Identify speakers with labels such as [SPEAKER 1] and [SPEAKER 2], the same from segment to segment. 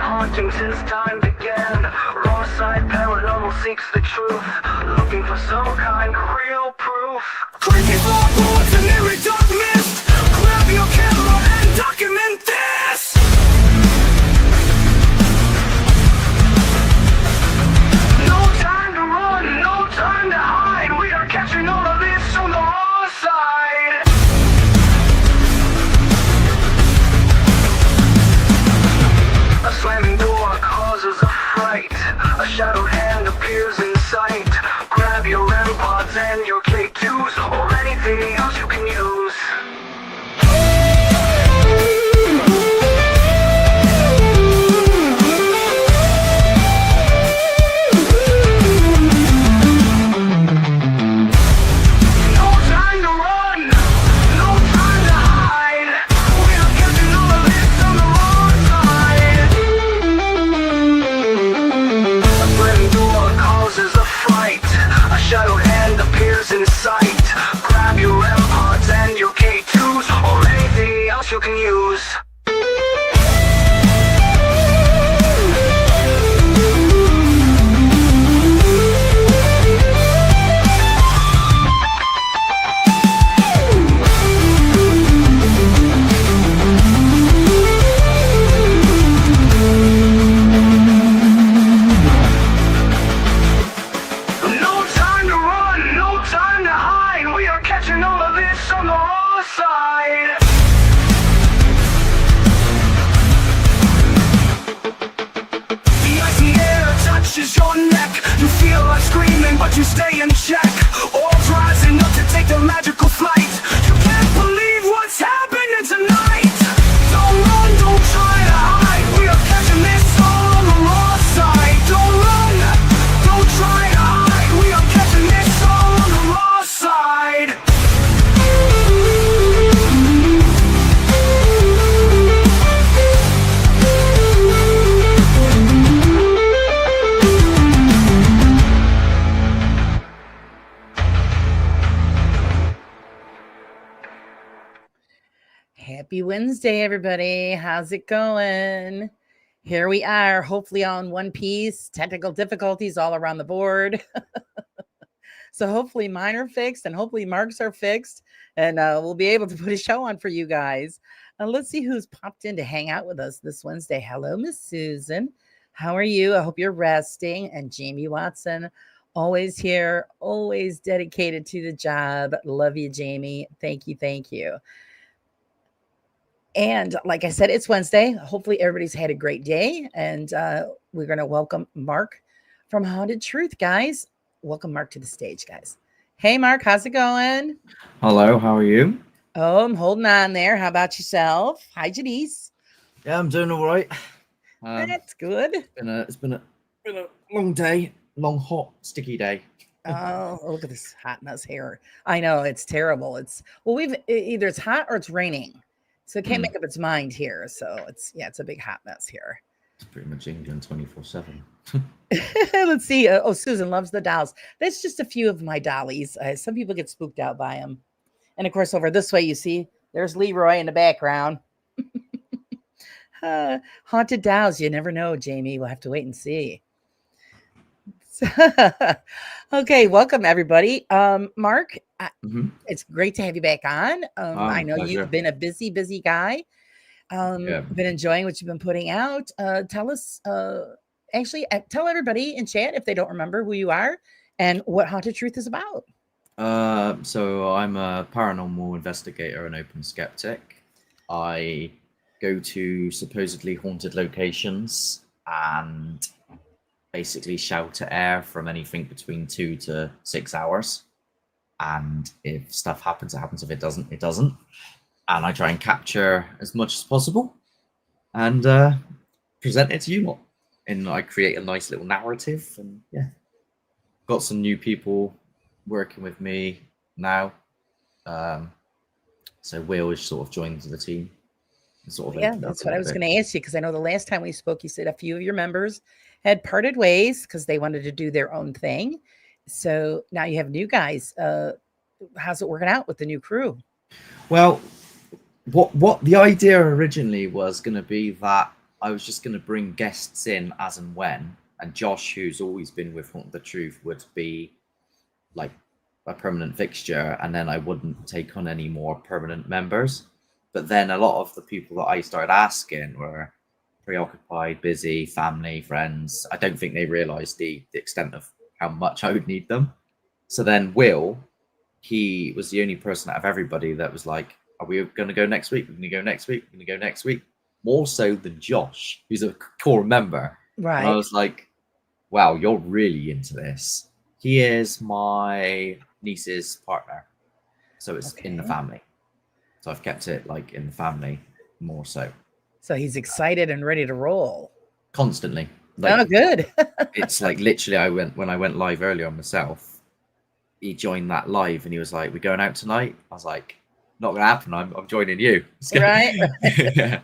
[SPEAKER 1] haunting since time began. Raw side paranormal seeks the truth, looking for some kind of real proof. Creepy floorboards and eerie dark mist. Grab your camera and document this. No time to run, no time to hide. We are catching all of this on the raw side. A slamming door causes a fright. A shadowed hand appears in sight. Grab your REM pods and your K2s, or anything else you can use. No time to run, no time to hide. We are catching all of this on the wrong side. A slamming door causes a fright. A shadowed hand appears in sight. Grab your REM pods and your K2s, or anything else you can use. No time to run, no time to hide. We are catching all of this on the raw side. The icy air touches your neck. You feel like screaming, but you stay in check. All rising up to take the magical flight. You can't believe what's happening tonight. Don't run, don't try to hide. We are catching this all on the raw side. Don't run, don't try to hide. We are catching this all on the raw side.
[SPEAKER 2] Happy Wednesday, everybody. How's it going? Here we are, hopefully all in one piece. Technical difficulties all around the board. So hopefully mine are fixed and hopefully Mark's are fixed. And we'll be able to put a show on for you guys. Let's see who's popped in to hang out with us this Wednesday. Hello, Miss Susan. How are you? I hope you're resting. And Jamie Watson, always here, always dedicated to the job. Love you, Jamie. Thank you. Thank you. And like I said, it's Wednesday. Hopefully everybody's had a great day. And we're going to welcome Mark from Haunted Truth, guys. Welcome Mark to the stage, guys. Hey, Mark, how's it going?
[SPEAKER 3] Hello, how are you?
[SPEAKER 2] Oh, I'm holding on there. How about yourself? Hi, Janice.
[SPEAKER 3] Yeah, I'm doing all right.
[SPEAKER 2] That's good.
[SPEAKER 3] It's been a long day, long, hot, sticky day.
[SPEAKER 2] Oh, look at this hot mess here. I know it's terrible. Either it's hot or it's raining. So it can't make up its mind here. So it's a big hot mess here.
[SPEAKER 3] It's pretty much England 24/7.
[SPEAKER 2] Let's see. Susan loves the dolls. That's just a few of my dollies. Some people get spooked out by them. And of course, over this way, you see, there's Leroy in the background. Haunted dolls. You never know, Jamie. We'll have to wait and see. Okay, welcome everybody. Mark, it's great to have you back on. I know
[SPEAKER 3] pleasure.
[SPEAKER 2] You've been a busy guy. Been enjoying what you've been putting out. Tell us, tell everybody in chat if they don't remember who you are and what Haunted Truth is about.
[SPEAKER 3] So I'm a paranormal investigator and open skeptic. I go to supposedly haunted locations and basically shelter air from anything between 2 to 6 hours. And if stuff happens, it happens. If it doesn't, it doesn't. And I try and capture as much as possible and present it to you lot. And I create a nice little narrative. And yeah, got some new people working with me now. So Will has sort of joined the team.
[SPEAKER 2] That's what I was going to ask you, because I know the last time we spoke, you said a few of your members had parted ways because they wanted to do their own thing. So now you have new guys. How's it working out with the new crew?
[SPEAKER 3] Well, what the idea originally was going to be that I was just going to bring guests in as and when, and Josh, who's always been with Haunt the Truth, would be like a permanent fixture, and then I wouldn't take on any more permanent members. But then a lot of the people that I started asking were preoccupied, busy, family, friends. I don't think they realized the extent of how much I would need them. So then Will, he was the only person out of everybody that was like, are we going to go next week? We're going to go next week. We're going to go next week. More so than Josh, who's a core member. And I
[SPEAKER 2] Right.
[SPEAKER 3] was like, wow, you're really into this. He is my niece's partner. So it's in the
[SPEAKER 2] Okay.
[SPEAKER 3] family. So I've kept it like in the family more so.
[SPEAKER 2] So he's excited and ready to roll.
[SPEAKER 3] Constantly.
[SPEAKER 2] Oh,
[SPEAKER 3] Like
[SPEAKER 2] good.
[SPEAKER 3] it's like literally when I went live earlier on myself, he joined that live and he was like, we're going out tonight. I was like, not gonna happen. I'm joining you.
[SPEAKER 2] Right.
[SPEAKER 3] Yeah.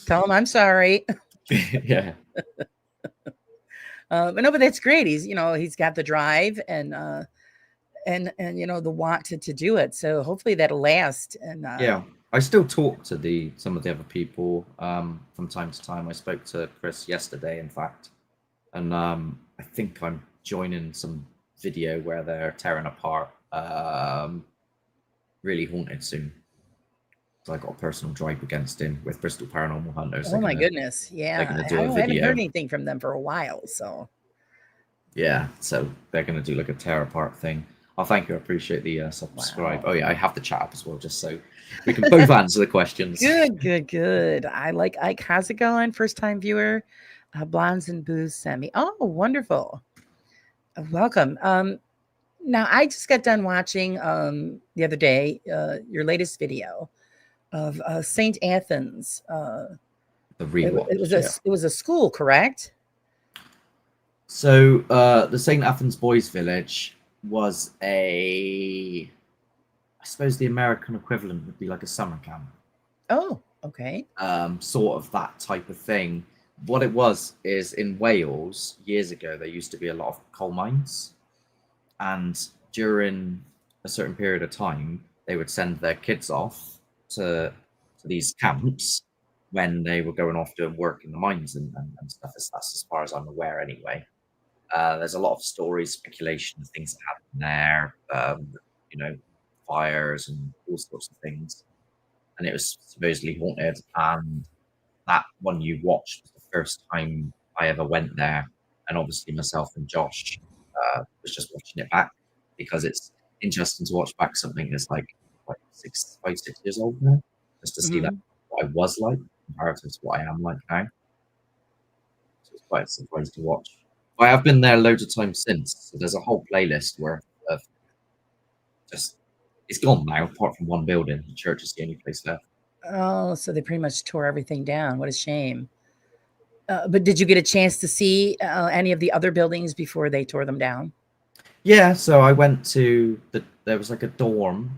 [SPEAKER 2] Tell him I'm sorry.
[SPEAKER 3] Yeah.
[SPEAKER 2] But no, but that's great. He's got the drive and the want to do it. So hopefully that'll last. And
[SPEAKER 3] Yeah. I still talk to some of the other people from time to time. I spoke to Chris yesterday, in fact, and I think I'm joining some video where they're tearing apart Really Haunted soon. So I got a personal drive against him with Bristol Paranormal Hunters.
[SPEAKER 2] oh my goodness,
[SPEAKER 3] They're
[SPEAKER 2] yeah,
[SPEAKER 3] gonna
[SPEAKER 2] I
[SPEAKER 3] do a
[SPEAKER 2] haven't heard
[SPEAKER 3] video.
[SPEAKER 2] anything from them for a while. So
[SPEAKER 3] Yeah, so they're gonna do like a tear apart thing. Oh, thank you. I appreciate the subscribe.
[SPEAKER 2] wow,
[SPEAKER 3] Oh yeah, I have the chat up as well, just so we can both answer the questions.
[SPEAKER 2] good. I like Ike. How's it going? First time viewer, Blondes and Booze sent me. Oh, wonderful. Welcome. Now I just got done watching the other day your latest video of Saint Athens.
[SPEAKER 3] The rewatch.
[SPEAKER 2] It was a school, correct?
[SPEAKER 3] So the St. Athens Boys Village was I suppose the American equivalent would be like a summer camp.
[SPEAKER 2] Oh, okay.
[SPEAKER 3] Sort of that type of thing. What it was is in Wales years ago, there used to be a lot of coal mines, and during a certain period of time, they would send their kids off to these camps when they were going off doing work in the mines and stuff. That's as far as I'm aware, anyway. There's a lot of stories, speculation of things that happen there, fires and all sorts of things. And it was supposedly haunted. And that one you watched was the first time I ever went there. And obviously, myself and Josh was just watching it back because it's interesting to watch back something that's like 5, 6 years old now, just to see that what I was like comparative to what I am like now. So it's quite a surprise to watch. I have been there loads of times since. So there's a whole playlist worth of just. It's gone now, apart from one building. The church is the only place left.
[SPEAKER 2] Oh, so they pretty much tore everything down. What a shame. But did you get a chance to see any of the other buildings before they tore them down?
[SPEAKER 3] Yeah, so I went to there was like a dorm,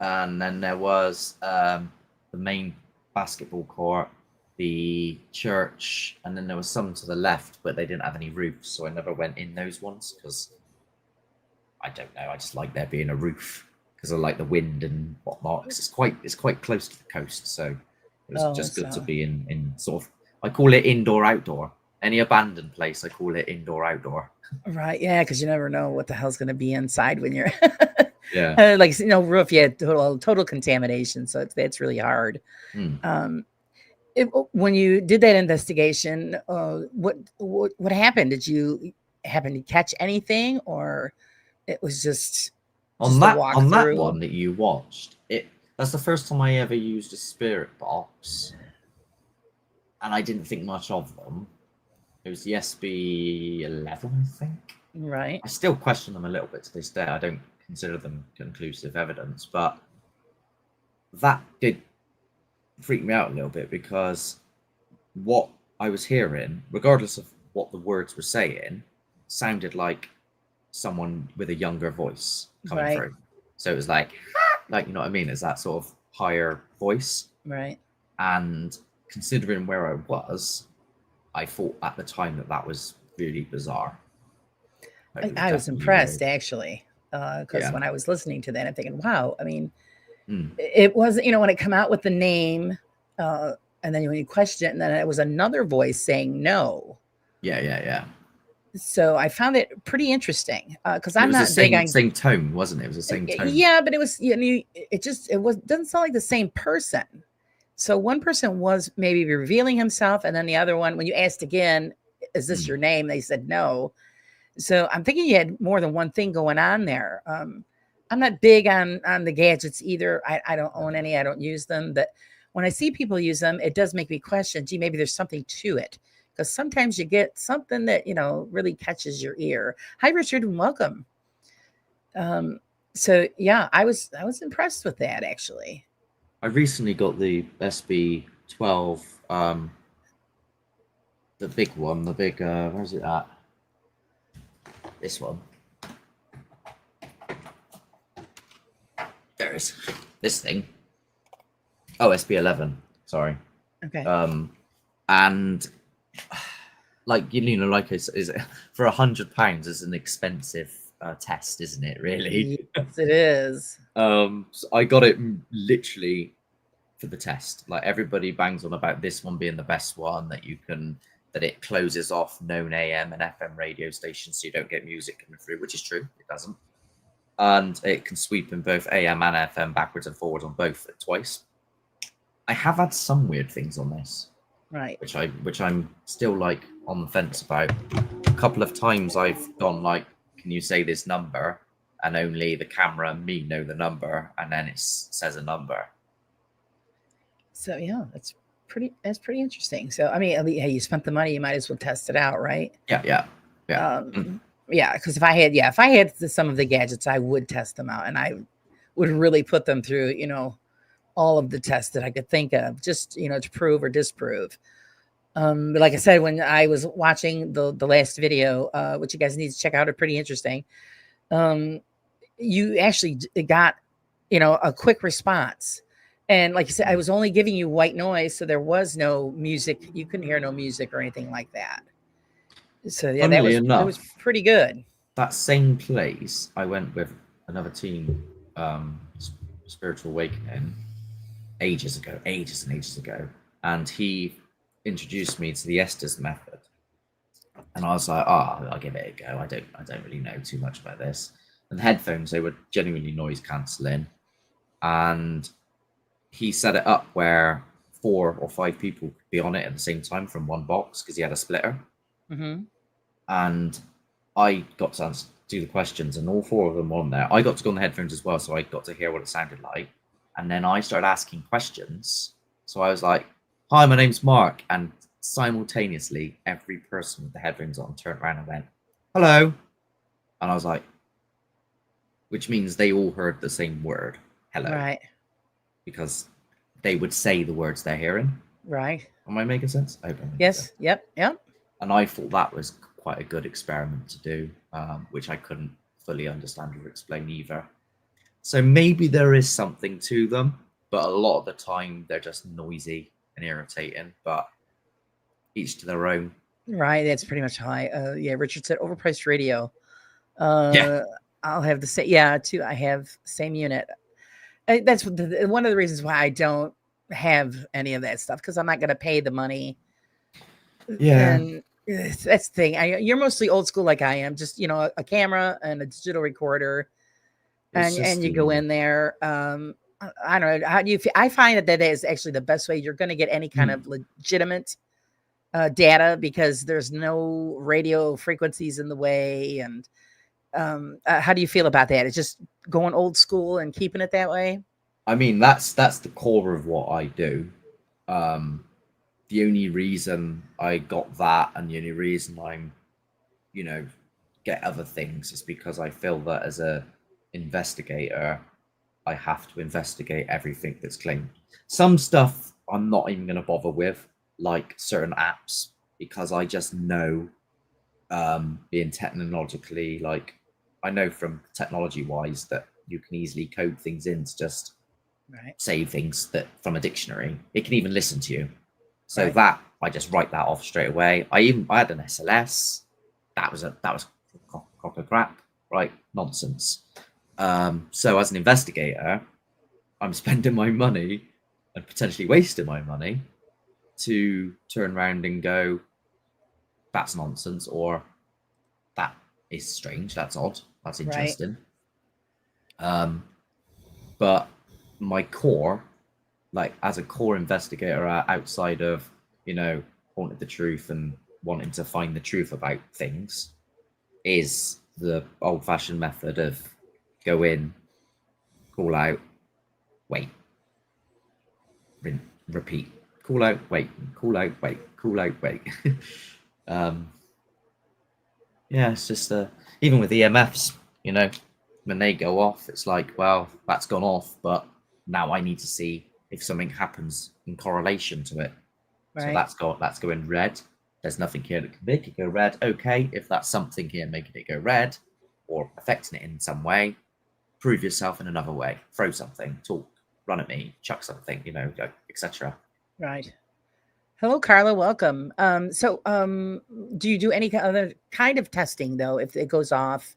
[SPEAKER 3] and then there was the main basketball court, the church, and then there was some to the left, but they didn't have any roofs, so I never went in those ones because I don't know. I just like there being a roof because I like the wind and whatnot. 'Cause it's quite close to the coast, so it was just good to be in sort of. I call it indoor outdoor. Any abandoned place, I call it indoor outdoor.
[SPEAKER 2] Right. Yeah, because you never know what the hell's going to be inside when you're
[SPEAKER 3] Yeah.
[SPEAKER 2] like roof. Yeah, total contamination. So it's really hard. When you did that investigation, what happened? Did you happen to catch anything, or it was just
[SPEAKER 3] On
[SPEAKER 2] a
[SPEAKER 3] that
[SPEAKER 2] walkthrough?
[SPEAKER 3] one that you watched, that's the first time I ever used a spirit box, and I didn't think much of them. It was the SB11, I think.
[SPEAKER 2] Right.
[SPEAKER 3] I still question them a little bit to this day. I don't consider them conclusive evidence, but that did freak me out a little bit because what I was hearing, regardless of what the words were saying, sounded like someone with a younger voice coming through. So it was like you know what I mean? It's that sort of higher voice.
[SPEAKER 2] Right.
[SPEAKER 3] And considering where I was, I thought at the time that was really bizarre.
[SPEAKER 2] I was impressed actually, because when I was listening to that, I'm thinking, wow. I mean, it wasn't, when it come out with the name, and then when you question it, and then it was another voice saying no.
[SPEAKER 3] Yeah.
[SPEAKER 2] So I found it pretty interesting because
[SPEAKER 3] And it
[SPEAKER 2] I'm
[SPEAKER 3] was the
[SPEAKER 2] not big on.
[SPEAKER 3] same tone, wasn't it? It was the same tone.
[SPEAKER 2] Yeah, but it was, it was doesn't sound like the same person. So one person was maybe revealing himself, and then the other one, when you asked again, "Is this
[SPEAKER 3] Mm.
[SPEAKER 2] your name?" They said no. So I'm thinking you had more than one thing going on there. I'm not big on the gadgets either. I don't own any. I don't use them. But when I see people use them, it does make me question. Gee, maybe there's something to it, because sometimes you get something that really catches your ear. Hi, Richard, and welcome. So yeah, I was impressed with that actually.
[SPEAKER 3] I recently got the SB12, the big one, the big where's it at? This one. There it is. This thing. Oh, SB11. Sorry.
[SPEAKER 2] Okay.
[SPEAKER 3] And like like is for £100 is an expensive test, isn't it? Really.
[SPEAKER 2] Yes, it is.
[SPEAKER 3] So I got it literally for the test. Like everybody bangs on about this one being the best one, that it closes off known AM and FM radio stations, so you don't get music coming through, which is true. It doesn't. And it can sweep in both AM and FM backwards and forwards on both twice. I have had some weird things on this,
[SPEAKER 2] Right.
[SPEAKER 3] which I'm still like on the fence about. A couple of times I've gone like, "Can you say this number?" And only the camera and me know the number, and then it says a number.
[SPEAKER 2] So yeah, that's pretty interesting. So I mean, hey, you spent the money, you might as well test it out, right?
[SPEAKER 3] Yeah.
[SPEAKER 2] Yeah, because if I had some of the gadgets, I would test them out, and I would really put them through, all of the tests that I could think of, just to prove or disprove. But like I said, when I was watching the last video, which you guys need to check out, are pretty interesting. You actually got a quick response, and like you said, I was only giving you white noise, so there was no music. You couldn't hear no music or anything like that. So yeah, that was pretty good.
[SPEAKER 3] That same place, I went with another team, Spiritual Awakening, ages and ages ago, and he introduced me to the Estes method, and I was like, I'll give it a go. I don't really know too much about this. And the headphones, they were genuinely noise cancelling, and he set it up where 4 or 5 people could be on it at the same time from one box because he had a splitter.
[SPEAKER 2] Mm-hmm.
[SPEAKER 3] And I got to do the questions, and all 4 of them were on there. I got to go on the headphones as well, so I got to hear what it sounded like. And then I started asking questions. So I was like, "Hi, my name's Mark." And simultaneously, every person with the headphones on turned around and went, "Hello." And I was like, which means they all heard the same word, hello.
[SPEAKER 2] Right.
[SPEAKER 3] Because they would say the words they're hearing.
[SPEAKER 2] Right.
[SPEAKER 3] Am I making sense? I hope I'm making
[SPEAKER 2] Yes.
[SPEAKER 3] sense.
[SPEAKER 2] Yep.
[SPEAKER 3] And I thought that was quite a good experiment to do, which I couldn't fully understand or explain either. So maybe there is something to them, but a lot of the time they're just noisy and irritating, but each to their own.
[SPEAKER 2] Right. That's pretty much how yeah, Richard said overpriced radio.
[SPEAKER 3] Yeah.
[SPEAKER 2] I'll have the same. Yeah, too. I have the same unit. That's one of the reasons why I don't have any of that stuff, because I'm not going to pay the money.
[SPEAKER 3] Yeah.
[SPEAKER 2] And that's the thing. You're mostly old school like I am. Just a camera and a digital recorder, and you go in there. I don't know. How do you feel? I find that is actually the best way you're going to get any kind of legitimate data, because there's no radio frequencies in the way. And how do you feel about that? It's just going old school and keeping it that way.
[SPEAKER 3] I mean, that's the core of what I do. The only reason I got that, and the only reason I'm, get other things, is because I feel that as a investigator, I have to investigate everything that's claimed. Some stuff I'm not even going to bother with, like certain apps, because I just know, being technologically, like, I know from technology wise that you can easily code things in to just say things that from a dictionary. It can even listen to you. So that I just write that off straight away. I had an SLS. That was cock of crap, right? Nonsense. So as an investigator, I'm spending my money and potentially wasting my money to turn around and go, that's nonsense, or that is strange, that's odd, that's
[SPEAKER 2] Right.
[SPEAKER 3] interesting. But my core, like as a core investigator, outside of, wanting the truth and wanting to find the truth about things, is the old-fashioned method of go in, call out, wait, repeat, call out, wait, call out, wait, call out, wait. Yeah, it's just even with EMFs, when they go off, it's like, well, that's gone off, but now I need to see if something happens in correlation to it. So
[SPEAKER 2] Right.
[SPEAKER 3] that's going red. There's nothing here that can make it go red. Okay, if that's something here making it go red or affecting it in some way, prove yourself in another way. Throw something, talk, run at me, chuck something, etc.
[SPEAKER 2] Right. Hello, Carla. Welcome. Do you do any other kind of testing though? If it goes off,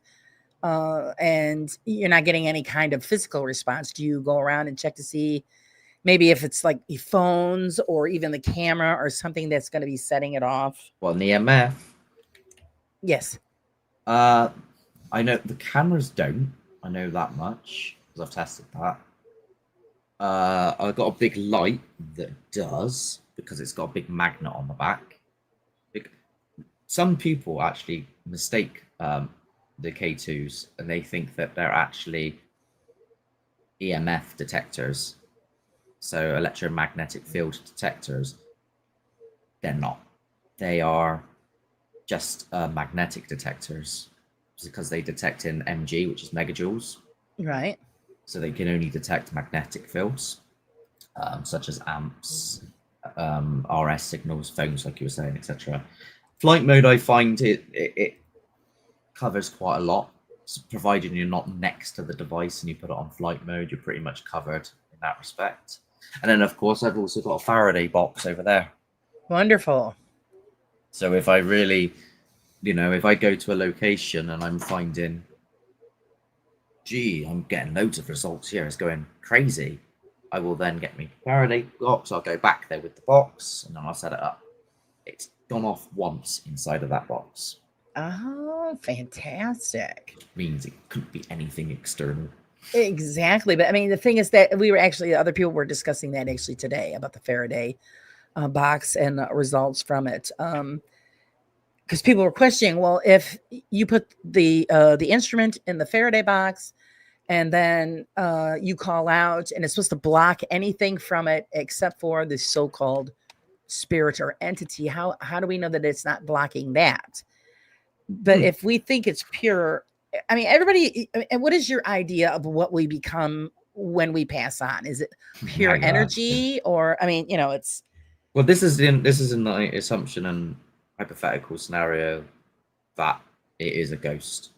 [SPEAKER 2] and you're not getting any kind of physical response, do you go around and check to see maybe if it's like your phones or even the camera or something that's going to be setting it off?
[SPEAKER 3] Well, an EMF,
[SPEAKER 2] Yes.
[SPEAKER 3] I know the cameras don't. I know that much because I've tested that. I've got a big light that does, because it's got a big magnet on the back. Some people actually mistake the K2s, and they think that they're actually EMF detectors, so electromagnetic field detectors. They're not. They are just magnetic detectors, because they detect in mg, which is megajoules.
[SPEAKER 2] Right.
[SPEAKER 3] So they can only detect magnetic fields, such as amps, RS signals, phones, like you were saying, etc. Flight mode, I find it covers quite a lot. So provided you're not next to the device and you put it on flight mode, you're pretty much covered in that respect. And then, of course, I've also got a Faraday box over there.
[SPEAKER 2] Wonderful.
[SPEAKER 3] So if I really, if I go to a location and I'm finding, gee, I'm getting loads of results here, it's going crazy, I will then get me Faraday box. I'll go back there with the box and then I'll set it up. It's gone off once inside of that box.
[SPEAKER 2] Oh, fantastic.
[SPEAKER 3] Means it couldn't be anything external.
[SPEAKER 2] Exactly. But I mean, the thing is that other people were discussing that actually today about the Faraday box and results from it. Because people were questioning, well, if you put the instrument in the Faraday box and then you call out and it's supposed to block anything from it except for the so-called spirit or entity, how do we know that it's not blocking that? But if we think it's pure, I mean, everybody, and what is your idea of what we become when we pass on? Is it pure energy, or I mean, it's
[SPEAKER 3] well, this is in the assumption and hypothetical scenario that it is a ghost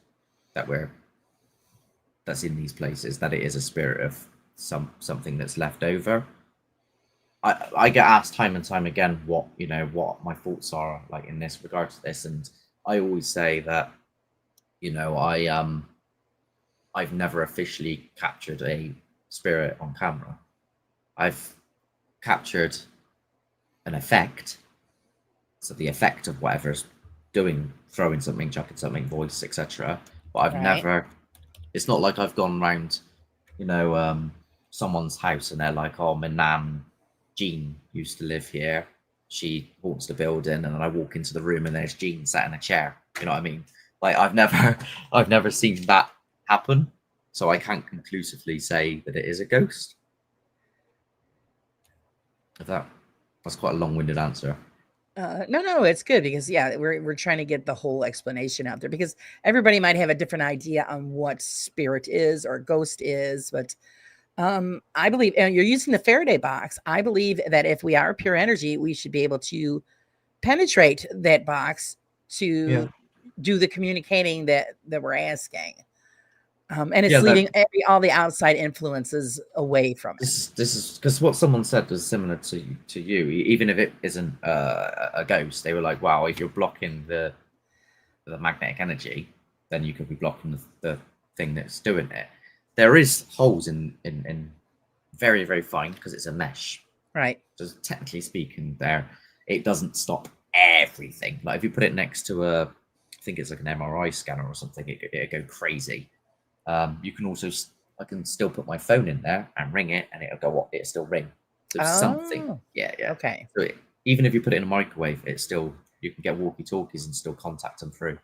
[SPEAKER 3] that's in these places, that it is a spirit of something that's left over. I get asked time and time again what my thoughts are like in this regard to this, and I always say that I've never officially captured a spirit on camera. I've captured an effect, so the effect of whatever's doing, throwing something, chucking something, voice, etc. But I've never. It's not like I've gone around, someone's house and they're like, "Oh, my nan, Jean, used to live here. She haunts the building," and then I walk into the room and there's Jean sat in a chair. You know what I mean? Like I've never seen that happen, so I can't conclusively say that it is a ghost. That's quite a long-winded answer.
[SPEAKER 2] No, it's good because we're trying to get the whole explanation out there, because everybody might have a different idea on what spirit is or ghost is. But I believe, and you're using the Faraday box, I believe that if we are pure energy, we should be able to penetrate that box to do the communicating that we're asking. And it's leaving all the outside influences away from it.
[SPEAKER 3] This is because what someone said was similar to you. Even if it isn't a ghost, they were like, "Wow, if you're blocking the magnetic energy, then you could be blocking the thing that's doing it." There is holes in very, very fine, because it's a mesh.
[SPEAKER 2] Right.
[SPEAKER 3] Just technically speaking, there it doesn't stop everything. Like if you put it next to I think it's like an MRI scanner or something, it go crazy. You can also, I can still put my phone in there and ring it, and it'll go. It'll still ring. So something,
[SPEAKER 2] Oh,
[SPEAKER 3] yeah.
[SPEAKER 2] okay.
[SPEAKER 3] So even if you put it in a microwave, it's still, you can get walkie talkies and still contact them through.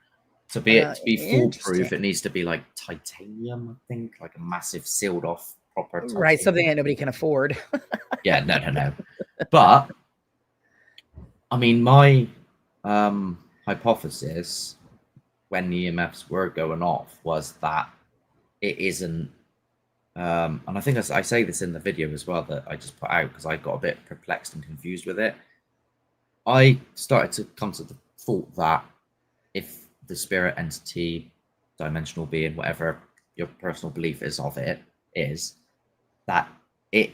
[SPEAKER 3] To be foolproof, it
[SPEAKER 2] Interesting.
[SPEAKER 3] needs to be like titanium, I think, like a massive sealed off proper
[SPEAKER 2] Right. Something
[SPEAKER 3] titanium.
[SPEAKER 2] that nobody can afford.
[SPEAKER 3] Yeah, no. But I mean, my hypothesis when the EMFs were going off was that it isn't. And I think I say this in the video as well that I just put out because I got a bit perplexed and confused with it. I started to come to the thought that if the spirit entity, dimensional being, whatever your personal belief is of it, is that it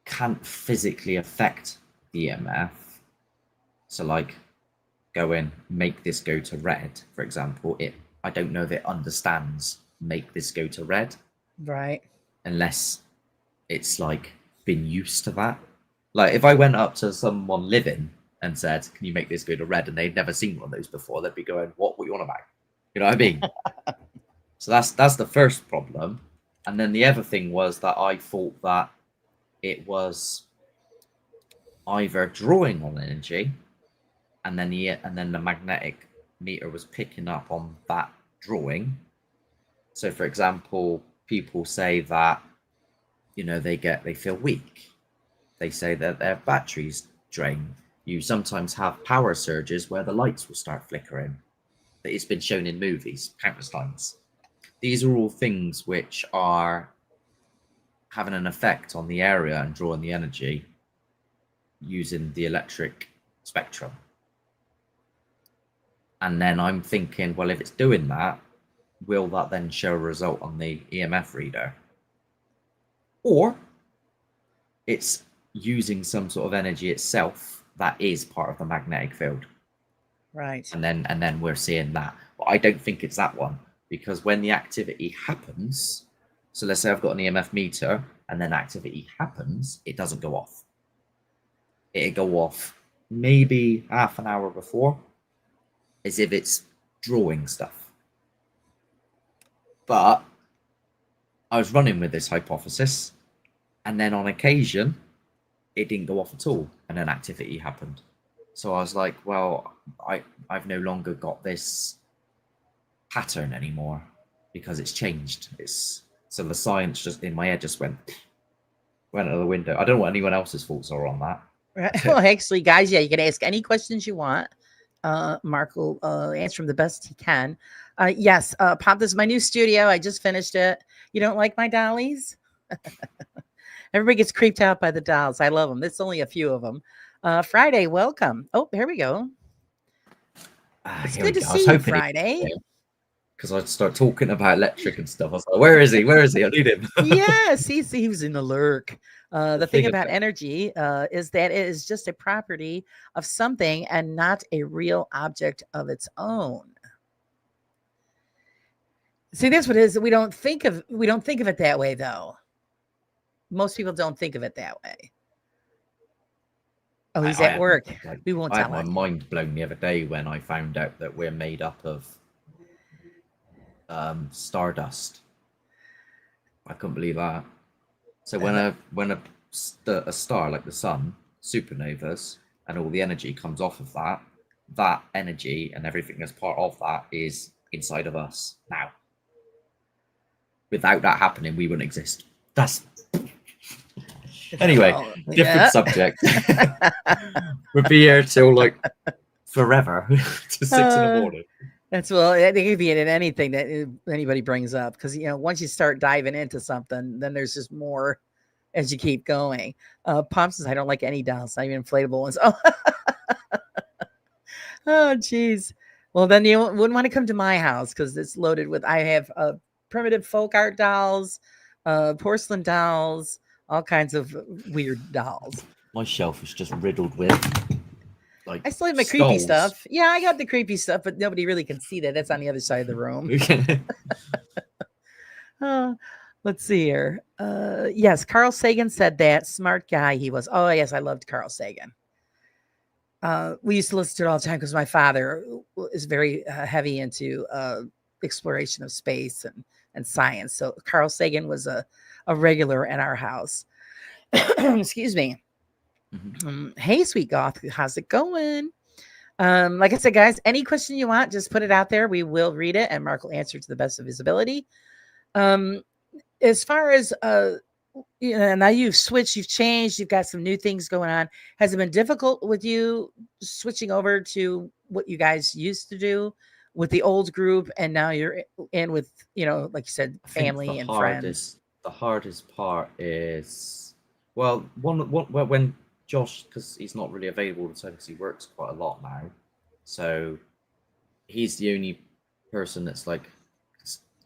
[SPEAKER 3] can't physically affect the EMF. So, like, go in, make this go to red, for example. I don't know if it understands make this go to red.
[SPEAKER 2] Right.
[SPEAKER 3] Unless it's like been used to that. Like if I went up to someone living and said, "Can you make this go to red?" and they'd never seen one of those before, they'd be going, "What you on about?" You know what I mean? So that's the first problem. And then the other thing was that I thought that it was either drawing on energy, and then the magnetic meter was picking up on that drawing. So, for example, people say that they feel weak. They say that their batteries drain. You sometimes have power surges where the lights will start flickering. It's been shown in movies countless times. These are all things which are having an effect on the area and drawing the energy using the electric spectrum. And then I'm thinking, well, if it's doing that, will that then show a result on the EMF reader? Or it's using some sort of energy itself that is part of the magnetic field.
[SPEAKER 2] Right.
[SPEAKER 3] And then we're seeing that. But I don't think it's that one, because when the activity happens, so let's say I've got an EMF meter and then activity happens, it doesn't go off. It'll go off maybe half an hour before, as if it's drawing stuff. But I was running with this hypothesis, and then on occasion, it didn't go off at all, and an activity happened. So I was like, well, I've no longer got this pattern anymore because it's changed. So the science just in my head just went out of the window. I don't know what anyone else's thoughts are on that.
[SPEAKER 2] Right. Well, actually, guys, yeah, you can ask any questions you want. Mark will answer them the best he can. Yes, Pop, this is my new studio. I just finished it. You don't like my dollies? Everybody gets creeped out by the dolls. I love them. There's only a few of them. Friday, welcome. Oh, here we go. It's good to see you, Friday.
[SPEAKER 3] Because I'd start talking about electric and stuff. I was like, where is he? Where is he? I need him.
[SPEAKER 2] Yes, he was in the lurk. The thing about energy is that it is just a property of something and not a real object of its own. See, that's what it is. We don't think of it that way, though. Most people don't think of it that way. Oh, he's at work. We won't tell him.
[SPEAKER 3] I had my mind blown the other day when I found out that we're made up of stardust. I couldn't believe that. So when a star like the sun, supernovas, and all the energy comes off of that energy and everything that's part of that is inside of us now. Without that happening, we wouldn't exist. Anyway, different subject. We'll be here till like forever to 6 in the morning.
[SPEAKER 2] That's it could be in anything that anybody brings up, because once you start diving into something, then there's just more as you keep going. Pop says, I don't like any dolls, not even inflatable ones. Oh, geez. Well, then you wouldn't want to come to my house because it's loaded with. I have primitive folk art dolls, porcelain dolls, all kinds of weird dolls.
[SPEAKER 3] My shelf is just riddled with.
[SPEAKER 2] I still have my creepy stuff. Yeah, I got the creepy stuff, but nobody really can see that. That's on the other side of the room. Let's see here. Yes, Carl Sagan said that. Smart guy he was. Oh, yes, I loved Carl Sagan. We used to listen to it all the time because my father is very heavy into exploration of space and science. So Carl Sagan was a regular in our house. Excuse me. Hey, sweet goth, how's it going? Like I said, guys, any question you want, just put it out there. We will read it, and Mark will answer to the best of his ability. As far as now you've switched, you've changed, you've got some new things going on. Has it been difficult with you switching over to what you guys used to do with the old group, and now you're in with, like you said,
[SPEAKER 3] I think
[SPEAKER 2] family and friends?
[SPEAKER 3] the hardest part is, well, when Josh, because he's not really available all the time because he works quite a lot now, so he's the only person that's like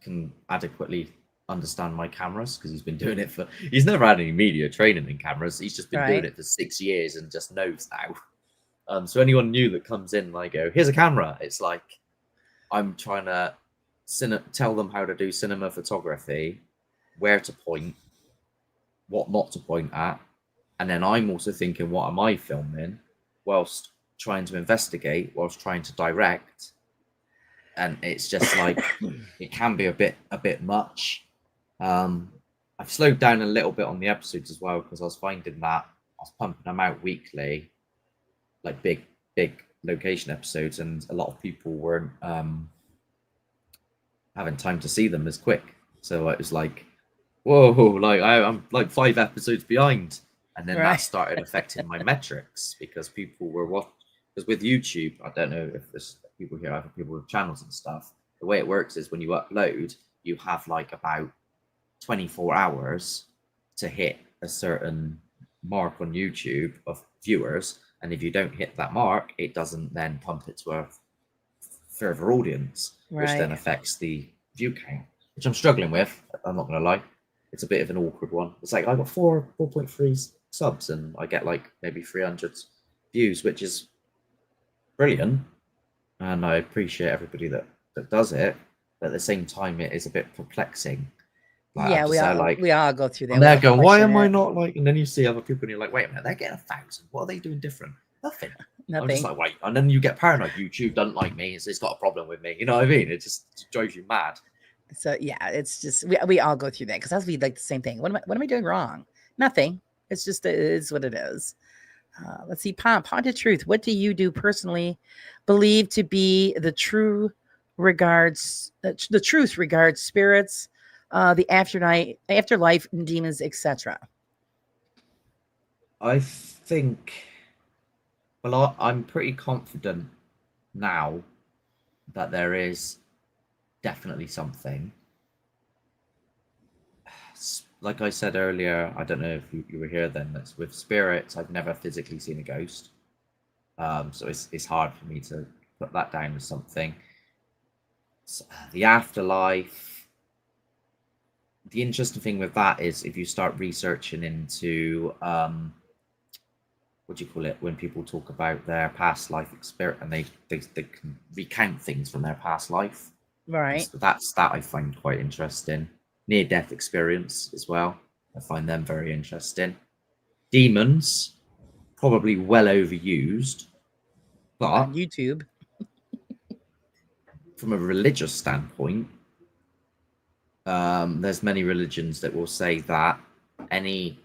[SPEAKER 3] can adequately understand my cameras because he's been doing it for. He's never had any media training in cameras. He's just been doing it for 6 years and just knows now. So anyone new that comes in and I go, here's a camera, it's like I'm trying to tell them how to do cinema photography, where to point, what not to point at, and then I'm also thinking, what am I filming, whilst trying to investigate, whilst trying to direct, and it's just like it can be a bit much. I've slowed down a little bit on the episodes as well because I was finding that I was pumping them out weekly, like big location episodes, and a lot of people weren't having time to see them as quick. So it was like, whoa, like I'm like 5 episodes behind, and then that started affecting my metrics because people were because with YouTube, I don't know if there's people here, other people with channels and stuff. The way it works is when you upload, you have like about 24 hours to hit a certain mark on YouTube of viewers, and if you don't hit that mark, it doesn't then pump it to a further audience, which then affects the view count, which I'm struggling with. I'm not gonna lie, it's a bit of an awkward one. It's like I got 4.3 subs and I get like maybe 300 views, which is brilliant, and I appreciate everybody that does it, but at the same time it is a bit perplexing.
[SPEAKER 2] Like, we all go through that.
[SPEAKER 3] And they're going, why am I not like? And then you see other people and you're like, wait a minute, they're getting 1,000. What are they doing different? Nothing. I'm just like, wait. And then you get paranoid. YouTube doesn't like me. It's got a problem with me. You know what I mean? It just drives you mad.
[SPEAKER 2] So yeah, it's just we all go through that because that's like the same thing. What am I doing wrong? Nothing. It's just it is what it is. Let's see, Pomp, Haunted Truth. What do you do personally believe to be the truth regards spirits, the afterlife, and demons, etc.?
[SPEAKER 3] I think, well, I'm pretty confident now that there is definitely something. Like I said earlier, I don't know if you were here then, that's with spirits, I've never physically seen a ghost. So it's hard for me to put that down as something. So, the afterlife, the interesting thing with that is if you start researching into what do you call it, when people talk about their past life experience and they can recount things from their past life.
[SPEAKER 2] Right.
[SPEAKER 3] So that I find quite interesting. Near-death experience as well. I find them very interesting. Demons, probably well overused, but
[SPEAKER 2] on YouTube.
[SPEAKER 3] From a religious standpoint, there's many religions that will say that any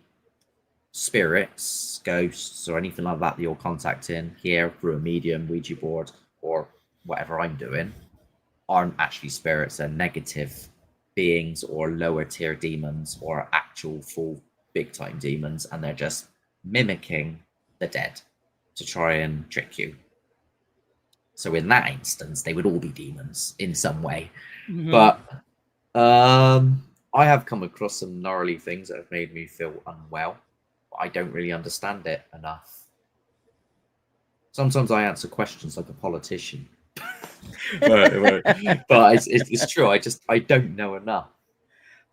[SPEAKER 3] spirits, ghosts, or anything like that you're contacting here through a medium, Ouija board, or whatever I'm doing, aren't actually spirits. They're negative beings or lower tier demons or actual full big time demons, and they're just mimicking the dead to try and trick you. So in that instance, they would all be demons in some way. Mm-hmm. But I have come across some gnarly things that have made me feel unwell. I don't really understand it enough. Sometimes I answer questions like a politician. but it's true. I don't know enough.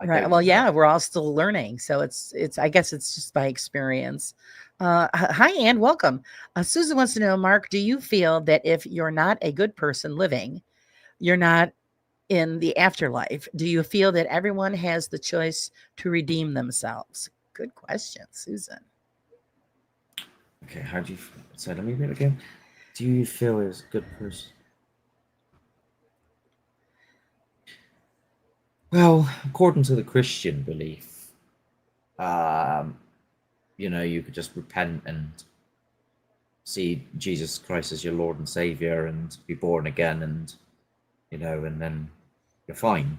[SPEAKER 2] Right. Well, yeah, we're all still learning. So it's I guess it's just by experience. Hi, Ann. Welcome. Susan wants to know, Mark, do you feel that if you're not a good person living, you're not in the afterlife? Do you feel that everyone has the choice to redeem themselves? Good question, Susan.
[SPEAKER 3] Okay, how do you? So let me read it again. Do you feel as a good person? Well, according to the Christian belief, um, you could just repent and see Jesus Christ as your Lord and Savior and be born again, and and then you're fine.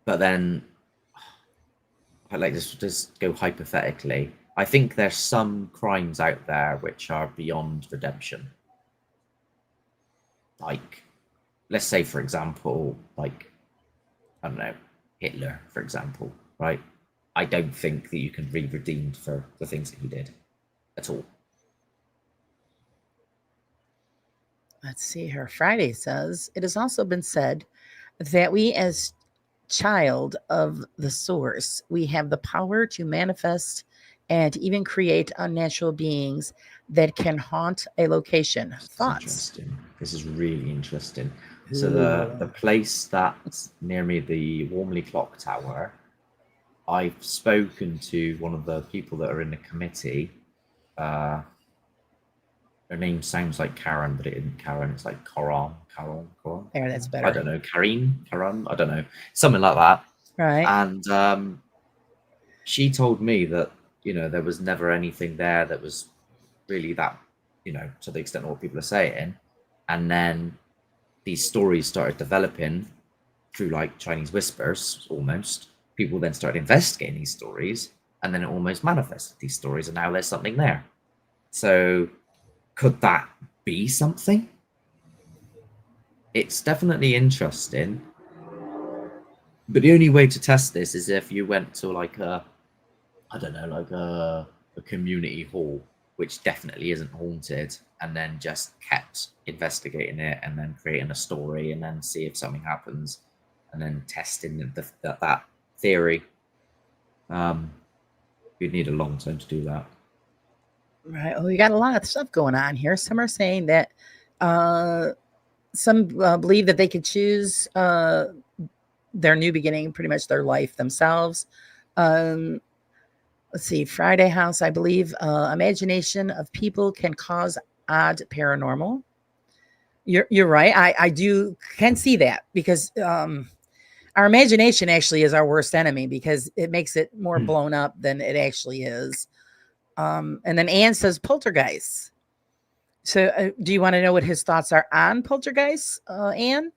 [SPEAKER 3] But then, I like this. Just go hypothetically. I think there's some crimes out there which are beyond redemption. Like, let's say, for example, like, I don't know, Hitler, for example, right? I don't think that you can be redeemed for the things that he did at all.
[SPEAKER 2] Let's see here. Friday says, it has also been said that we, as child of the source, we have the power to manifest and even create unnatural beings that can haunt a location.
[SPEAKER 3] This is
[SPEAKER 2] Thoughts?
[SPEAKER 3] interesting. This is really interesting. So the
[SPEAKER 2] Ooh.
[SPEAKER 3] place that's near me, the Warmley Clock Tower, I've spoken to one of the people that are in the committee. Uh, Her name sounds like Karen, but it isn't Karen. It's like Coron.
[SPEAKER 2] There, that's
[SPEAKER 3] I
[SPEAKER 2] better.
[SPEAKER 3] don't know, Karen. I don't know, something like that.
[SPEAKER 2] Right.
[SPEAKER 3] And she told me that there was never anything there that was really that to the extent of what people are saying. And then these stories started developing through like Chinese whispers, almost. People then started investigating these stories, and then it almost manifested these stories, and now there's something there. So could that be something? It's definitely interesting. But the only way to test this is if you went to like I don't know, like a community hall, which definitely isn't haunted, and then just kept investigating it and then creating a story and then see if something happens and then testing that theory. You'd need a long time to do that.
[SPEAKER 2] Right. Oh, we got a lot of stuff going on here. Some are saying that some believe that they could choose their new beginning, pretty much their life themselves. Um, let's see, Friday House, I believe, imagination of people can cause odd paranormal. You're right. I can see that because our imagination actually is our worst enemy because it makes it more blown up than it actually is. And then Anne says poltergeists. So do you want to know what his thoughts are on poltergeists, Anne?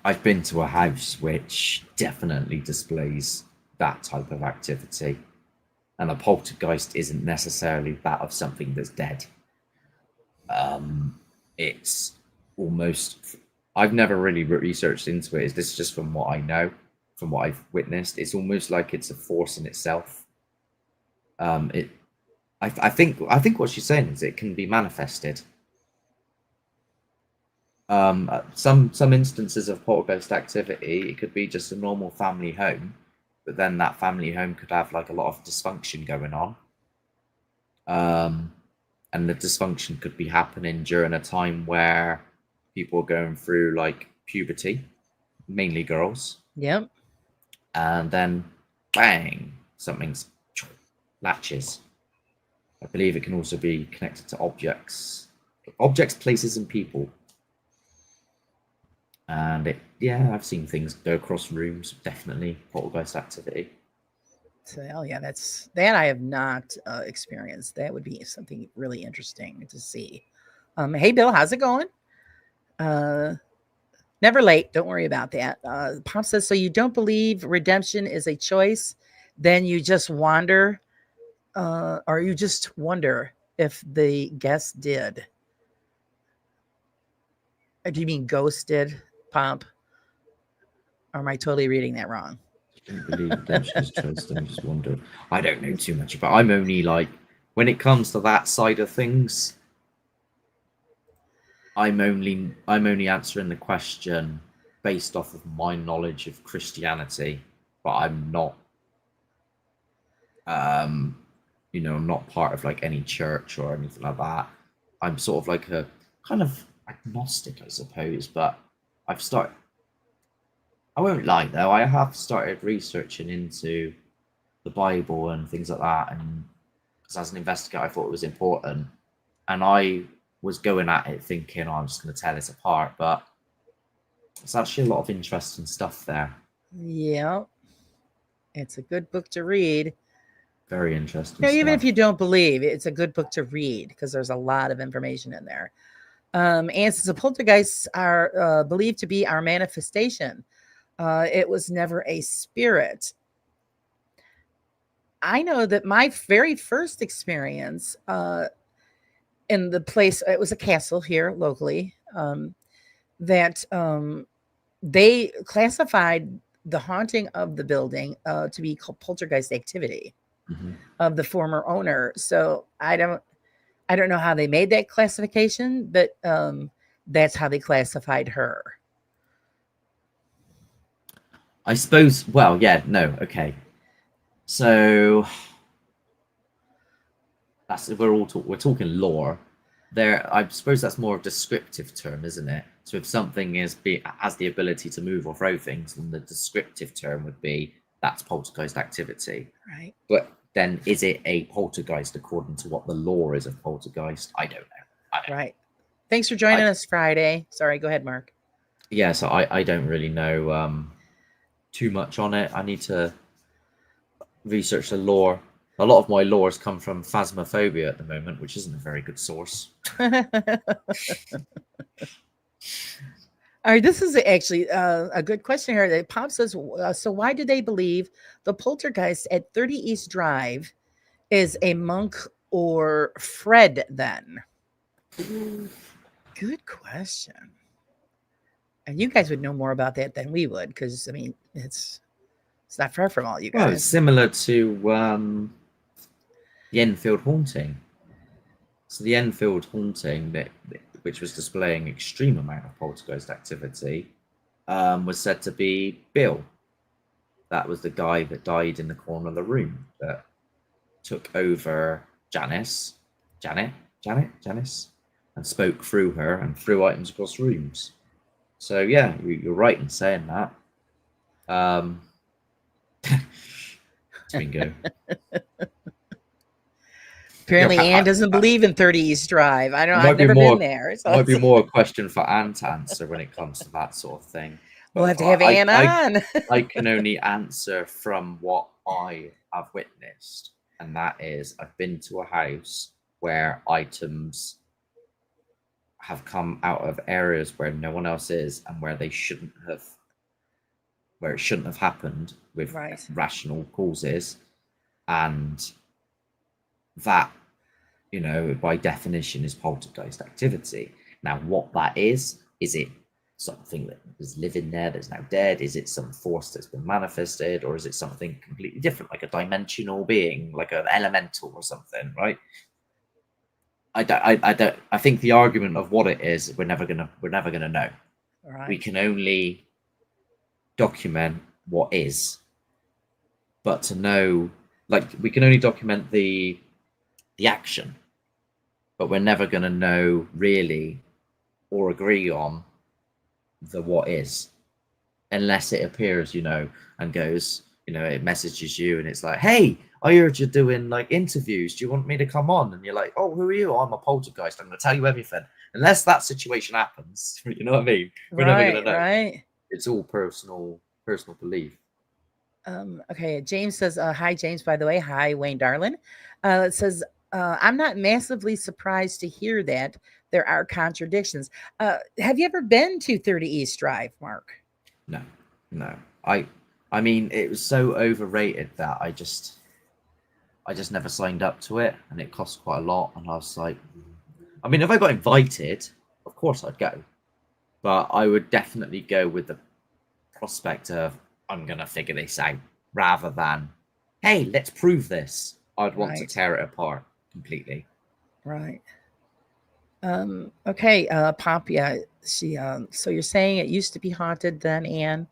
[SPEAKER 3] I've been to a house which definitely displays that type of activity. And a poltergeist isn't necessarily that of something that's dead. It's almost, I've never really researched into it. Is this just from what I know, from what I've witnessed? It's almost like it's a force in itself. It, I think what she's saying is it can be manifested. Some instances of poltergeist activity, it could be just a normal family home, but then that family home could have like a lot of dysfunction going on. And the dysfunction could be happening during a time where people are going through like puberty, mainly girls.
[SPEAKER 2] Yep.
[SPEAKER 3] And then bang, something's latches. I believe it can also be connected to objects, places, and people. And I've seen things go across rooms. Definitely poltergeist activity.
[SPEAKER 2] So, oh yeah, that I have not experienced. That would be something really interesting to see. Hey Bill, how's it going? Never late. Don't worry about that. Pop says, so you don't believe redemption is a choice? Then you just wander, or you just wonder if the guest did. Or do you mean ghosted, Pomp? Or am I totally reading that wrong?
[SPEAKER 3] I don't believe redemption is choice. I just wonder. I don't know too much about. I'm only like when it comes to that side of things. I'm only answering the question based off of my knowledge of Christianity, but I'm not. I'm not part of like any church or anything like that. I'm sort of like a kind of agnostic, I suppose. But I've started. I won't lie though, I have started researching into the Bible and things like that, and because as an investigator, I thought it was important, and I was going at it thinking, oh, I'm just going to tear this apart, but it's actually a lot of interesting stuff there.
[SPEAKER 2] Yeah, it's a good book to read.
[SPEAKER 3] Very interesting
[SPEAKER 2] Even
[SPEAKER 3] stuff.
[SPEAKER 2] if you don't believe, it's a good book to read because there's a lot of information in there. And since the poltergeists are believed to be our manifestation, it was never a spirit. I know that my very first experience in the place, it was a castle here locally, that they classified the haunting of the building to be called poltergeist activity of the former owner. So I don't know how they made that classification, but that's how they classified her.
[SPEAKER 3] I suppose. Well, yeah, no, okay. So that's we're talking lore. There, I suppose that's more of a descriptive term, isn't it? So if something has the ability to move or throw things, then the descriptive term would be that's poltergeist activity.
[SPEAKER 2] Right.
[SPEAKER 3] But then, is it a poltergeist according to what the lore is of poltergeist? I don't know.
[SPEAKER 2] Right. Thanks for joining us Friday. Sorry, go ahead, Mark.
[SPEAKER 3] Yeah, so I don't really know too much on it. I need to research the lore. A lot of my lore has come from Phasmophobia at the moment, which isn't a very good source.
[SPEAKER 2] All right, this is actually a good question here. That Pop says, so why do they believe the poltergeist at 30 East Drive is a monk or Fred then? Good question. And you guys would know more about that than we would, because I mean, it's not far from all you guys.
[SPEAKER 3] Well, it's similar to the Enfield haunting. So the Enfield haunting, which was displaying extreme amount of poltergeist activity, was said to be Bill. That was the guy that died in the corner of the room that took over Janice, and spoke through her and threw items across rooms. So yeah, you're right in saying that. Bingo.
[SPEAKER 2] Apparently, Anne doesn't believe in 30 East Drive. I don't know. I've never been there. So
[SPEAKER 3] might be more a question for Anne to answer when it comes to that sort of thing.
[SPEAKER 2] We'll have to have Anne on.
[SPEAKER 3] I can only answer from what I have witnessed, and that is I've been to a house where items have come out of areas where no one else is and where they shouldn't have, where it shouldn't have happened with rational causes, and that, you know, by definition is poltergeist activity. Now, what that is it something that was living there that's now dead? Is it some force that's been manifested, or is it something completely different, like a dimensional being, like an elemental or something, right? I think the argument of what it is, we're never gonna know. Right. We can only document what is, but to know, like, we can only document the action, but we're never going to know really or agree on the what is, unless it appears, you know, and goes, you know, it messages you and it's like, hey, I heard you're doing like interviews, do you want me to come on? And you're like, oh, who are you? I'm a poltergeist, I'm going to tell you everything. Unless that situation happens, you know what I mean? We're never going to know. Right. It's all personal belief.
[SPEAKER 2] Okay, James says, hi, James, by the way. Hi, Wayne Darlin. It says, I'm not massively surprised to hear that there are contradictions. Have you ever been to 30 East Drive, Mark?
[SPEAKER 3] No. I mean, it was so overrated that I just never signed up to it, and it cost quite a lot. And I was like, I mean, if I got invited, of course I'd go, but I would definitely go with the prospect of I'm gonna figure this out, rather than, hey, let's prove this. I'd want to tear it apart completely.
[SPEAKER 2] Right. Okay, Pop, yeah, she so you're saying it used to be haunted then, Anne,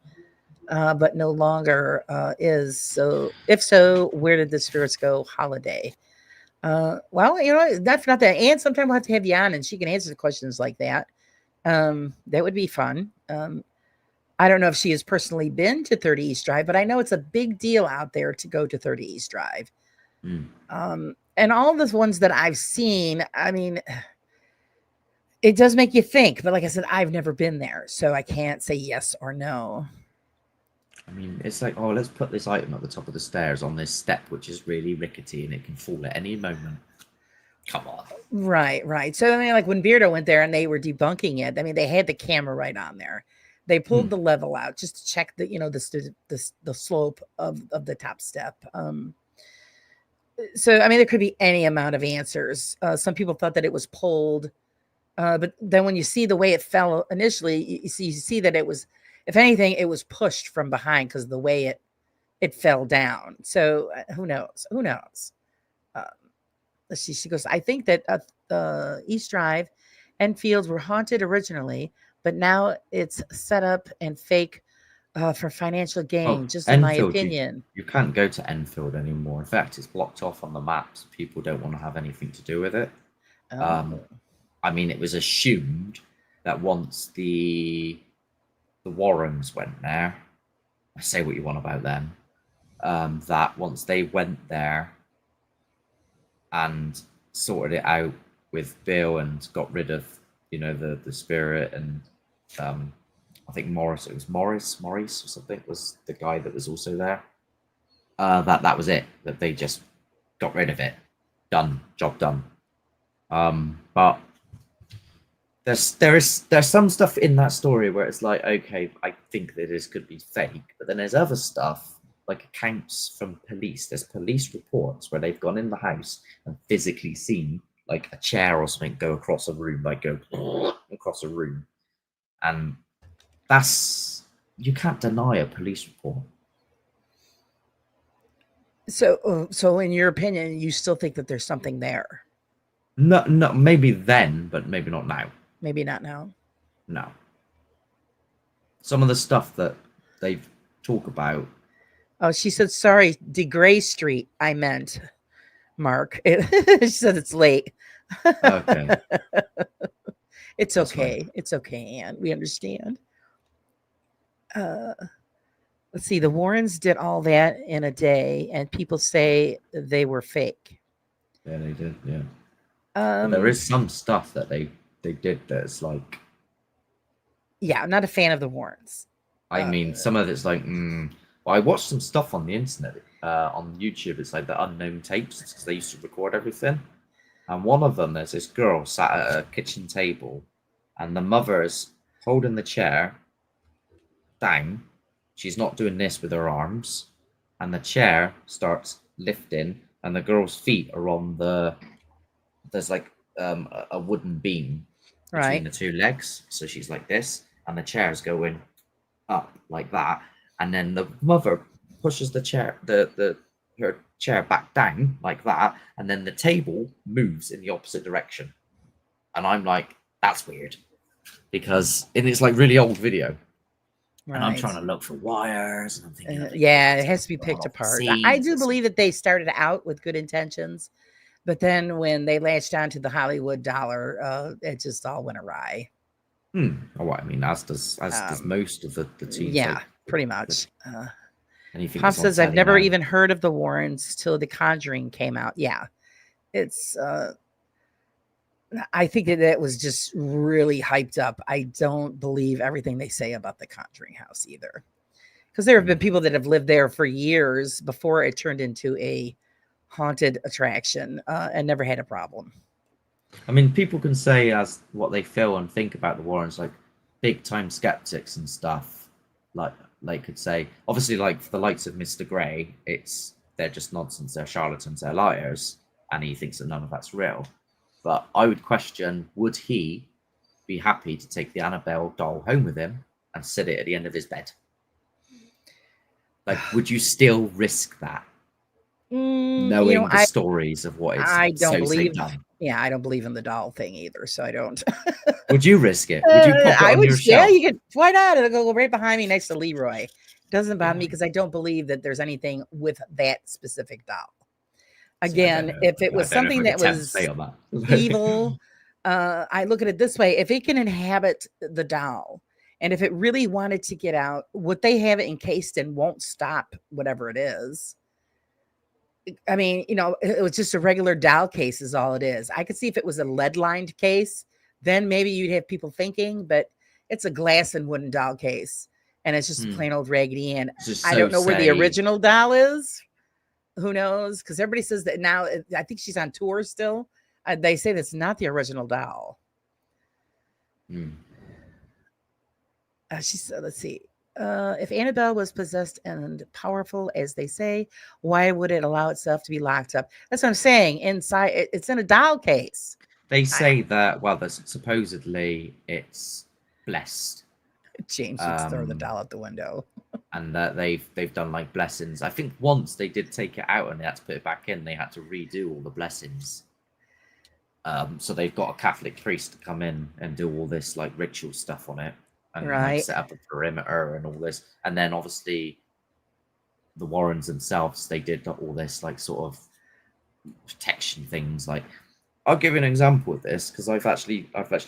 [SPEAKER 2] but no longer is. So if so, where did the spirits go? Holiday. Well, you know, that's not that. Anne, sometime we'll have to have you on and she can answer questions like that. That would be fun. I don't know if she has personally been to 30 East Drive, but I know it's a big deal out there to go to 30 East Drive. And all the ones that I've seen, I mean, it does make you think. But like I said, I've never been there, so I can't say yes or no.
[SPEAKER 3] I mean, it's like, oh, let's put this item at the top of the stairs on this step, which is really rickety and it can fall at any moment. Come on.
[SPEAKER 2] Right, right. So I mean, like when Beardo went there and they were debunking it, I mean, they had the camera right on there. They pulled the level out just to check the, you know, the slope of the top step. So I mean, there could be any amount of answers. Some people thought that it was pulled, but then when you see the way it fell initially, you see that it was, if anything, it was pushed from behind because the way it fell down. So who knows? Who knows? Let's see. She goes, I think that East Drive and Fields were haunted originally, but now it's set up and fake for financial gain, just in my
[SPEAKER 3] Enfield,
[SPEAKER 2] opinion.
[SPEAKER 3] you can't go to Enfield anymore. In fact, it's blocked off on the maps. People don't want to have anything to do with it.
[SPEAKER 2] Oh.
[SPEAKER 3] I mean, it was assumed that once the Warrens went there, I say what you want about them, that once they went there and sorted it out with Bill and got rid of, you know, the spirit and I think Maurice or something was the guy that was also there. That was it. That they just got rid of it. Done. Job done. But there's some stuff in that story where it's like, okay, I think that this could be fake, but then there's other stuff like accounts from police. There's police reports where they've gone in the house and physically seen like a chair or something go across a room, like go across a room, and that's, you can't deny a police report.
[SPEAKER 2] So in your opinion, you still think that there's something there?
[SPEAKER 3] No, maybe then, but maybe not now.
[SPEAKER 2] Maybe not now.
[SPEAKER 3] No. Some of the stuff that they talk about.
[SPEAKER 2] Oh, she said, sorry, DeGray Street, I meant, Mark. She said it's late.
[SPEAKER 3] Okay.
[SPEAKER 2] It's okay. Right. It's okay, Anne. We understand. Let's see. The Warrens did all that in a day, and people say they were fake.
[SPEAKER 3] Yeah, they did. Yeah. But there is some stuff that they did that's like.
[SPEAKER 2] Yeah, I'm not a fan of the Warrens.
[SPEAKER 3] I mean, some of it's like. Well, I watched some stuff on the internet, on YouTube. It's like the unknown tapes because they used to record everything. And one of them, there's this girl sat at a kitchen table, and the mother's holding the chair down. She's not doing this with her arms, and the chair starts lifting, and the girl's feet are on there's like a wooden beam between the two legs. So she's like this, and the chair's going up like that. And then the mother pushes the chair, her chair back down like that, and then the table moves in the opposite direction. And I'm like, that's weird, because it's like really old video. Right. And I'm trying to look for wires, and I'm thinking,
[SPEAKER 2] yeah, it has to be picked apart. I do believe that they started out with good intentions, but then when they latched onto the Hollywood dollar, it just all went awry.
[SPEAKER 3] Oh, I mean, as does most of the teams.
[SPEAKER 2] Yeah, like, pretty much. Pop says, I've never even heard of the Warrens till The Conjuring came out. Yeah, it's. I think that was just really hyped up. I don't believe everything they say about the Conjuring house either, because there have been people that have lived there for years before it turned into a haunted attraction and never had a problem.
[SPEAKER 3] I mean, people can say as what they feel and think about the Warrens, like big time skeptics and stuff. Like they could say, obviously, like for the likes of Mr. Grey, they're just nonsense, they're charlatans, they're liars, and he thinks that none of that's real. But I would question, would he be happy to take the Annabelle doll home with him and sit it at the end of his bed? Like, would you still risk that? Knowing the stories of what it's
[SPEAKER 2] I don't believe. Yeah, I don't believe in the doll thing either, so I don't.
[SPEAKER 3] Would you risk it? Would you pop it on your shelf?
[SPEAKER 2] Yeah, you could. Why not? It'll go right behind me next to Leroy. It doesn't bother me because I don't believe that there's anything with that specific doll. Again, if it was something that was evil, I look at it this way: if it can inhabit the doll And if it really wanted to get out, would they have it encased and won't stop whatever it is? I mean, it was just a regular doll case is all it is. I could see if it was a lead lined case, then maybe you'd have people thinking, but it's a glass and wooden doll case. And it's just a plain old Raggedy Ann.
[SPEAKER 3] Just
[SPEAKER 2] I
[SPEAKER 3] so
[SPEAKER 2] don't know where the
[SPEAKER 3] say,
[SPEAKER 2] original doll is. Who knows? Because everybody says that now. I think she's on tour still. They say that's not the original doll. She said, let's see. If Annabelle was possessed and powerful, as they say, why would it allow itself to be locked up? That's what I'm saying. Inside, it's in a doll case.
[SPEAKER 3] they say that, well, there's supposedly it's blessed.
[SPEAKER 2] James would throw the doll out the window.
[SPEAKER 3] And that they've done like blessings. I think once they did take it out and they had to put it back in, they had to redo all the blessings. So they've got a Catholic priest to come in and do all this like ritual stuff on it, and like, set up a perimeter and all this. And then obviously the Warrens themselves, they did all this like sort of protection things. Like, I'll give you an example of this because I've actually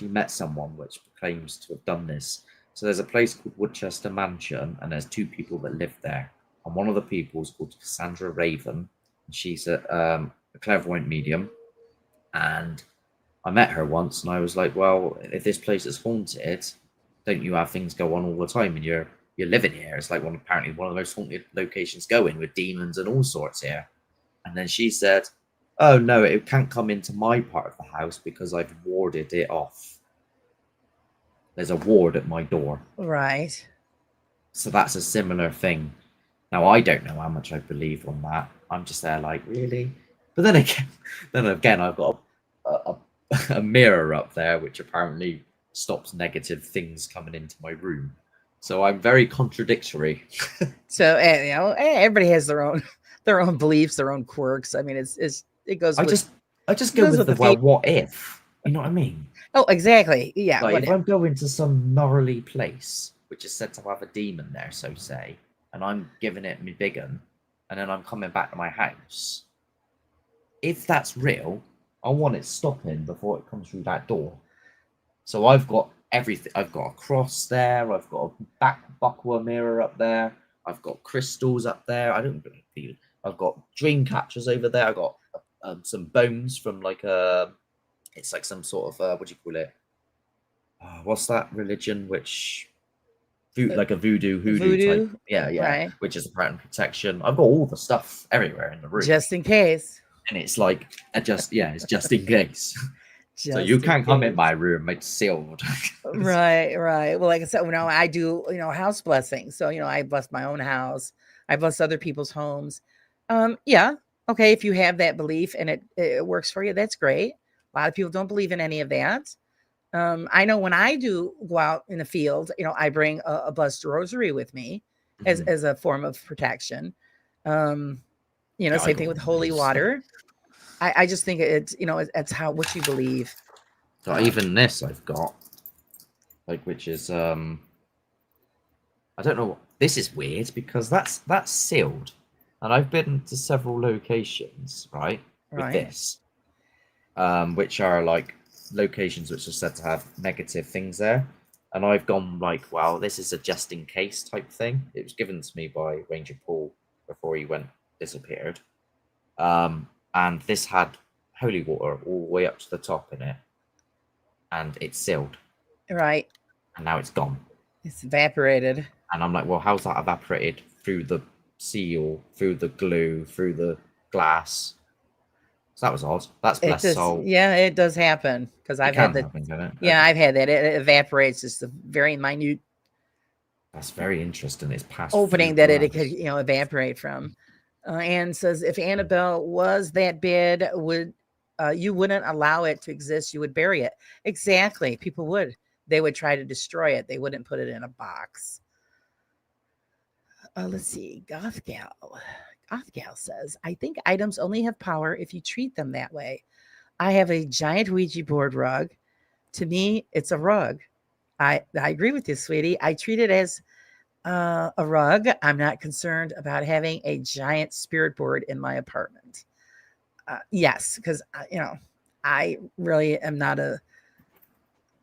[SPEAKER 3] met someone which claims to have done this. So there's a place called Woodchester Mansion, and there's 2 people that live there. And one of the people is called Cassandra Raven. And she's a clairvoyant medium. And I met her once, and I was like, well, if this place is haunted, don't you have things go on all the time? And you're living here. It's like apparently one of the most haunted locations going, with demons and all sorts here. And then she said, oh, no, it can't come into my part of the house because I've warded it off. There's a ward at my door.
[SPEAKER 2] Right. So
[SPEAKER 3] that's a similar thing. Now, I don't know how much I believe on that. I'm just there like, really? But then again, I've got a mirror up there, which apparently stops negative things coming into my room. So I'm very contradictory.
[SPEAKER 2] So, everybody has their own beliefs, their own quirks. I mean, it goes. I
[SPEAKER 3] just go with the well, what if? You know what I mean?
[SPEAKER 2] Oh, exactly. Yeah.
[SPEAKER 3] Like, if I'm going to some gnarly place, which is said to have a demon there, so say, and I'm giving it me big un, and then I'm coming back to my house. If that's real, I want it stopping before it comes through that door. So I've got everything. I've got a cross there. I've got a back buckler mirror up there. I've got crystals up there. I don't believe. I've got dream catchers over there. I've got some bones from like it's like some sort of what do you call it? What's that religion? Which like a voodoo type? Yeah, right. Which is a pattern protection. I've got all the stuff everywhere in the room,
[SPEAKER 2] just in case.
[SPEAKER 3] And it's like it's just in case. So you can't come in my room. It's sealed.
[SPEAKER 2] Right. Well, like I said, I do house blessings. So I bless my own house. I bless other people's homes. Yeah. Okay. If you have that belief and it works for you, that's great. A lot of people don't believe in any of that. I know when I do go out in the field, I bring a blessed rosary with me as a form of protection. Same thing with holy water. I just think it's it's what you believe.
[SPEAKER 3] So even this I've got, like, which is I don't know. This is weird because that's sealed, and I've been to several locations, right, with this. Which are like locations which are said to have negative things there. And I've gone like, wow, this is a just in case type thing. It was given to me by Ranger Paul before he disappeared. And this had holy water all the way up to the top in it. And it's sealed.
[SPEAKER 2] Right.
[SPEAKER 3] And now it's gone.
[SPEAKER 2] It's evaporated.
[SPEAKER 3] And I'm like, well, how's that evaporated? Through the seal, through the glue, through the glass. So that was odd. That's blessed soul.
[SPEAKER 2] Yeah, it does happen because I've had that. Yeah, I've had that. It evaporates. Just a very minute.
[SPEAKER 3] That's very interesting. It's past
[SPEAKER 2] opening that it could evaporate from. Anne says, if Annabelle was that bad, you wouldn't allow it to exist. You would bury it. Exactly. People would. They would try to destroy it. They wouldn't put it in a box. Let's see. Goth Gal says, I think items only have power if you treat them that way. I have a giant Ouija board rug. To me, it's a rug. I agree with you, sweetie. I treat it as a rug. I'm not concerned about having a giant spirit board in my apartment. Yes, because I really am not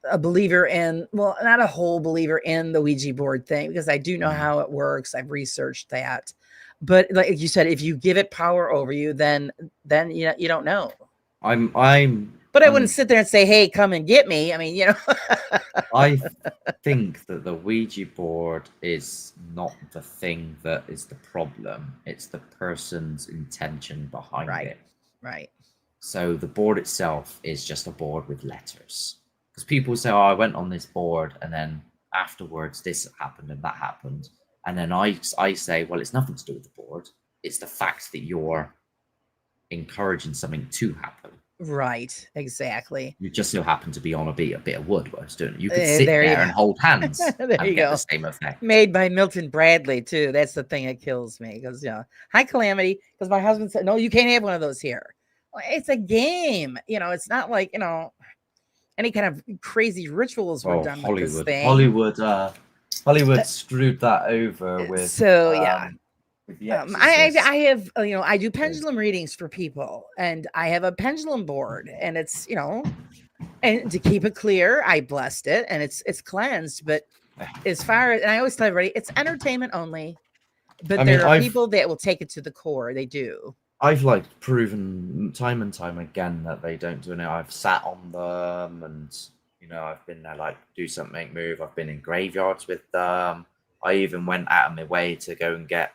[SPEAKER 2] a believer in, well, not a whole believer in the Ouija board thing, because I do know how it works. I've researched that. But like you said, if you give it power over you, then you don't know.
[SPEAKER 3] I'm
[SPEAKER 2] But I wouldn't sit there and say, "Hey, come and get me." I mean,
[SPEAKER 3] I think that the Ouija board is not the thing that is the problem. It's the person's intention behind
[SPEAKER 2] Right.
[SPEAKER 3] it.
[SPEAKER 2] Right.
[SPEAKER 3] So the board itself is just a board with letters. Because people say, "Oh, I went on this board, and then afterwards this happened and that happened," and then I say, "Well, it's nothing to do with the board. It's the fact that you're encouraging something to happen.
[SPEAKER 2] Right. Exactly.
[SPEAKER 3] You just so happen to be on a bit of wood while I was doing it. You could sit
[SPEAKER 2] There you
[SPEAKER 3] there and
[SPEAKER 2] go.
[SPEAKER 3] hold hands
[SPEAKER 2] There
[SPEAKER 3] and
[SPEAKER 2] you
[SPEAKER 3] get
[SPEAKER 2] go.
[SPEAKER 3] the same effect."
[SPEAKER 2] Made by Milton Bradley too. That's the thing that kills me, because hi Calamity, because my husband said, "No, you can't have one of those here." Well, it's a game, it's not like any kind of crazy rituals were
[SPEAKER 3] Oh,
[SPEAKER 2] done with this thing.
[SPEAKER 3] Hollywood screwed that over with
[SPEAKER 2] So yeah.
[SPEAKER 3] with The
[SPEAKER 2] I
[SPEAKER 3] Exorcist.
[SPEAKER 2] have, I do pendulum readings for people, and I have a pendulum board, and it's, and to keep it clear, I blessed it, and it's cleansed. But as far as, and I always tell everybody, it's entertainment only. But
[SPEAKER 3] I mean,
[SPEAKER 2] there are people that will take it to the core. They do.
[SPEAKER 3] I've like proven time and time again that they don't do it. I've sat on them, and I've been there, like, do something, move. I've been in graveyards with them. I even went out of my way to go and get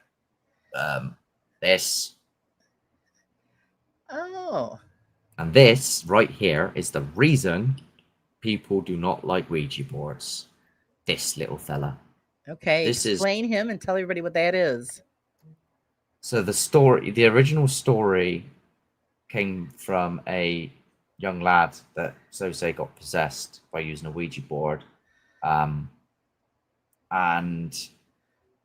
[SPEAKER 3] this.
[SPEAKER 2] Oh.
[SPEAKER 3] And this right here is the reason people do not like Ouija boards. This little fella.
[SPEAKER 2] Okay. Explain him and tell everybody what that is.
[SPEAKER 3] So the original story came from a young lad that so-say got possessed by using a Ouija board. And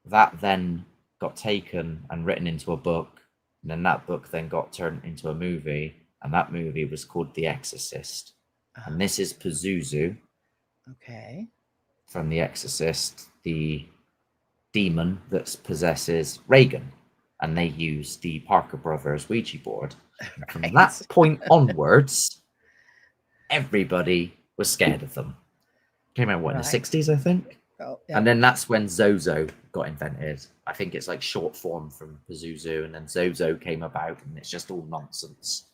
[SPEAKER 3] that then got taken and written into a book. And then that book then got turned into a movie. And that movie was called The Exorcist. And this is Pazuzu.
[SPEAKER 2] Okay.
[SPEAKER 3] From The Exorcist, the demon that possesses Reagan. And they use the Parker Brothers Ouija board. And from that point onwards, everybody was scared of them. Came out, in the 60s, I think?
[SPEAKER 2] Oh, yeah.
[SPEAKER 3] And then that's when Zozo got invented. I think it's like short form from Pazuzu, and then Zozo came about, and it's just all nonsense.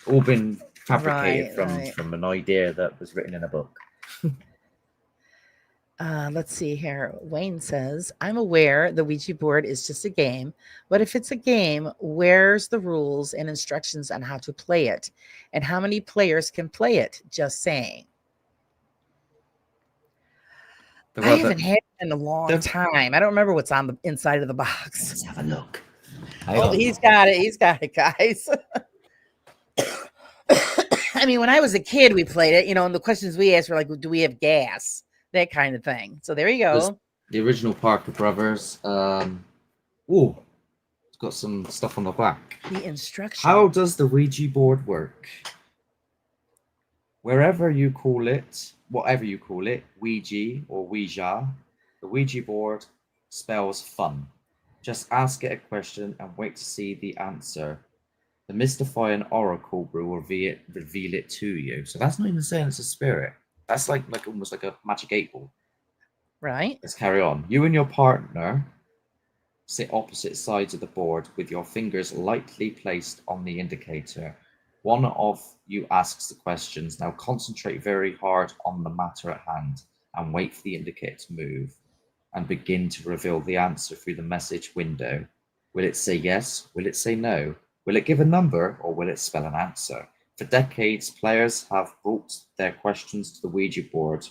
[SPEAKER 3] All been fabricated from an idea that was written in a book.
[SPEAKER 2] Let's see here. Wayne says, "I'm aware the Ouija board is just a game, but if it's a game, where's the rules and instructions on how to play it? And how many players can play it? Just saying." I haven't had it in a long time. I don't remember what's on the inside of the box.
[SPEAKER 3] Let's have a look.
[SPEAKER 2] Oh, he's got it. He's got it, guys. I mean, when I was a kid, we played it, and the questions we asked were like, "Do we have gas?" That kind of thing. So there you go.
[SPEAKER 3] The original Parker Brothers. It's got some stuff on the back.
[SPEAKER 2] The instructions.
[SPEAKER 3] How does the Ouija board work? Wherever you call it, whatever you call it, Ouija or Ouija, the Ouija board spells fun. Just ask it a question and wait to see the answer. The mystifying oracle will reveal it to you. So that's not even saying it's a spirit. That's like almost like a magic 8-ball.
[SPEAKER 2] Right.
[SPEAKER 3] Let's carry on. You and your partner sit opposite sides of the board with your fingers lightly placed on the indicator. One of you asks the questions. Now concentrate very hard on the matter at hand and wait for the indicator to move and begin to reveal the answer through the message window. Will it say yes? Will it say no? Will it give a number, or will it spell an answer? For decades, players have brought their questions to the Ouija board.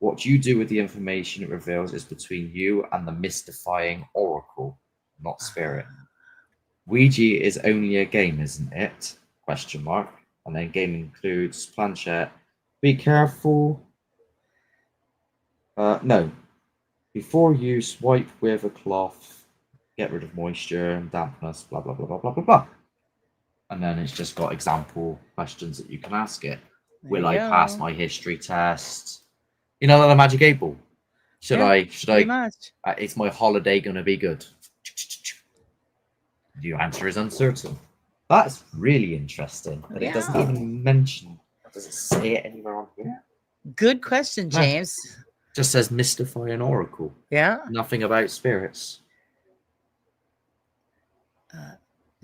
[SPEAKER 3] What you do with the information it reveals is between you and the mystifying oracle, not spirit. Ouija is only a game, isn't it? ? And then game includes planchette. Be careful. No. Before you swipe with a cloth, get rid of moisture and dampness, blah, blah, blah, blah, blah, blah, blah. And then it's just got example questions that you can ask it. Will I pass my history test? Like the magic 8-ball. Should I? Is my holiday going to be good? The answer is uncertain. That's really interesting. But it doesn't even mention. Does it say it anywhere on here?
[SPEAKER 2] Good question,
[SPEAKER 3] No.
[SPEAKER 2] James.
[SPEAKER 3] Just says mystify an oracle.
[SPEAKER 2] Yeah.
[SPEAKER 3] Nothing about spirits.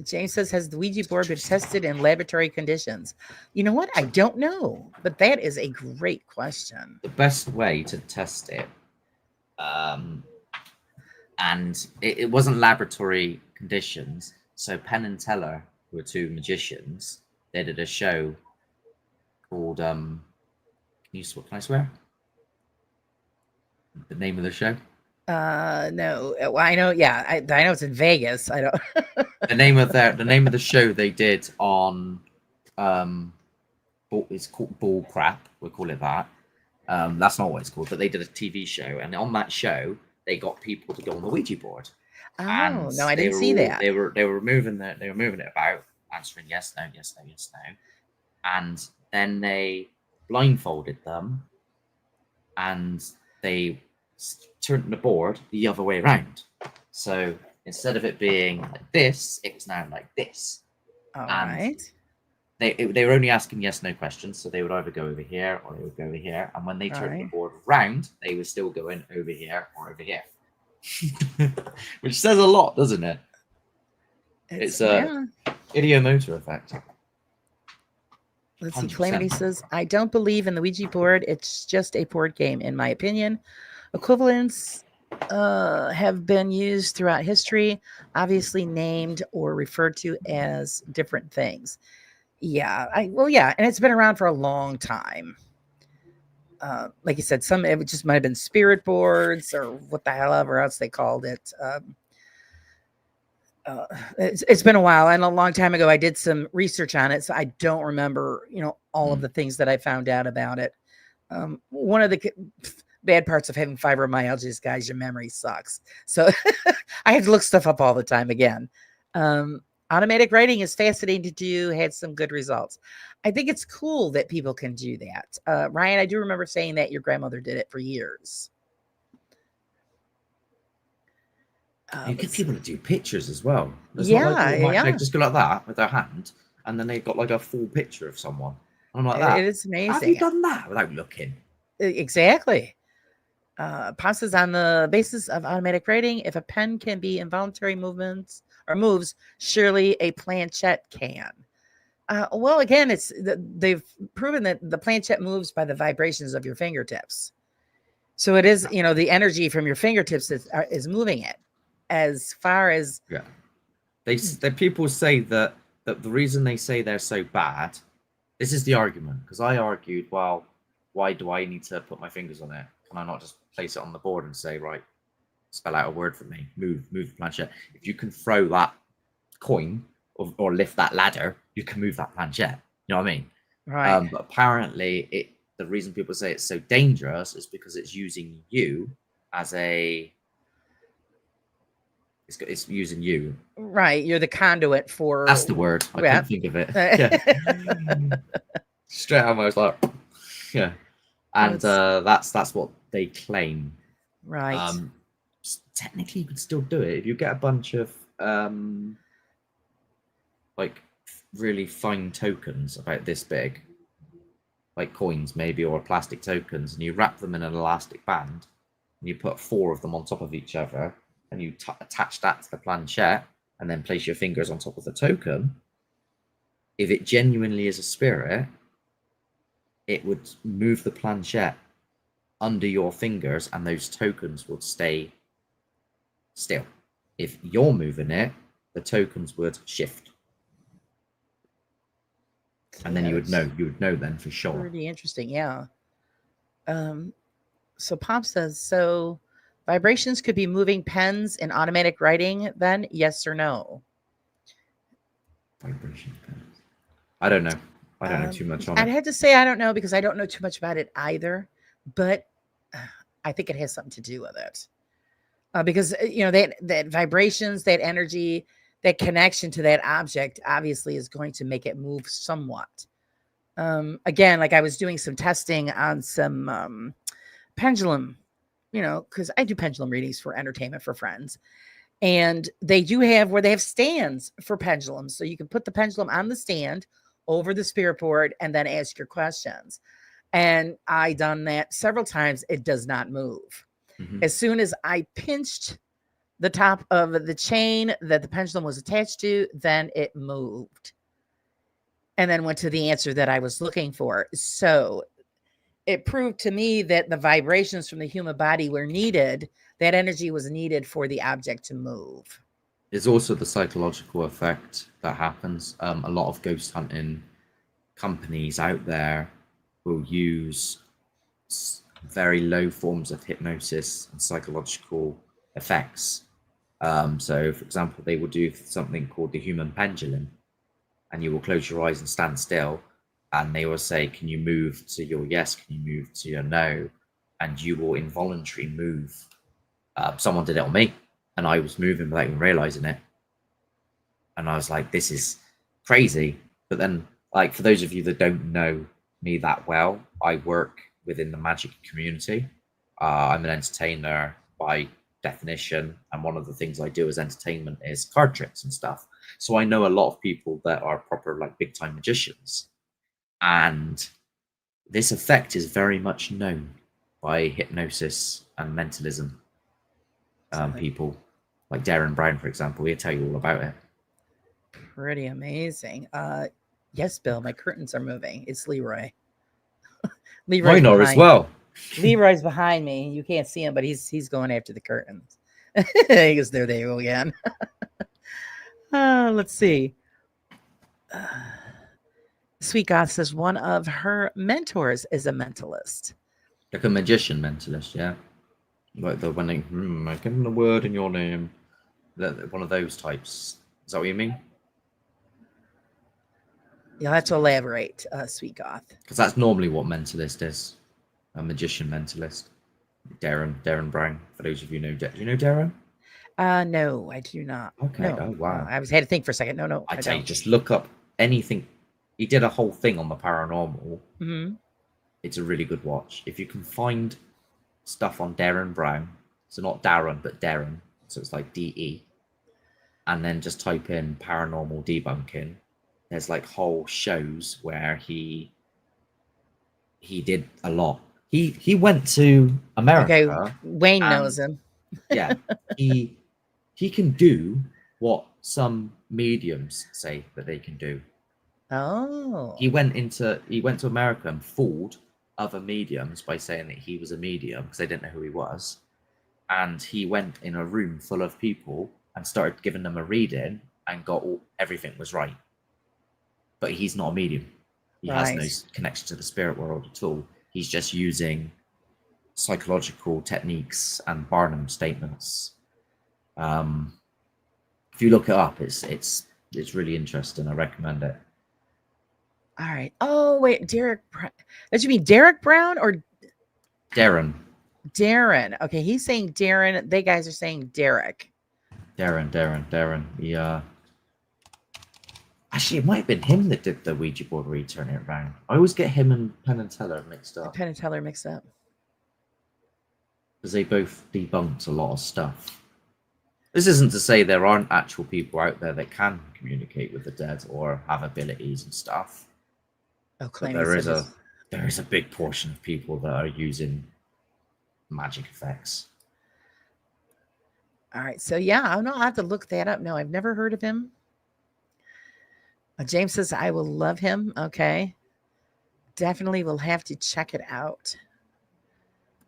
[SPEAKER 2] James says, has the Ouija board been tested in laboratory conditions? You know what? I don't know, but that is a great question.
[SPEAKER 3] The best way to test it, and it wasn't laboratory conditions. So Penn and Teller were two magicians. They did a show called can I swear? The name of the show?
[SPEAKER 2] No, well, I know. Yeah, I know it's in Vegas. I don't.
[SPEAKER 3] The name of the show they did on it's called Bull Crap. We'll call it that. That's not what it's called, but they did a TV show, and on that show they got people to go on the Ouija board.
[SPEAKER 2] Oh
[SPEAKER 3] And
[SPEAKER 2] no, I
[SPEAKER 3] they
[SPEAKER 2] didn't
[SPEAKER 3] were
[SPEAKER 2] see that.
[SPEAKER 3] They were moving it about, answering yes, no, yes, no, yes, no, and then they blindfolded them, and they turned the board the other way around. So instead of it being like this, it was now like this.
[SPEAKER 2] All
[SPEAKER 3] And
[SPEAKER 2] right.
[SPEAKER 3] They were only asking yes no questions, so they would either go over here or they would go over here. And when they turned the
[SPEAKER 2] Right.
[SPEAKER 3] board round, they were still going over here or over here, which says a lot, doesn't it? It's a idiomotor effect.
[SPEAKER 2] Let's see.
[SPEAKER 3] 100%.
[SPEAKER 2] Calamity says, I don't believe in the Ouija board. It's just a board game, in my opinion. Equivalents have been used throughout history, obviously named or referred to as different things. Yeah, and it's been around for a long time. Like you said, some it just might have been spirit boards or what the hell ever else they called it. It's been a while, and a long time ago I did some research on it, so I don't remember, all of the things that I found out about it. One of the bad parts of having fibromyalgia is, guys, your memory sucks. So I have to look stuff up all the time again. Automatic writing is fascinating to do, had some good results. I think it's cool that people can do that. Ryan, I do remember saying that your grandmother did it for years.
[SPEAKER 3] You get people to do pictures as well. It's
[SPEAKER 2] Yeah,
[SPEAKER 3] not like
[SPEAKER 2] yeah.
[SPEAKER 3] they just go like that with their hand, and then they've got like a full picture of someone. And I'm like, that.
[SPEAKER 2] It is
[SPEAKER 3] How have you
[SPEAKER 2] amazing.
[SPEAKER 3] done that without looking?
[SPEAKER 2] Exactly. Passes on the basis of automatic writing. If a pen can be involuntary movements or moves, surely a planchette can. Well, again, they've proven that the planchette moves by the vibrations of your fingertips. So it is, the energy from your fingertips is moving it. As far as
[SPEAKER 3] they people say that the reason they say they're so bad, this is the argument, because I argued, well, why do I need to put my fingers on it? Can I not just place it on the board and say, right, spell out a word for me, move the planchette? If you can throw that coin or lift that ladder, you can move that planchette. You know what I mean?
[SPEAKER 2] right,
[SPEAKER 3] But apparently, the reason people say it's so dangerous is because it's using you as a. It's using you.
[SPEAKER 2] right, you're the conduit for.
[SPEAKER 3] That's the word. I couldn't think of it. Yeah. Straight out, I was like, yeah, and that's what they claim.
[SPEAKER 2] Right.
[SPEAKER 3] Technically, you could still do it if you get a bunch of like really fine tokens about this big, like coins maybe, or plastic tokens, and you wrap them in an elastic band, and you put 4 of them on top of each other, and you attach that to the planchette, and then place your fingers on top of the token. If it genuinely is a spirit, it would move the planchette under your fingers, and those tokens would stay still. If you're moving it, the tokens would shift. And then you would know then for sure.
[SPEAKER 2] Pretty interesting, yeah. So Pop says, so vibrations could be moving pens in automatic writing then, yes or no?
[SPEAKER 3] Vibration pens. I don't know. I don't know too much on
[SPEAKER 2] I'd
[SPEAKER 3] it.
[SPEAKER 2] have to say I don't know, because I don't know too much about it either, but I think it has something to do with it. Because that vibrations, that energy, that connection to that object obviously is going to make it move somewhat. Again, like I was doing some testing on some pendulum, because I do pendulum readings for entertainment for friends. And they do have where they have stands for pendulums. So you can put the pendulum on the stand over the spirit board and then ask your questions. And I done that several times. It does not move.
[SPEAKER 3] Mhm.
[SPEAKER 2] As soon as I pinched the top of the chain that the pendulum was attached to, then it moved. And then went to the answer that I was looking for. So it proved to me that the vibrations from the human body were needed. That energy was needed for the object to move.
[SPEAKER 3] There's also the psychological effect that happens. A lot of ghost hunting companies out there will use very low forms of hypnosis and psychological effects. So, for example, they will do something called the human pendulum, and you will close your eyes and stand still, and they will say, "Can you move to your yes? Can you move to your no?" And you will involuntarily move. Someone did it on me, and I was moving without even realizing it. And I was like, "This is crazy." But then, like, for those of you that don't know me that well, I work within the magic community. I'm an entertainer by definition, and one of the things I do as entertainment is card tricks and stuff. So I know a lot of people that are proper, like, big time magicians, and this effect is very much known by hypnosis and mentalism people, like Darren Brown, for example. He'll tell you all about it.
[SPEAKER 2] Pretty amazing. Yes, Bill, my curtains are moving. It's Leroy. Leroy's
[SPEAKER 3] Mine are as
[SPEAKER 2] behind.
[SPEAKER 3] well.
[SPEAKER 2] Leroy's behind me. You can't see him, but he's going after the curtains. He goes, there they go again. Let's see. Sweet God says one of her mentors is a mentalist.
[SPEAKER 3] Like a magician mentalist, yeah. Like the when they I give them the word in your name. One of those types. Is that what you mean?
[SPEAKER 2] You'll have to elaborate, Sweet Goth.
[SPEAKER 3] Because that's normally what mentalist is. A magician mentalist. Darren Brown. For those of you know, do you know Darren?
[SPEAKER 2] No, I do not.
[SPEAKER 3] Okay.
[SPEAKER 2] No,
[SPEAKER 3] Oh wow.
[SPEAKER 2] no, I was had to think for a second. No,
[SPEAKER 3] I
[SPEAKER 2] I
[SPEAKER 3] tell you,
[SPEAKER 2] don't.
[SPEAKER 3] just look up anything. He did a whole thing on the paranormal.
[SPEAKER 2] Mm-hmm.
[SPEAKER 3] It's a really good watch. If you can find stuff on Darren Brown, so not Darren but Darren, so it's like DE, and then just type in paranormal debunking. There's like whole shows where he did a lot. He went to America.
[SPEAKER 2] Okay, Wayne
[SPEAKER 3] and,
[SPEAKER 2] knows him.
[SPEAKER 3] Yeah, he can do what some mediums say that they can do.
[SPEAKER 2] Oh,
[SPEAKER 3] He went to America and fooled other mediums by saying that he was a medium because they didn't know who he was. And he went in a room full of people and started giving them a reading and got everything was right. But he's not a medium. He has no connection to the spirit world at all. He's just using psychological techniques and Barnum statements. If you look it up, it's really interesting. I recommend it.
[SPEAKER 2] all right. Oh wait, Derek. Did you mean Derek Brown or
[SPEAKER 3] Darren?
[SPEAKER 2] Darren. Okay, he's saying Darren. They guys are saying Derek.
[SPEAKER 3] Darren. He actually, it might have been him that did the Ouija board where he turned it around. I always get him and Penn and Teller mixed up.
[SPEAKER 2] Penn and Teller mixed up.
[SPEAKER 3] Because they both debunked a lot of stuff. This isn't to say there aren't actual people out there that can communicate with the dead or have abilities and stuff.
[SPEAKER 2] Oh,
[SPEAKER 3] but there is a big portion of people that are using magic effects.
[SPEAKER 2] All right, so yeah, I'll have to look that up. No, I've never heard of him. James says I will love him. Okay, definitely will have to check it out.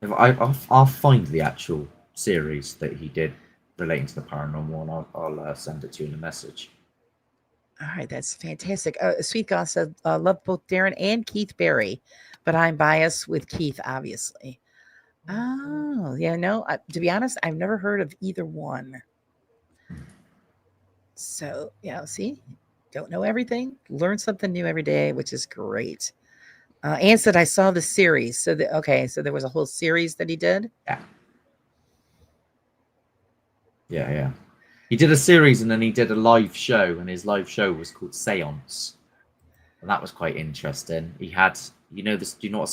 [SPEAKER 3] I'll find the actual series that he did relating to the paranormal, and I'll send it to you in a message.
[SPEAKER 2] All right, that's fantastic. Sweet God said, love both Darren and Keith Barry, but I'm biased with Keith, obviously. Oh, yeah, no, to be honest, I've never heard of either one. So, yeah, see, don't know everything. Learn something new every day, which is great. Ann said, I saw the series. So, so there was a whole series that he did?
[SPEAKER 3] Yeah. He did a series and then he did a live show, and his live show was called Seance. And that was quite interesting. He had, do you know what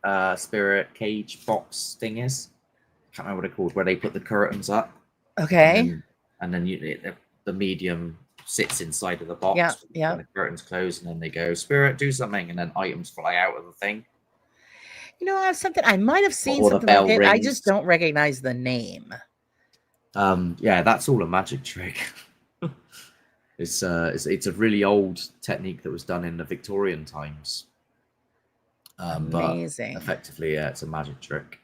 [SPEAKER 3] a spirit cage box thing is? I can't remember what it's called, where they put the curtains up.
[SPEAKER 2] Okay.
[SPEAKER 3] And then the medium sits inside of the box.
[SPEAKER 2] Yeah.
[SPEAKER 3] When the curtains close, and then they go, "Spirit, do something," and then items fly out of the thing.
[SPEAKER 2] You know, something I might have seen
[SPEAKER 3] or the
[SPEAKER 2] something like
[SPEAKER 3] bell
[SPEAKER 2] it. I just
[SPEAKER 3] rings.
[SPEAKER 2] don't recognize the name.
[SPEAKER 3] Yeah, that's all a magic trick. It's a really old technique that was done in the Victorian times. But
[SPEAKER 2] Amazing.
[SPEAKER 3] effectively, yeah, it's a magic trick.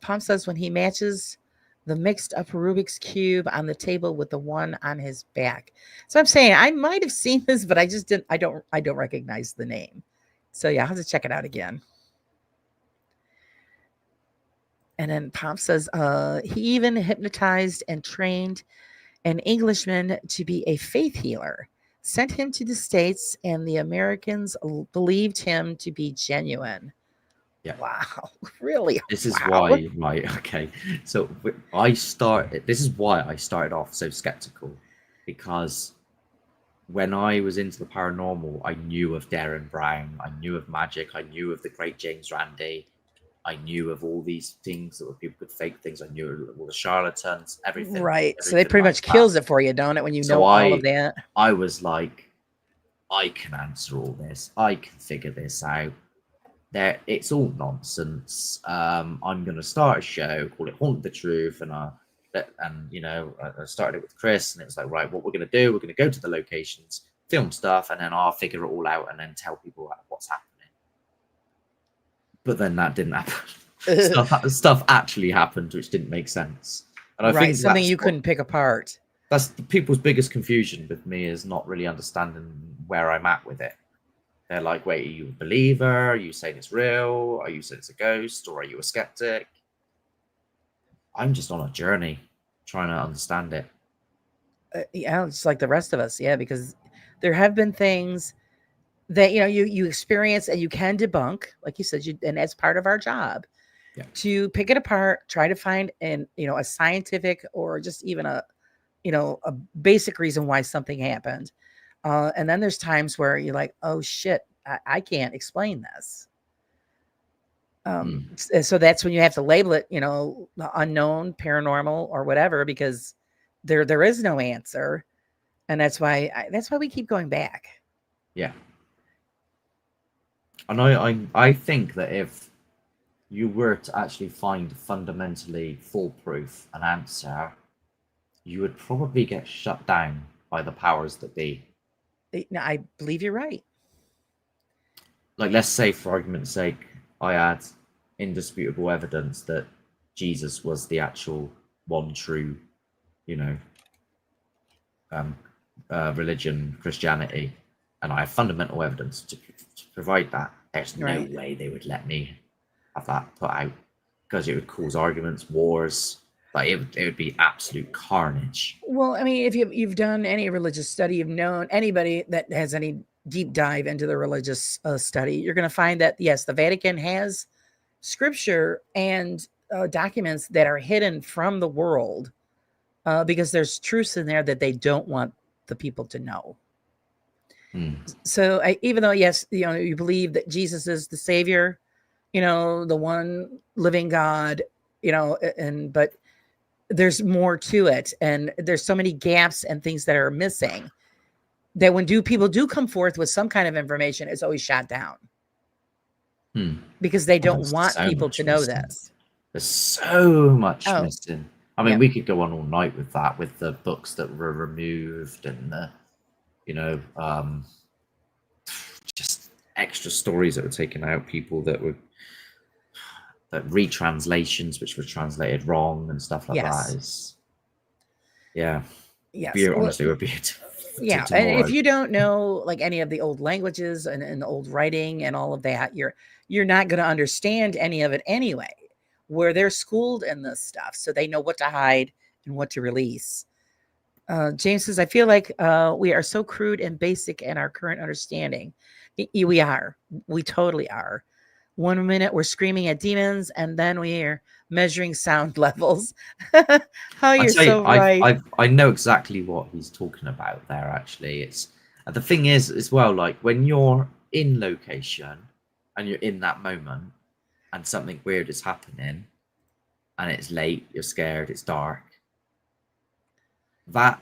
[SPEAKER 2] Palm says when he matches the mixed up Rubik's cube on the table with the one on his back. So I'm saying I might have seen this, but I just didn't. I don't recognize the name. So yeah, I'll have to check it out again. And then Pop says he even hypnotized and trained an Englishman to be a faith healer, sent him to the States, and the Americans believed him to be genuine.
[SPEAKER 3] Yeah.
[SPEAKER 2] Wow. Really?
[SPEAKER 3] This is
[SPEAKER 2] Wow.
[SPEAKER 3] why, right? Okay. So this is why I started off so skeptical, because when I was into the paranormal, I knew of Darren Brown, I knew of magic, I knew of the great James Randi, I knew of all these things that were people could fake things, I knew of all the charlatans, everything.
[SPEAKER 2] Right. So that
[SPEAKER 3] everything
[SPEAKER 2] pretty
[SPEAKER 3] like
[SPEAKER 2] much
[SPEAKER 3] that.
[SPEAKER 2] kills it for you, don't it? When you
[SPEAKER 3] So
[SPEAKER 2] know all of that.
[SPEAKER 3] I was like, I can answer all this. I can figure this out. It's all nonsense. I'm going to start a show, call it Haunt the Truth, and you know, I started it with Chris, and it was like, right, what we're going to do, we're going to go to the locations, film stuff, and then I'll figure it all out, and then tell people what's happening. But then that didn't happen. stuff actually happened, which didn't make sense. And I think
[SPEAKER 2] something you couldn't pick apart.
[SPEAKER 3] That's the people's biggest confusion with me, is not really understanding where I'm at with it. They're like, wait, are you a believer? Are you saying it's real? Are you saying it's a ghost? Or are you a skeptic? I'm just on a journey trying to understand it.
[SPEAKER 2] Yeah, it's like the rest of us. Yeah, because there have been things that, you know, you experience and you can debunk, like you said, and that's part of our job.
[SPEAKER 3] Yeah.
[SPEAKER 2] To pick it apart, try to find a scientific or just even a basic reason why something happened. And then there's times where you're like, oh shit, I can't explain this. So that's when you have to label it, unknown, paranormal, or whatever, because there is no answer, and that's why we keep going back.
[SPEAKER 3] Yeah. And I think that if you were to actually find fundamentally foolproof an answer, you would probably get shut down by the powers that be.
[SPEAKER 2] I believe you're right.
[SPEAKER 3] Like, let's say, for argument's sake, I had indisputable evidence that Jesus was the actual one true, religion, Christianity, and I have fundamental evidence to provide that. There's no way they would let me have that put out, because it would cause arguments, wars. Like, it would be absolute carnage.
[SPEAKER 2] Well, I mean, if you've done any religious study, you've known anybody that has any deep dive into the religious study, you're going to find that, yes, the Vatican has scripture and documents that are hidden from the world because there's truths in there that they don't want the people to know. So even though, yes, you believe that Jesus is the Savior, the one living God, but there's more to it, and there's so many gaps and things that are missing, that when people do come forth with some kind of information, it's always shot down because they don't want people to know this.
[SPEAKER 3] There's so much missing. I mean, we could go on all night with that, with the books that were removed and the, just extra stories that were taken out, people that retranslations which were translated wrong and stuff like that. Honestly, it would be
[SPEAKER 2] and if you don't know like any of the old languages and old writing and all of that, you're not going to understand any of it anyway, where they're schooled in this stuff, so they know what to hide and what to release. James says, I feel like we are so crude and basic in our current understanding. We totally are. 1 minute we're screaming at demons, and then we're measuring sound levels. You're so right.
[SPEAKER 3] I know exactly what he's talking about there. Actually, it's the thing is as well, like when you're in location and you're in that moment and something weird is happening and it's late, you're scared, it's dark, that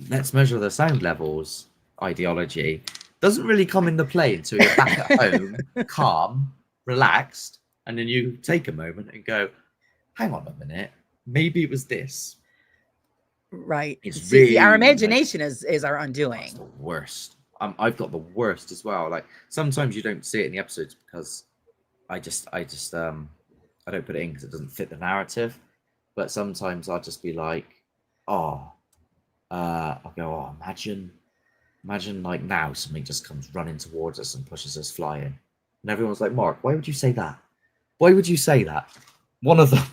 [SPEAKER 3] let's measure the sound levels ideology doesn't really come into play until you're back at home, calm, relaxed, and then you take a moment and go, hang on a minute, maybe it was this.
[SPEAKER 2] Right.
[SPEAKER 3] It's
[SPEAKER 2] See, our
[SPEAKER 3] really like,
[SPEAKER 2] imagination is our
[SPEAKER 3] that's
[SPEAKER 2] undoing.
[SPEAKER 3] the worst. I've got the worst as well. Like sometimes you don't see it in the episodes because I don't put it in because it doesn't fit the narrative. But sometimes I'll just be like, oh, I'll go, oh, imagine like now something just comes running towards us and pushes us flying, and everyone's like, Mark, why would you say that? Why would you say that? One of them,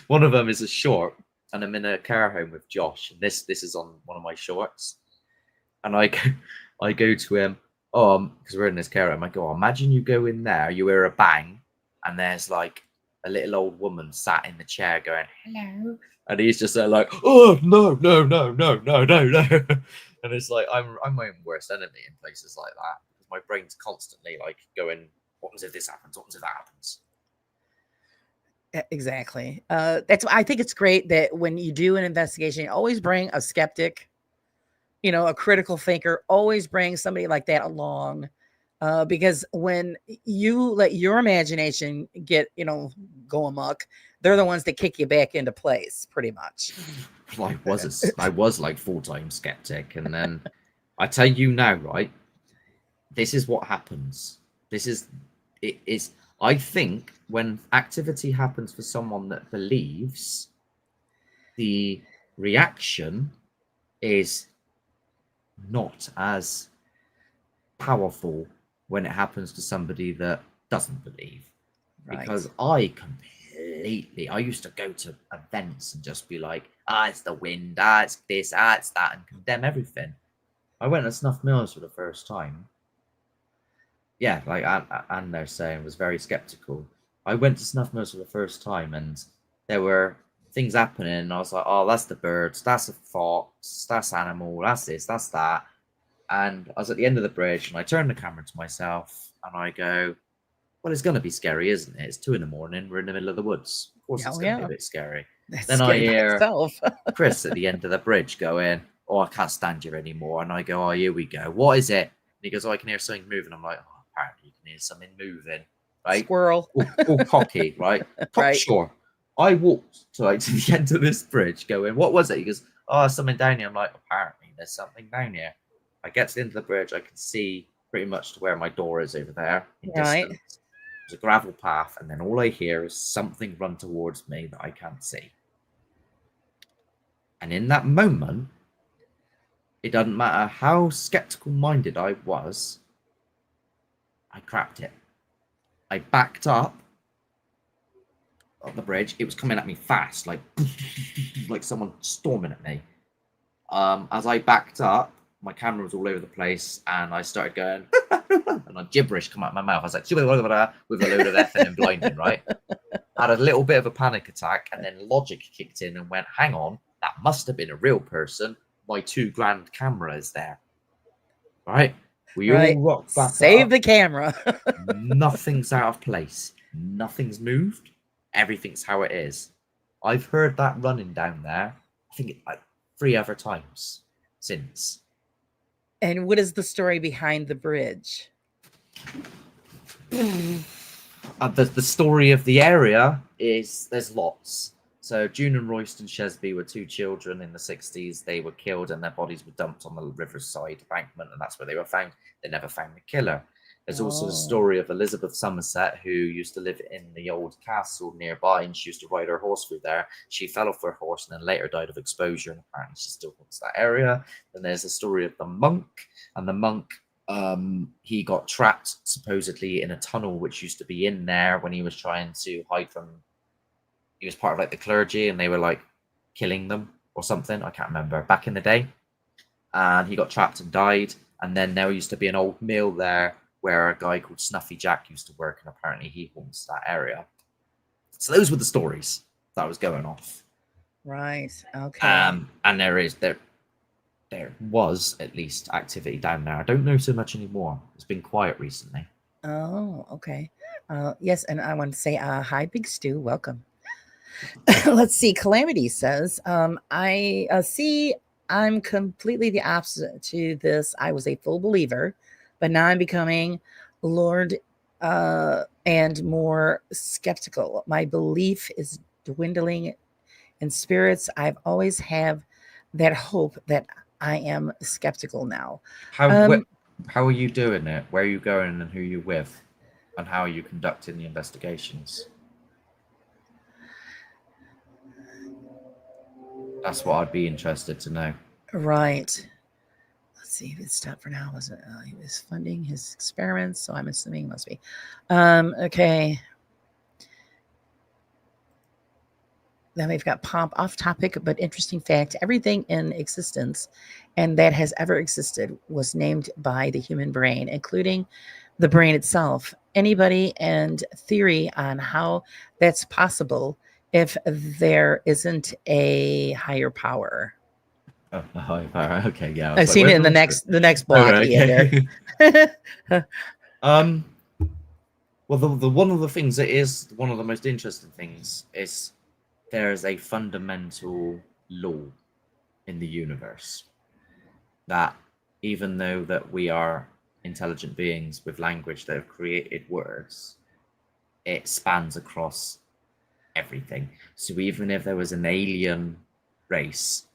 [SPEAKER 3] one of them is a short, and I'm in a care home with Josh, and this is on one of my shorts, and I go to him, because we're in this care home. I go, oh, imagine you go in there, you hear a bang, and there's like a little old woman sat in the chair going, hello, and he's just there like, oh no, no, no, no, no, no, no, and it's like I'm my own worst enemy in places like that because my brain's constantly like going, what happens if this happens? What happens if that happens?
[SPEAKER 2] Exactly. That's why I think it's great that when you do an investigation, you always bring a skeptic, a critical thinker, always bring somebody like that along. Because when you let your imagination get, go amok, they're the ones that kick you back into place pretty much.
[SPEAKER 3] I was like full-time skeptic, and then I tell you now, right? This is what happens. It is. I think when activity happens for someone that believes, the reaction is not as powerful when it happens to somebody that doesn't believe.
[SPEAKER 2] Right.
[SPEAKER 3] Because I used to go to events and just be like, it's the wind, it's this, it's that, and condemn everything. I went to Snuff Mills for the first time. Yeah, like and they're saying, was very skeptical. I went to Snuff Mills for the first time, and there were things happening, and I was like, oh, that's the birds, that's a fox, that's animal, that's this, that's that. And I was at the end of the bridge, and I turned the camera to myself, and I go, well, it's going to be scary, isn't it? It's 2 a.m. We're in the middle of the woods. Of course, it's going to be a bit scary.
[SPEAKER 2] That's
[SPEAKER 3] then I
[SPEAKER 2] scary by
[SPEAKER 3] hear
[SPEAKER 2] itself.
[SPEAKER 3] Chris at the end of the bridge going, oh, I can't stand you anymore. And I go, oh, here we go. What is it? And he goes, oh, I can hear something moving. I'm like, oh, apparently you can hear something moving, right?
[SPEAKER 2] Squirrel.
[SPEAKER 3] All cocky, right? Cocksure. I walked to the end of this bridge going, what was it? He goes, oh, something down here. I'm like, apparently there's something down here. I get to the end of the bridge. I can see pretty much to where my door is over there in distance. There's a gravel path, and then all I hear is something run towards me that I can't see. And in that moment, it doesn't matter how skeptical minded I was, I crapped it. I backed up on the bridge. It was coming at me fast, like someone storming at me. As I backed up, my camera was all over the place, and I started going, and a gibberish come out of my mouth. I was like, with a load of effing and blinding, right? Had a little bit of a panic attack, and then logic kicked in and went, hang on, that must have been a real person. My $2,000 camera is there. Right? We all rock back
[SPEAKER 2] Save
[SPEAKER 3] up.
[SPEAKER 2] the camera.
[SPEAKER 3] Nothing's out of place. Nothing's moved. Everything's how it is. I've heard that running down there, I think like 3 other times since.
[SPEAKER 2] And what is the story behind the bridge?
[SPEAKER 3] The story of the area is there's lots. So June and Royston Shesby were 2 children in the 60s. They were killed and their bodies were dumped on the riverside embankment, and that's where they were found. They never found the killer. There's also the story of Elizabeth Somerset, who used to live in the old castle nearby, and she used to ride her horse through there. She fell off her horse and then later died of exposure, and apparently she still haunts that area. Then there's the story of the monk, and the monk, he got trapped supposedly in a tunnel which used to be in there when he was trying to hide from, he was part of like the clergy, and they were like killing them or something. I can't remember, back in the day. And he got trapped and died. And then there used to be an old mill there where a guy called Snuffy Jack used to work, and apparently he haunts that area. So those were the stories that was going off.
[SPEAKER 2] Right. Okay.
[SPEAKER 3] And there was at least activity down there. I don't know so much anymore. It's been quiet recently.
[SPEAKER 2] Oh, okay. Yes, and I want to say hi, Big Stu. Welcome. Let's see. Calamity says, I see I'm completely the opposite to this. I was a full believer, but now I'm becoming Lord and more skeptical. My belief is dwindling in spirits. I've always have that hope that I am skeptical now.
[SPEAKER 3] How
[SPEAKER 2] Um,
[SPEAKER 3] how are you doing it? Where are you going and who are you with? And how are you conducting the investigations? That's what I'd be interested to know.
[SPEAKER 2] right. Let's see if it's stopped for now. Was it? He was funding his experiments, so I'm assuming it must be. Okay. Then we've got pomp, off topic but interesting fact. Everything in existence and that has ever existed was named by the human brain, including the brain itself. Anybody and theory on how that's possible if there isn't a higher power?
[SPEAKER 3] Oh, okay, yeah. I was
[SPEAKER 2] I've
[SPEAKER 3] like,
[SPEAKER 2] seen it
[SPEAKER 3] where's
[SPEAKER 2] in
[SPEAKER 3] the rest of it?
[SPEAKER 2] the next
[SPEAKER 3] Oh,
[SPEAKER 2] block.
[SPEAKER 3] right,
[SPEAKER 2] Yeah,
[SPEAKER 3] okay.
[SPEAKER 2] there.
[SPEAKER 3] um. Well, the one of the things that is one of the most interesting things is there is a fundamental law in the universe that even though that we are intelligent beings with language that have created words, it spans across everything. So even if there was an alien race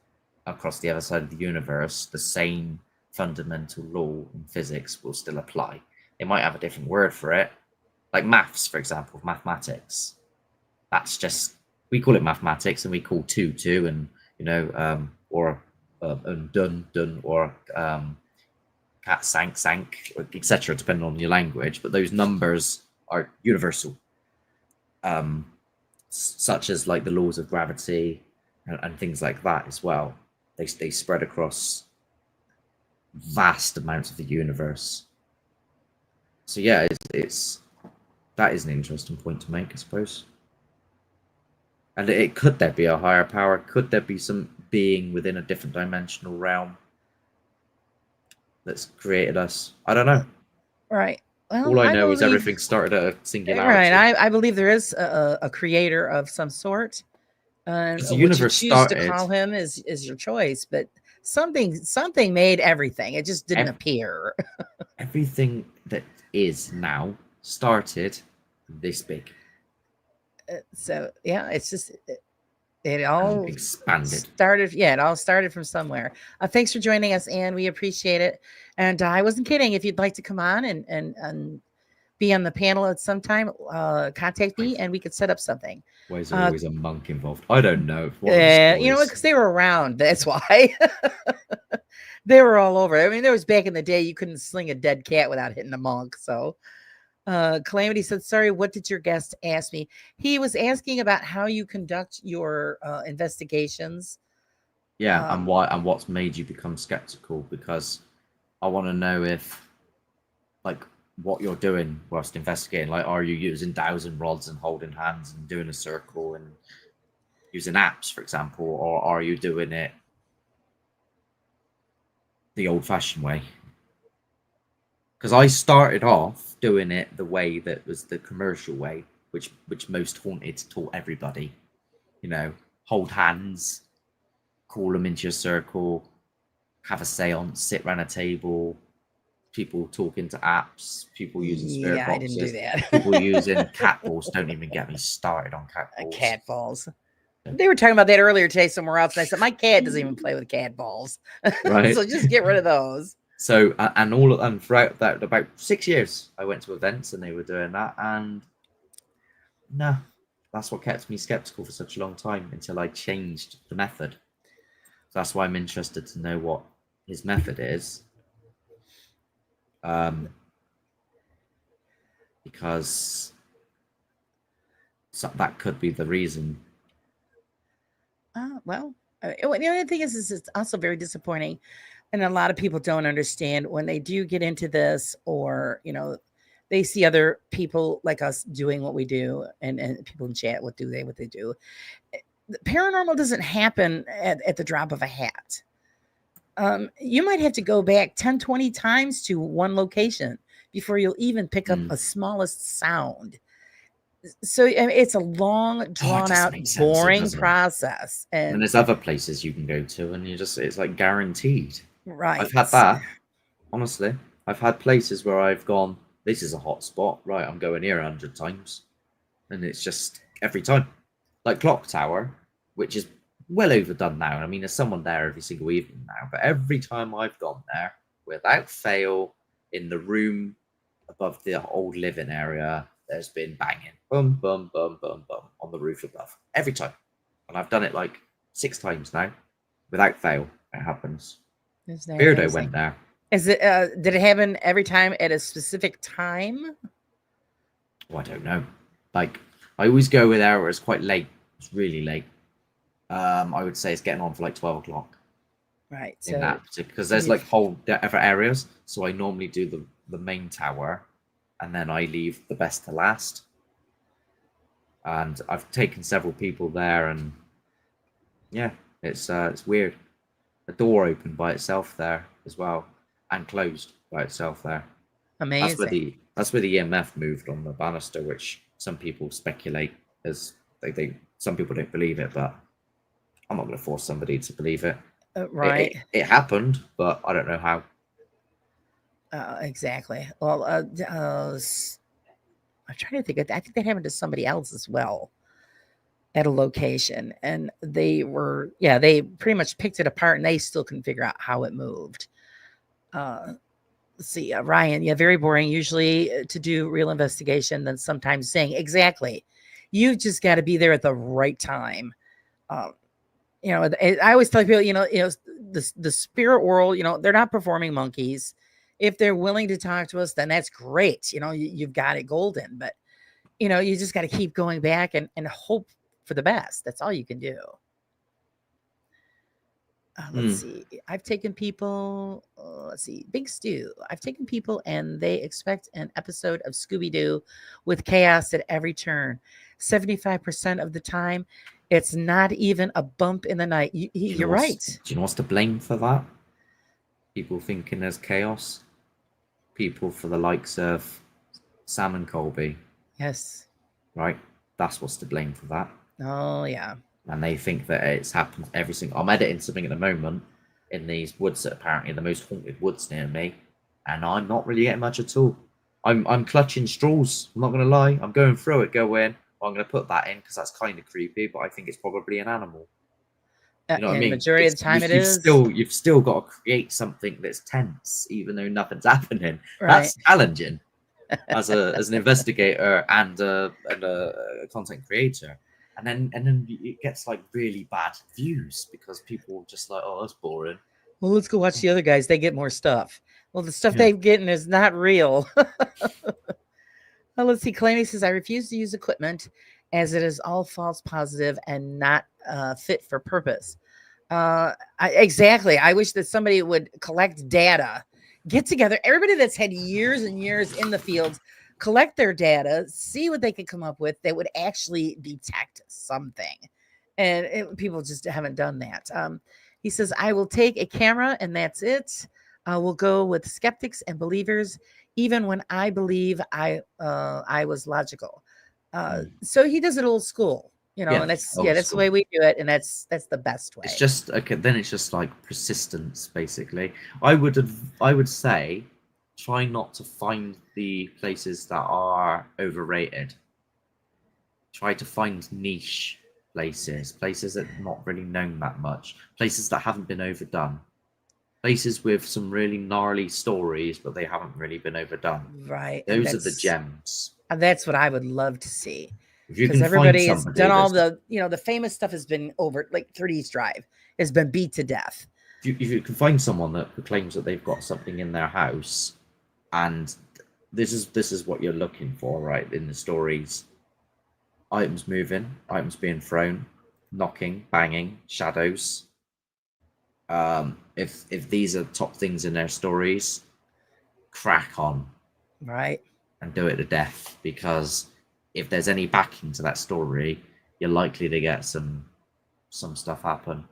[SPEAKER 3] across the other side of the universe, the same fundamental law in physics will still apply. They might have a different word for it, like maths, for example, mathematics. That's just, we call it mathematics, and we call two two, and or and done, or cat sank, etc., depending on your language. But those numbers are universal, such as like the laws of gravity and things like that as well. They spread across vast amounts of the universe. So yeah, it's that is an interesting point to make, I suppose. And could there be a higher power? Could there be some being within a different dimensional realm that's created us? I don't know.
[SPEAKER 2] Right. Well,
[SPEAKER 3] All I
[SPEAKER 2] I
[SPEAKER 3] know is
[SPEAKER 2] believe
[SPEAKER 3] everything started at a
[SPEAKER 2] right.
[SPEAKER 3] singularity.
[SPEAKER 2] I believe there is a creator of some sort. And
[SPEAKER 3] Because the
[SPEAKER 2] what you
[SPEAKER 3] universe
[SPEAKER 2] choose to
[SPEAKER 3] started,
[SPEAKER 2] call him is your choice, but something made everything. It just didn't
[SPEAKER 3] ev-
[SPEAKER 2] appear.
[SPEAKER 3] everything that is now started this big
[SPEAKER 2] So yeah, it's just it
[SPEAKER 3] and
[SPEAKER 2] all
[SPEAKER 3] expanded.
[SPEAKER 2] started. Yeah, it all started from somewhere. Thanks for joining us, Anne. We appreciate it. And I wasn't kidding. If you'd like to come on and be on the panel at some time, contact me and we could set up something.
[SPEAKER 3] Why is there
[SPEAKER 2] Uh,
[SPEAKER 3] always a monk involved? I don't know. What are the stories?
[SPEAKER 2] because they were around. That's why. They were all over. I mean, there was back in the day you couldn't sling a dead cat without hitting a monk. So Calamity said, sorry, what did your guest ask me? He was asking about how you conduct your investigations.
[SPEAKER 3] Yeah, and
[SPEAKER 2] Um,
[SPEAKER 3] why and what's made you become skeptical? Because I want to know if, like, what you're doing whilst investigating. Like, are you using dowsing rods and holding hands and doing a circle and using apps, for example, or are you doing it the old-fashioned way? Because I started off doing it the way that was the commercial way, which most haunted taught everybody. Hold hands, call them into your circle, have a seance, sit around a table, people talking to apps, people using spirit
[SPEAKER 2] yeah, I didn't do
[SPEAKER 3] boxes, people
[SPEAKER 2] that.
[SPEAKER 3] using cat balls. Don't even get me started on cat balls.
[SPEAKER 2] Cat balls. They were talking about that earlier today somewhere else. And I said, my cat doesn't even play with cat balls.
[SPEAKER 3] Right.
[SPEAKER 2] So just get rid of those.
[SPEAKER 3] So and throughout that about 6 years, I went to events and they were doing that, and no, that's what kept me skeptical for such a long time until I changed the method. So that's why I'm interested to know what his method is. Because that could be the reason.
[SPEAKER 2] Well, the other thing is it's also very disappointing. And a lot of people don't understand when they do get into this, or, they see other people like us doing what we do, and people in chat, what they do. The paranormal doesn't happen at the drop of a hat. You might have to go back 10, 20 times to one location before you'll even pick up a smallest sound. So I mean, it's a long, drawn out, boring process.
[SPEAKER 3] And there's other places you can go to, and it's like guaranteed.
[SPEAKER 2] Right.
[SPEAKER 3] I've had that, honestly. I've had places where I've gone, this is a hot spot, right? I'm going here 100 times, and it's just every time, like Clock Tower, which is well overdone now. I mean, there's someone there every single evening now, but every time I've gone there, without fail, in the room above the old living area, there's been banging, bum bum bum bum bum on the roof above every time, and I've done it like 6 times now, without fail. It happens.
[SPEAKER 2] Isn't that
[SPEAKER 3] Beardo
[SPEAKER 2] amazing?
[SPEAKER 3] went there.
[SPEAKER 2] Is it? Did it happen every time at a specific time?
[SPEAKER 3] Oh, I don't know. Like, I always go with there where it's quite late. It's really late. I would say it's getting on for like 12 o'clock
[SPEAKER 2] Right.
[SPEAKER 3] in
[SPEAKER 2] So
[SPEAKER 3] that because there's like whole other areas. So I normally do the main tower, and then I leave the best to last. And I've taken several people there, and yeah, it's weird. The door opened by itself there as well, and closed by itself there.
[SPEAKER 2] amazing.
[SPEAKER 3] That's where the EMF moved on the banister, which some people speculate as some people don't believe it, but I'm not going to force somebody to believe it.
[SPEAKER 2] Right.
[SPEAKER 3] It happened, but I don't know how.
[SPEAKER 2] Exactly. Well, I'm trying to think. I think that happened to somebody else as well at a location, and they pretty much picked it apart, and they still couldn't figure out how it moved. Let's see, Ryan. Yeah, very boring. Usually to do real investigation, then sometimes saying exactly. You just got to be there at the right time. I always tell people, the spirit world, they're not performing monkeys. If they're willing to talk to us, then that's great. You've got it golden, but you just got to keep going back and hope for the best. That's all you can do. Let's see. I've taken people. Let's see. Big Stew. I've taken people and they expect an episode of Scooby-Doo with chaos at every turn. 75% of the time, it's not even a bump in the night. You're right.
[SPEAKER 3] Do you know what's to blame for that? People thinking there's chaos. People for the likes of Sam and Colby.
[SPEAKER 2] Yes.
[SPEAKER 3] Right? That's what's to blame for that.
[SPEAKER 2] Oh, yeah.
[SPEAKER 3] And they think that it's happened every single. I'm editing something at the moment in these woods that apparently are the most haunted woods near me, and I'm not really getting much at all. I'm clutching straws. I'm not going to lie. I'm going through it, going, well, I'm going to put that in because that's kind of creepy, but I think it's probably an animal. You know what I mean?
[SPEAKER 2] Majority of the time,
[SPEAKER 3] you've still got to create something that's tense, even though nothing's happening.
[SPEAKER 2] Right.
[SPEAKER 3] That's challenging as an investigator and a content creator. And then it gets like really bad views because people are just like, oh, that's boring.
[SPEAKER 2] Well, let's go watch the other guys. They get more stuff. Well, the stuff they're getting is not real. Well, let's see. Clancy says, I refuse to use equipment as it is all false positive and not fit for purpose. Exactly. I wish that somebody would collect data, get together. Everybody that's had years and years in the field, collect their data, see what they could come up with that would actually detect something. And people just haven't done that. He says, I will take a camera and that's it. We'll go with skeptics and believers, even when I believe I was logical. So he does it old school, and that's the way we do it. And that's the best way.
[SPEAKER 3] It's just, okay. Then it's just like persistence, basically. I would say, try not to find the places that are overrated. Try to find niche places that are not really known that much, places that haven't been overdone, places with some really gnarly stories, but they haven't really been overdone.
[SPEAKER 2] Right.
[SPEAKER 3] Those are the gems.
[SPEAKER 2] And that's what I would love to see.
[SPEAKER 3] Because
[SPEAKER 2] everybody has done all the, the famous stuff has been over, like 30's Drive has been beat to death.
[SPEAKER 3] If you can find someone that claims that they've got something in their house, and this is what you're looking for, right, in the stories. Items moving, items being thrown, knocking, banging, shadows. If these are top things in their stories, crack on.
[SPEAKER 2] Right.
[SPEAKER 3] And do it to death, because if there's any backing to that story, you're likely to get some stuff happen.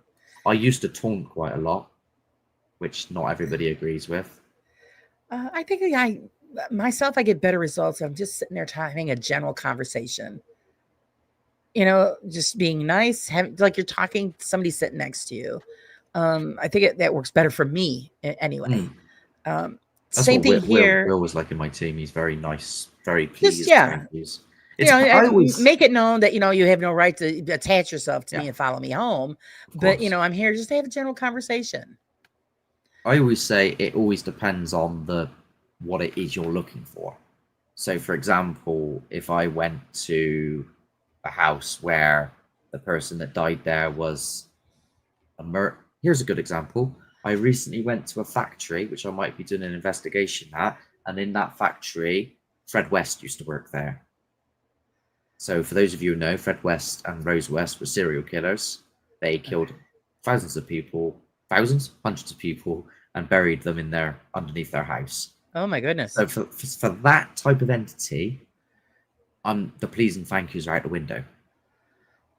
[SPEAKER 3] I used to taunt quite a lot, which not everybody agrees with.
[SPEAKER 2] I think I get better results. I'm just sitting there having a general conversation. Just being nice, like you're talking to somebody sitting next to you. I think that works better for me anyway.
[SPEAKER 3] That's
[SPEAKER 2] Same
[SPEAKER 3] what
[SPEAKER 2] thing here.
[SPEAKER 3] Will was like in my team. He's very nice, very
[SPEAKER 2] Just
[SPEAKER 3] pleased.
[SPEAKER 2] yeah,
[SPEAKER 3] Thank yous.
[SPEAKER 2] you
[SPEAKER 3] It's
[SPEAKER 2] know,
[SPEAKER 3] I always,
[SPEAKER 2] make it known that you have no right to attach yourself to
[SPEAKER 3] yeah,
[SPEAKER 2] me and follow me home.
[SPEAKER 3] of
[SPEAKER 2] But
[SPEAKER 3] course.
[SPEAKER 2] I'm here just to have a general conversation.
[SPEAKER 3] I always say it always depends on what it is you're looking for. So, for example, if I went to a house where the person that died there was here's a good example. I recently went to a factory, which I might be doing an investigation at, and in that factory, Fred West used to work there. So, for those of you who know, Fred West and Rose West were serial killers. They killed thousands of people, hundreds of people, and buried them underneath their house.
[SPEAKER 2] Oh my goodness.
[SPEAKER 3] So, for that type of entity, the pleas and thank yous are out the window.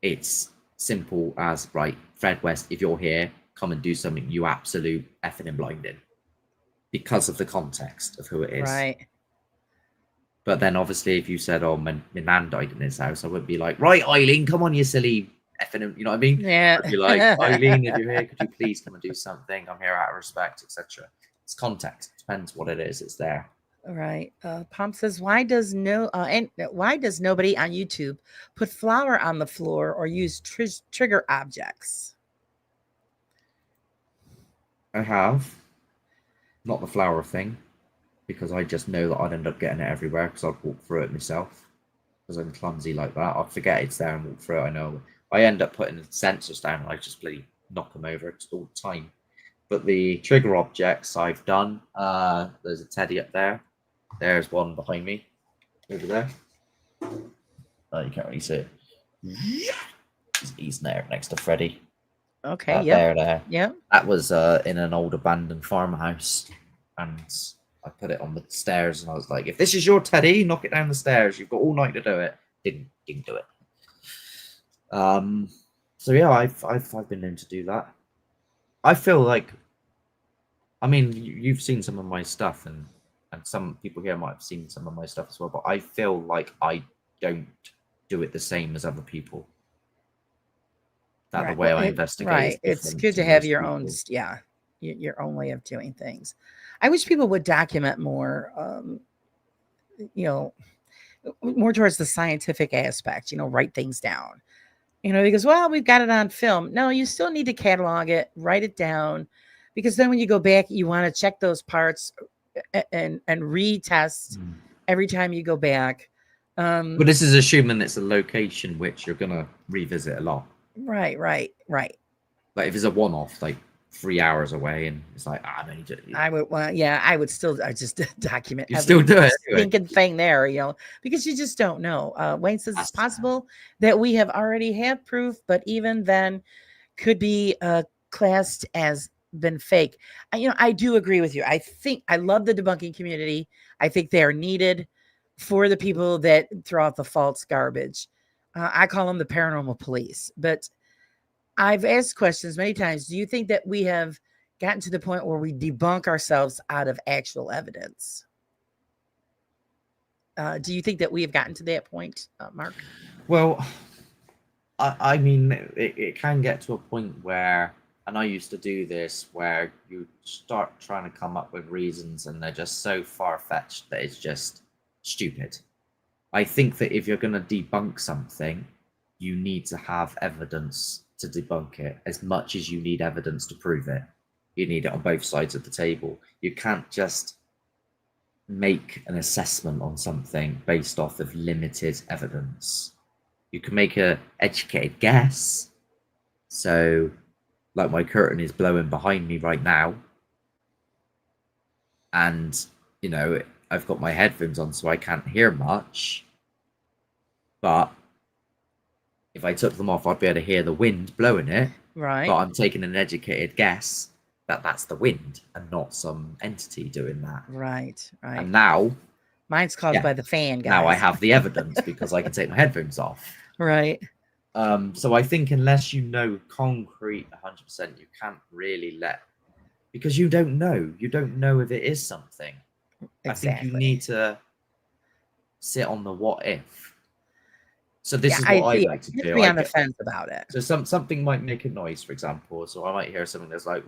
[SPEAKER 3] It's simple as, right, Fred West, if you're here, come and do something you absolute effing and blinding, because of the context of who it is.
[SPEAKER 2] Right.
[SPEAKER 3] But then obviously if you said, oh, my nan died in this house, I wouldn't be like, right, Eileen, come on, you silly effing, you know what I mean?
[SPEAKER 2] Yeah.
[SPEAKER 3] I'd be like, Eileen, if you're here, could you please come and do something? I'm here out of respect, etc. It's context. It depends what it is. It's there.
[SPEAKER 2] Right. Pom says, why does nobody on YouTube put flour on the floor or use trigger objects?
[SPEAKER 3] I have. Not the flower thing, because I just know that I'd end up getting it everywhere because I'd walk through it myself. Because I'm clumsy like that. I'd forget it's there and walk through it. I know. I end up putting the sensors down and I just bloody knock them over all the time. But the trigger objects I've done, there's a teddy up there. There's one behind me, over there. Oh, you can't really see it. He's there next to Freddy.
[SPEAKER 2] Okay, yeah.
[SPEAKER 3] There.
[SPEAKER 2] Yeah.
[SPEAKER 3] That was in an old abandoned farmhouse. And I put it on the stairs and I was like, if this is your teddy, knock it down the stairs. You've got all night to do it. Didn't do it. So yeah, I've been known to do that. I feel like, I mean, you've seen some of my stuff and some people here might have seen some of my stuff as well, but I feel like I don't do it the same as other people. That the way I investigate.
[SPEAKER 2] Right. It's good to have your own, your own way of doing things. I wish people would document more, more towards the scientific aspect, write things down, because, well, we've got it on film. No, you still need to catalog it, write it down, because then when you go back, you want to check those parts and retest every time you go back.
[SPEAKER 3] But this is assuming it's a location which you're going to revisit a lot.
[SPEAKER 2] Right.
[SPEAKER 3] Like if it's a one-off, like 3 hours away, and it's like, I don't need to.
[SPEAKER 2] I would, I would still, I just document.
[SPEAKER 3] You still do it,
[SPEAKER 2] thinking thing there, because you just don't know. Wayne says it's possible that we have already have proof, but even then, could be classed as been fake. I do agree with you. I love the debunking community. I think they are needed for the people that throw out the false garbage. I call them the paranormal police, but I've asked questions many times. Do you think that we have gotten to the point where we debunk ourselves out of actual evidence? Do you think that we have gotten to that point, Mark?
[SPEAKER 3] Well, I mean, it can get to a point where, and I used to do this, where you start trying to come up with reasons and they're just so far-fetched that it's just stupid. I think that if you're going to debunk something, you need to have evidence to debunk it as much as you need evidence to prove it. You need it on both sides of the table. You can't just make an assessment on something based off of limited evidence. You can make an educated guess. So, like, my curtain is blowing behind me right now. And, I've got my headphones on, so I can't hear much. But if I took them off, I'd be able to hear the wind blowing it.
[SPEAKER 2] Right.
[SPEAKER 3] But I'm taking an educated guess that that's the wind and not some entity doing that.
[SPEAKER 2] Right.
[SPEAKER 3] And now,
[SPEAKER 2] mine's caused by the fan, guys.
[SPEAKER 3] Now I have the evidence because I can take my headphones off.
[SPEAKER 2] Right.
[SPEAKER 3] So I think unless you know concrete 100%, you can't really because you don't know. You don't know if it is something. Exactly. I think you need to sit on the what if. So this is what I like to do.
[SPEAKER 2] Be on the fence about it.
[SPEAKER 3] So something might make a noise, for example. So I might hear something that's like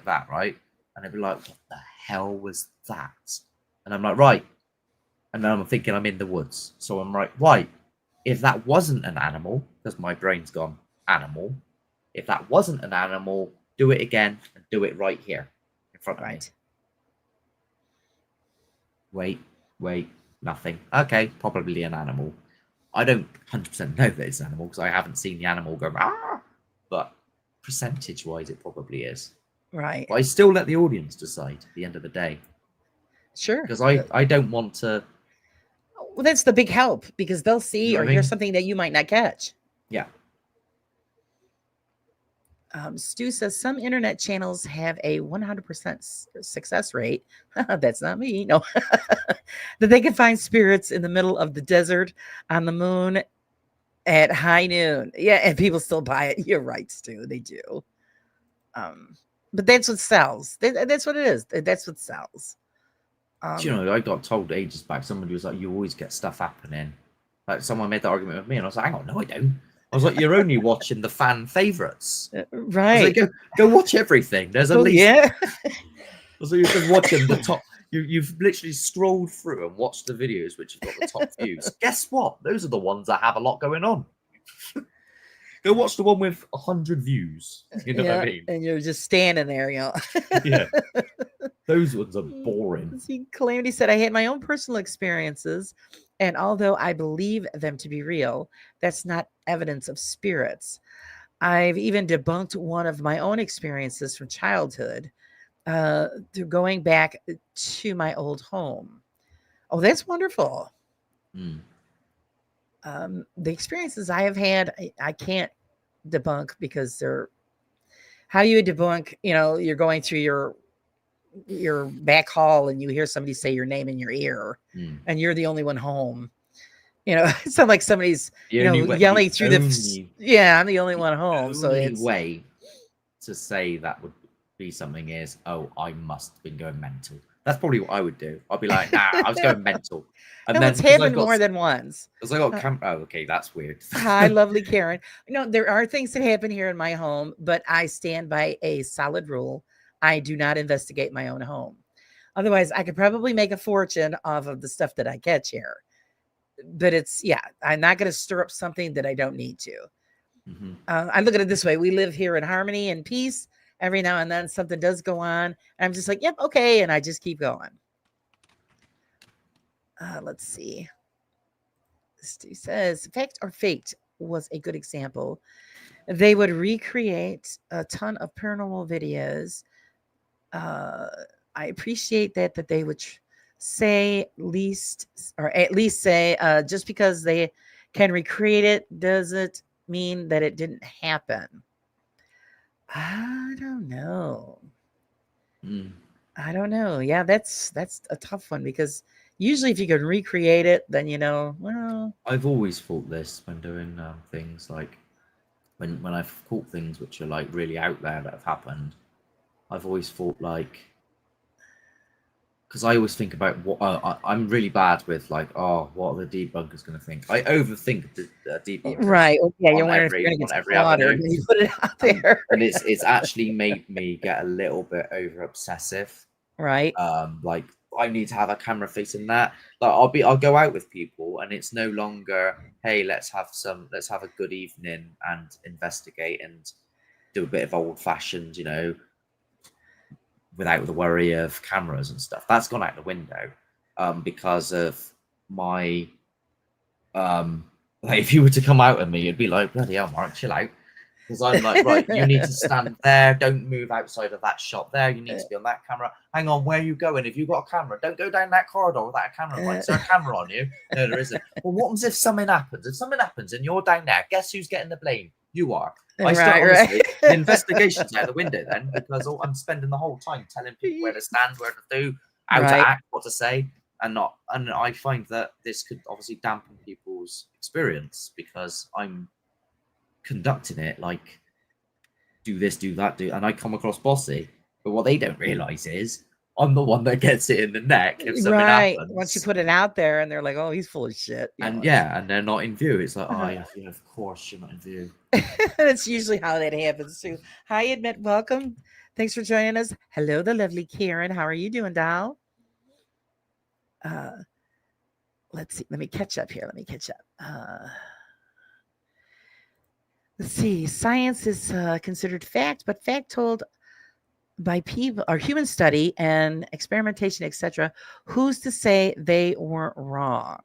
[SPEAKER 3] that, right? and they'd be like, what the hell was that? And I'm like, right. And then I'm thinking I'm in the woods. So I'm like, right, if that wasn't an animal, because my brain's gone animal, if that wasn't an animal, do it again and do it right here in front of me. Wait, nothing. Okay, probably an animal. I don't 100% know that it's an animal because I haven't seen the animal go, ah, but percentage-wise, it probably is.
[SPEAKER 2] Right.
[SPEAKER 3] But I still let the audience decide at the end of the day.
[SPEAKER 2] Sure.
[SPEAKER 3] Because I don't want to...
[SPEAKER 2] Well, that's the big help because they'll see or hear something that you might not catch.
[SPEAKER 3] Yeah.
[SPEAKER 2] Stu says some internet channels have a 100% success rate. That's not me. No. That they can find spirits in the middle of the desert on the moon at high noon. Yeah, and people still buy it. You're right, Stu. They do. But that's what sells. That's what it is. That's what sells.
[SPEAKER 3] Do you know, I got told ages back, somebody was like, you always get stuff happening. Like someone made that argument with me, and I was like, hang on, no, I don't. I was like, you're only watching the fan favorites.
[SPEAKER 2] Right.
[SPEAKER 3] I was like, go watch everything. There's at least...
[SPEAKER 2] Yeah.
[SPEAKER 3] I was like, you're just watching the top... You've literally scrolled through and watched the videos which have got the top views. Guess what? Those are the ones that have a lot going on. Go watch the one with 100 views. You know what I mean?
[SPEAKER 2] And you're just standing there, you know.
[SPEAKER 3] Yeah. Those ones are boring.
[SPEAKER 2] See, Calamity said, I had my own personal experiences, and although I believe them to be real, that's not evidence of spirits. I've even debunked one of my own experiences from childhood through going back to my old home. Oh, that's wonderful.
[SPEAKER 3] Mm.
[SPEAKER 2] The experiences I have had, I can't debunk because they're... How do you debunk? You know, you're going through your back hall and you hear somebody say your name in your ear, and you're the only one home. You know, it's not like somebody's yelling through the... Yeah, I'm the only one home. So it's...
[SPEAKER 3] way to say that would be something is, oh, I must have been going mental. That's probably what I would do. I'd be like, nah, I was going mental. And
[SPEAKER 2] no,
[SPEAKER 3] then
[SPEAKER 2] it's happened more than once.
[SPEAKER 3] Because I got camera. Oh, okay, that's weird.
[SPEAKER 2] Hi, lovely Karen. No, there are things that happen here in my home, but I stand by a solid rule. I do not investigate my own home. Otherwise, I could probably make a fortune off of the stuff that I catch here. But I'm not going to stir up something that I don't need to.
[SPEAKER 3] Mm-hmm.
[SPEAKER 2] I look at it this way. We live here in harmony and peace. Every now and then something does go on. And I'm just like, yep, okay. And I just keep going. Let's see. Stu says, fact or faked was a good example. They would recreate a ton of paranormal videos. I appreciate that they would say at least say just because they can recreate it doesn't mean that it didn't happen. I don't know. I don't know. Yeah, that's a tough one because usually if you can recreate it, then well.
[SPEAKER 3] I've always thought this when doing things like when I've caught things which are like really out there that have happened. I've always thought like, because I always think about what I'm really bad with, like, what are the debunkers going to think? I overthink the debunkers.
[SPEAKER 2] Right. Yeah, you're wondering if you're going to get slaughtered and you put it out there.
[SPEAKER 3] And it's actually made me get a little bit over obsessive.
[SPEAKER 2] Right.
[SPEAKER 3] Like I need to have a camera facing that. Like I'll go out with people and it's no longer, hey, let's have a good evening and investigate and do a bit of old fashioned, without the worry of cameras and stuff. That's gone out the window because of my like if you were to come out at me, you'd be like, bloody hell, Mark, chill out. Because I'm like, right, you need to stand there, don't move outside of that shot there, you need to be on that camera. Hang on, where are you going? If you've got a camera, don't go down that corridor without a camera. Right? Is there a camera on you? No, there isn't. Well, what happens if something happens? If something happens and you're down there, guess who's getting the blame? You are. Honestly, the investigation's out the window then, because I'm spending the whole time telling people where to stand, where to do, how to act, what to say, and I find that this could obviously dampen people's experience because I'm conducting it like do this, do that, and I come across bossy. But what they don't realize is I'm the one that gets it in the neck if something happens.
[SPEAKER 2] Once you put it out there and they're like, oh, he's full of shit.
[SPEAKER 3] And and they're not in view. It's like, oh, yeah, of course you're not in view.
[SPEAKER 2] That's usually how that happens too. Hi, Admit, welcome. Thanks for joining us. Hello, the lovely Karen. How are you doing, doll? Let's see. Let me catch up here. Let's see. Science is considered fact, but fact told by people or human study and experimentation, etc. Who's to say they weren't wrong?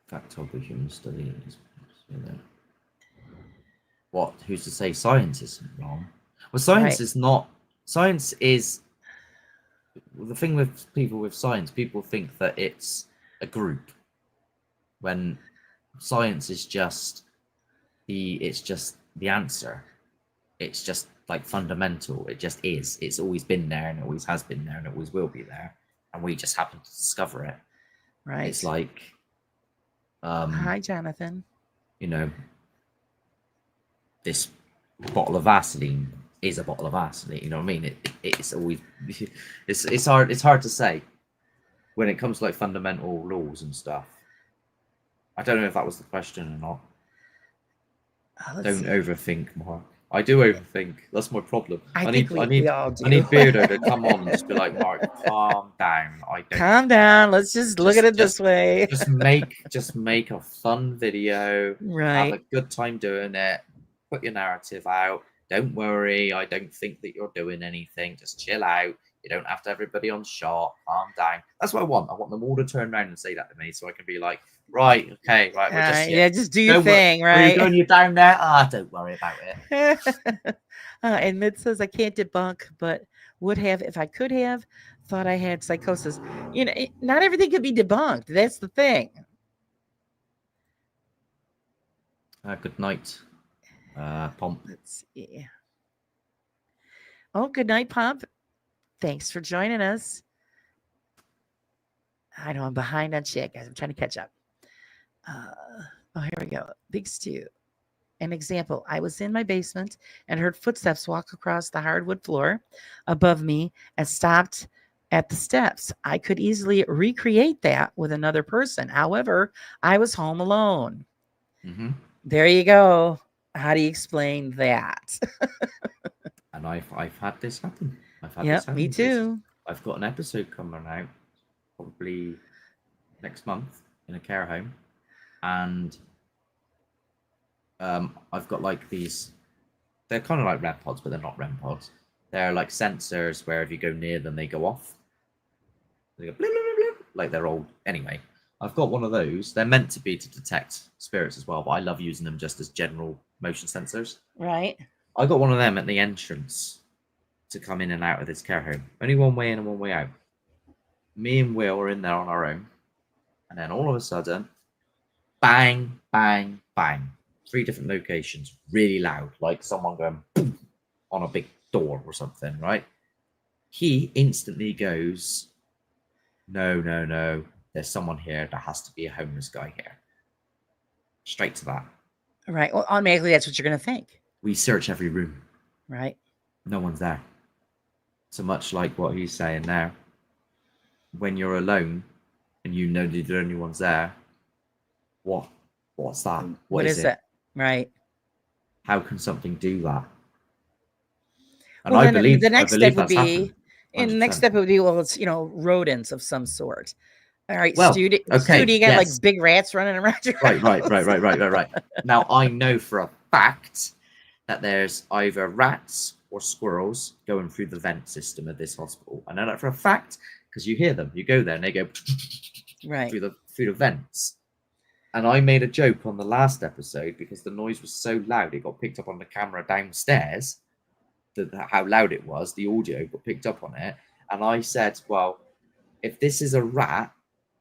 [SPEAKER 3] Fact of the human study is. What? Who's to say science isn't wrong? Well, science
[SPEAKER 2] Right.
[SPEAKER 3] is not. Science is the thing with people with science. People think that it's a group when science is just it's just the answer. It's just like fundamental. It just is. It's always been there and it always has been there and it always will be there. And we just happen to discover it.
[SPEAKER 2] Right.
[SPEAKER 3] It's like
[SPEAKER 2] Hi, Jonathan.
[SPEAKER 3] you know, this bottle of Vaseline is a bottle of Vaseline. You know what I mean? It's always it's hard to say when it comes to like fundamental laws and stuff. I don't know if that was the question or not. Don't overthink, Mark. I do overthink. That's my problem.
[SPEAKER 2] I think we all do.
[SPEAKER 3] I need Beardo to come on and just be like, Mark, calm down.
[SPEAKER 2] Calm down. Let's just look at it this way.
[SPEAKER 3] just make a fun video.
[SPEAKER 2] Right.
[SPEAKER 3] Have a good time doing it. Put your narrative out. Don't worry. I don't think that you're doing anything. Just chill out. You don't have to have everybody on shot. Calm down. That's what I want. I want them all to turn around and say that to me so I can be like, right, okay, right. We're just
[SPEAKER 2] yeah, just do your thing,
[SPEAKER 3] right? Are you going you down there? Don't worry about
[SPEAKER 2] it. And Mid says, I can't debunk, but would have if I could have thought I had psychosis. You know, not everything could be debunked. That's the thing.
[SPEAKER 3] Good night, Pomp.
[SPEAKER 2] Let's see. Oh, good night, Pomp. Thanks for joining us. I know I'm behind on chat, guys. I'm trying to catch up. Oh, here we go. Big Stew. An example. I was in my basement and heard footsteps walk across the hardwood floor above me and stopped at the steps. I could easily recreate that with another person. However, I was home alone.
[SPEAKER 3] Mm-hmm.
[SPEAKER 2] There you go. How do you explain that?
[SPEAKER 3] And I've had this happen.
[SPEAKER 2] Me too.
[SPEAKER 3] I've got an episode coming out probably next month in a care home, and I've got like these. They're kind of like REM pods, but they're not REM pods. They're like sensors where if you go near them, they go off. They go blim, blim, blim, blim, like they're old. Anyway, I've got one of those. They're meant to be to detect spirits as well, but I love using them just as general motion sensors.
[SPEAKER 2] Right.
[SPEAKER 3] I got one of them at the entrance to come in and out of this care home. Only one way in and one way out. Me and Will are in there on our own. And then all of a sudden, bang, bang, bang. 3 different locations, really loud, like someone going boom on a big door or something, right? He instantly goes, no, there's someone here. There has to be a homeless guy here. Straight to that.
[SPEAKER 2] Right. Well, automatically, that's what you're going to think.
[SPEAKER 3] We search every room.
[SPEAKER 2] Right.
[SPEAKER 3] No one's there. So much like what he's saying now. When you're alone and you know the only one's there, what's that?
[SPEAKER 2] What is it? Right.
[SPEAKER 3] How can something do that? And
[SPEAKER 2] well,
[SPEAKER 3] I believe
[SPEAKER 2] the next step would be,
[SPEAKER 3] happened,
[SPEAKER 2] and the next step would be, well, it's rodents of some sort. All right,
[SPEAKER 3] well,
[SPEAKER 2] Stu,
[SPEAKER 3] okay,
[SPEAKER 2] you got like big rats running around your house.
[SPEAKER 3] Right. Now I know for a fact that there's either rats or squirrels going through the vent system of this hospital. I know that for a fact because you hear them. You go there and they go
[SPEAKER 2] right
[SPEAKER 3] through the vents. And I made a joke on the last episode because the noise was so loud it got picked up on the camera downstairs. How loud it was, the audio got picked up on it. And I said, well, if this is a rat,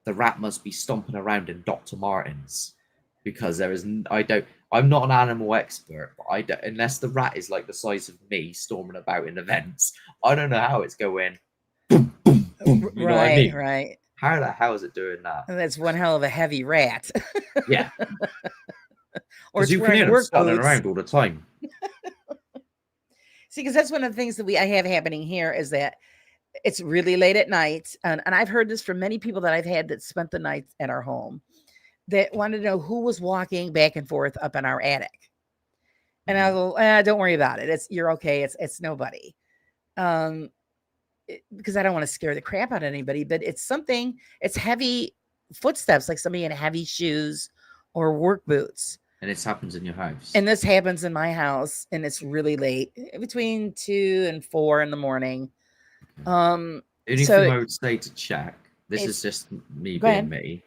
[SPEAKER 3] the rat must be stomping around in Dr. Martens because I'm not an animal expert, but unless the rat is like the size of me storming about in events, I don't know how it's going boom, boom, boom. You know what I mean?
[SPEAKER 2] Right.
[SPEAKER 3] How the hell is it doing that?
[SPEAKER 2] And that's one hell of a heavy rat.
[SPEAKER 3] Yeah.
[SPEAKER 2] Or it's
[SPEAKER 3] you can hear them scuttling around all the time.
[SPEAKER 2] See, because that's one of the things that I have happening here is that it's really late at night. And I've heard this from many people that I've had that spent the night at our home that wanted to know who was walking back and forth up in our attic. And I go, don't worry about it. You're okay. It's nobody. Because I don't want to scare the crap out of anybody, but it's heavy footsteps, like somebody in heavy shoes or work boots.
[SPEAKER 3] And this happens in your house.
[SPEAKER 2] And this happens in my house, and it's really late, between 2 and 4 in the morning.
[SPEAKER 3] The only
[SPEAKER 2] So
[SPEAKER 3] thing I would say to check, this is just me
[SPEAKER 2] Go
[SPEAKER 3] being
[SPEAKER 2] ahead.
[SPEAKER 3] me.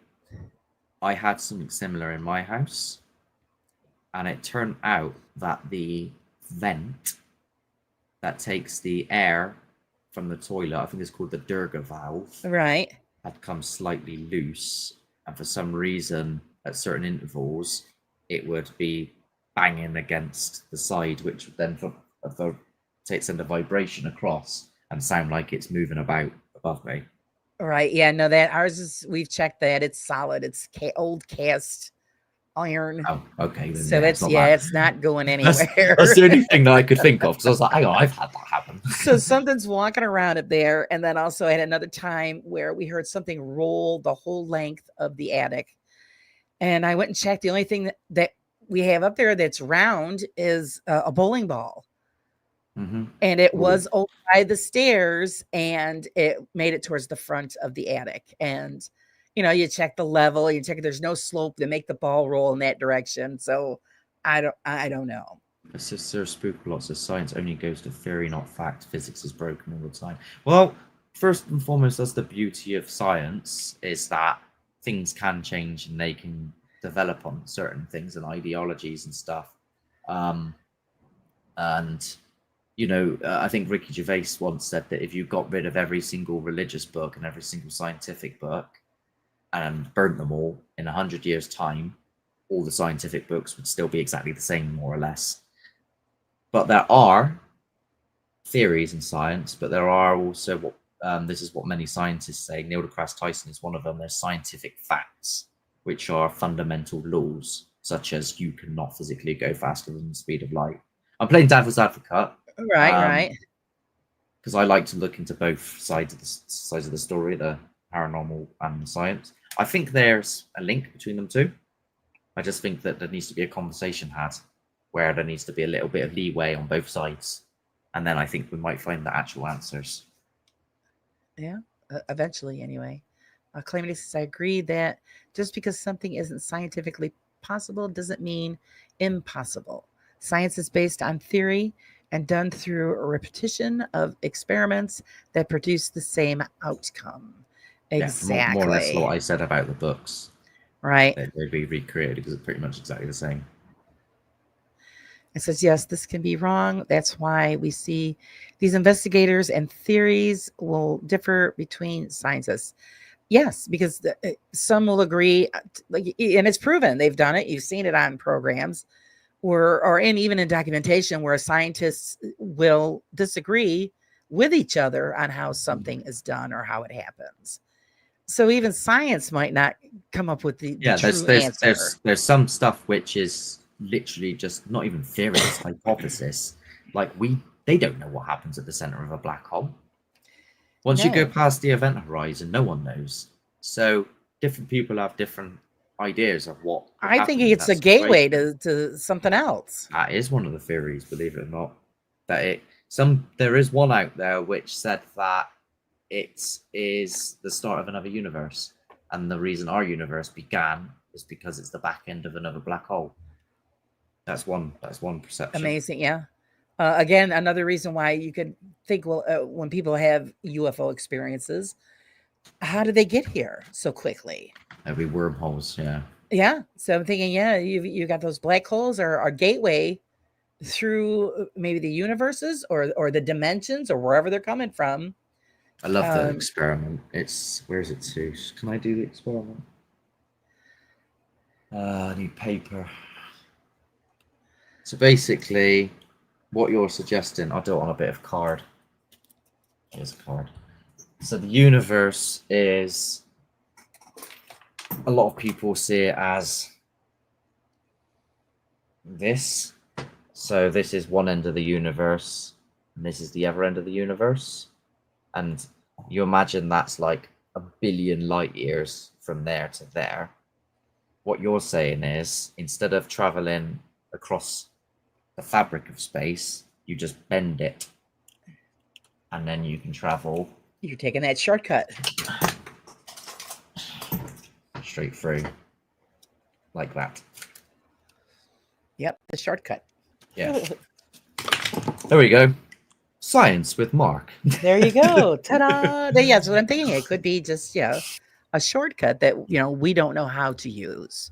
[SPEAKER 3] I had something similar in my house, and it turned out that the vent that takes the air from the toilet, I think it's called the Durga valve,
[SPEAKER 2] Right.
[SPEAKER 3] had come slightly loose, and for some reason, at certain intervals, it would be banging against the side, which would then send a vibration across and sound like it's moving about above me.
[SPEAKER 2] Right. Yeah. No, that ours is. We've checked that. It's solid. It's old cast iron.
[SPEAKER 3] Oh, okay. Then,
[SPEAKER 2] So
[SPEAKER 3] yeah,
[SPEAKER 2] it's
[SPEAKER 3] not bad.
[SPEAKER 2] it's not going
[SPEAKER 3] That's
[SPEAKER 2] anywhere.
[SPEAKER 3] the only thing that I could think of, because I was like, hang on, I've had that happen.
[SPEAKER 2] So something's walking around up there. And then also I had another time where we heard something roll the whole length of the attic. And I went and checked. The only thing that we have up there that's round is a bowling ball.
[SPEAKER 3] Mm-hmm.
[SPEAKER 2] And it
[SPEAKER 3] Ooh.
[SPEAKER 2] was over by the stairs, and it made it towards the front of the attic. And, you check the level, you check there's no slope to make the ball roll in that direction. So I don't know.
[SPEAKER 3] My sister spook lots of science only goes to theory, not fact. Physics is broken all the time. Well, first and foremost, that's the beauty of science, is that things can change and they can develop on certain things and ideologies and stuff. And I think Ricky Gervais once said that if you got rid of every single religious book and every single scientific book and burnt them all, in 100 years' time, all the scientific books would still be exactly the same, more or less. But there are theories in science, but there are also this is what many scientists say. Neil deGrasse Tyson is one of them. There's scientific facts, which are fundamental laws, such as you cannot physically go faster than the speed of light. I'm playing devil's advocate,
[SPEAKER 2] Right.
[SPEAKER 3] because I like to look into both sides of the story, the paranormal and the science. I think there's a link between them two. I just think that there needs to be a conversation had, where there needs to be a little bit of leeway on both sides, and then I think we might find the actual answers.
[SPEAKER 2] Yeah. Eventually, anyway. Calamity says, I agree that just because something isn't scientifically possible doesn't mean impossible. Science is based on theory and done through a repetition of experiments that produce the same outcome. Exactly.
[SPEAKER 3] Yeah, more or less what I said about the books.
[SPEAKER 2] Right.
[SPEAKER 3] They'd be recreated because it's pretty much exactly the same.
[SPEAKER 2] It says, yes, this can be wrong. That's why we see these investigators and theories will differ between scientists. Yes, because some will agree, and it's proven they've done it. You've seen it on programs even in documentation where scientists will disagree with each other on how something is done or how it happens. So even science might not come up with the true answer.
[SPEAKER 3] There's some stuff which is literally just not even theory, it's hypothesis. Like they don't know what happens at the center of a black hole. Once you go past the event horizon, no one knows. So different people have different ideas of what
[SPEAKER 2] I think it's a gateway to something else.
[SPEAKER 3] That is one of the theories, believe it or not. There is one out there which said that it is the start of another universe, and the reason our universe began is because it's the back end of another black hole. That's one perception.
[SPEAKER 2] Amazing, yeah. Again, another reason why you could think, well, when people have UFO experiences, how did they get here so quickly?
[SPEAKER 3] Every wormholes, yeah.
[SPEAKER 2] Yeah. So I'm thinking, yeah, you got those black holes are a gateway through maybe the universes or the dimensions or wherever they're coming from.
[SPEAKER 3] I love the experiment. Where is it to? Can I do the experiment? I need paper. So basically, what you're suggesting, I'll do it on a bit of card. Here's a card. So the universe is, a lot of people see it as this. So this is one end of the universe, and this is the other end of the universe. And you imagine that's like 1 billion light years from there to there. What you're saying is, instead of traveling across the fabric of space, you just bend it. and then you can travel
[SPEAKER 2] You're taking that shortcut.
[SPEAKER 3] straight through like that.
[SPEAKER 2] Yep, the shortcut.
[SPEAKER 3] Yeah. There we go. Science with Mark.
[SPEAKER 2] There you go. Ta-da! Yeah, that's what I'm thinking. It could be just a shortcut that we don't know how to use.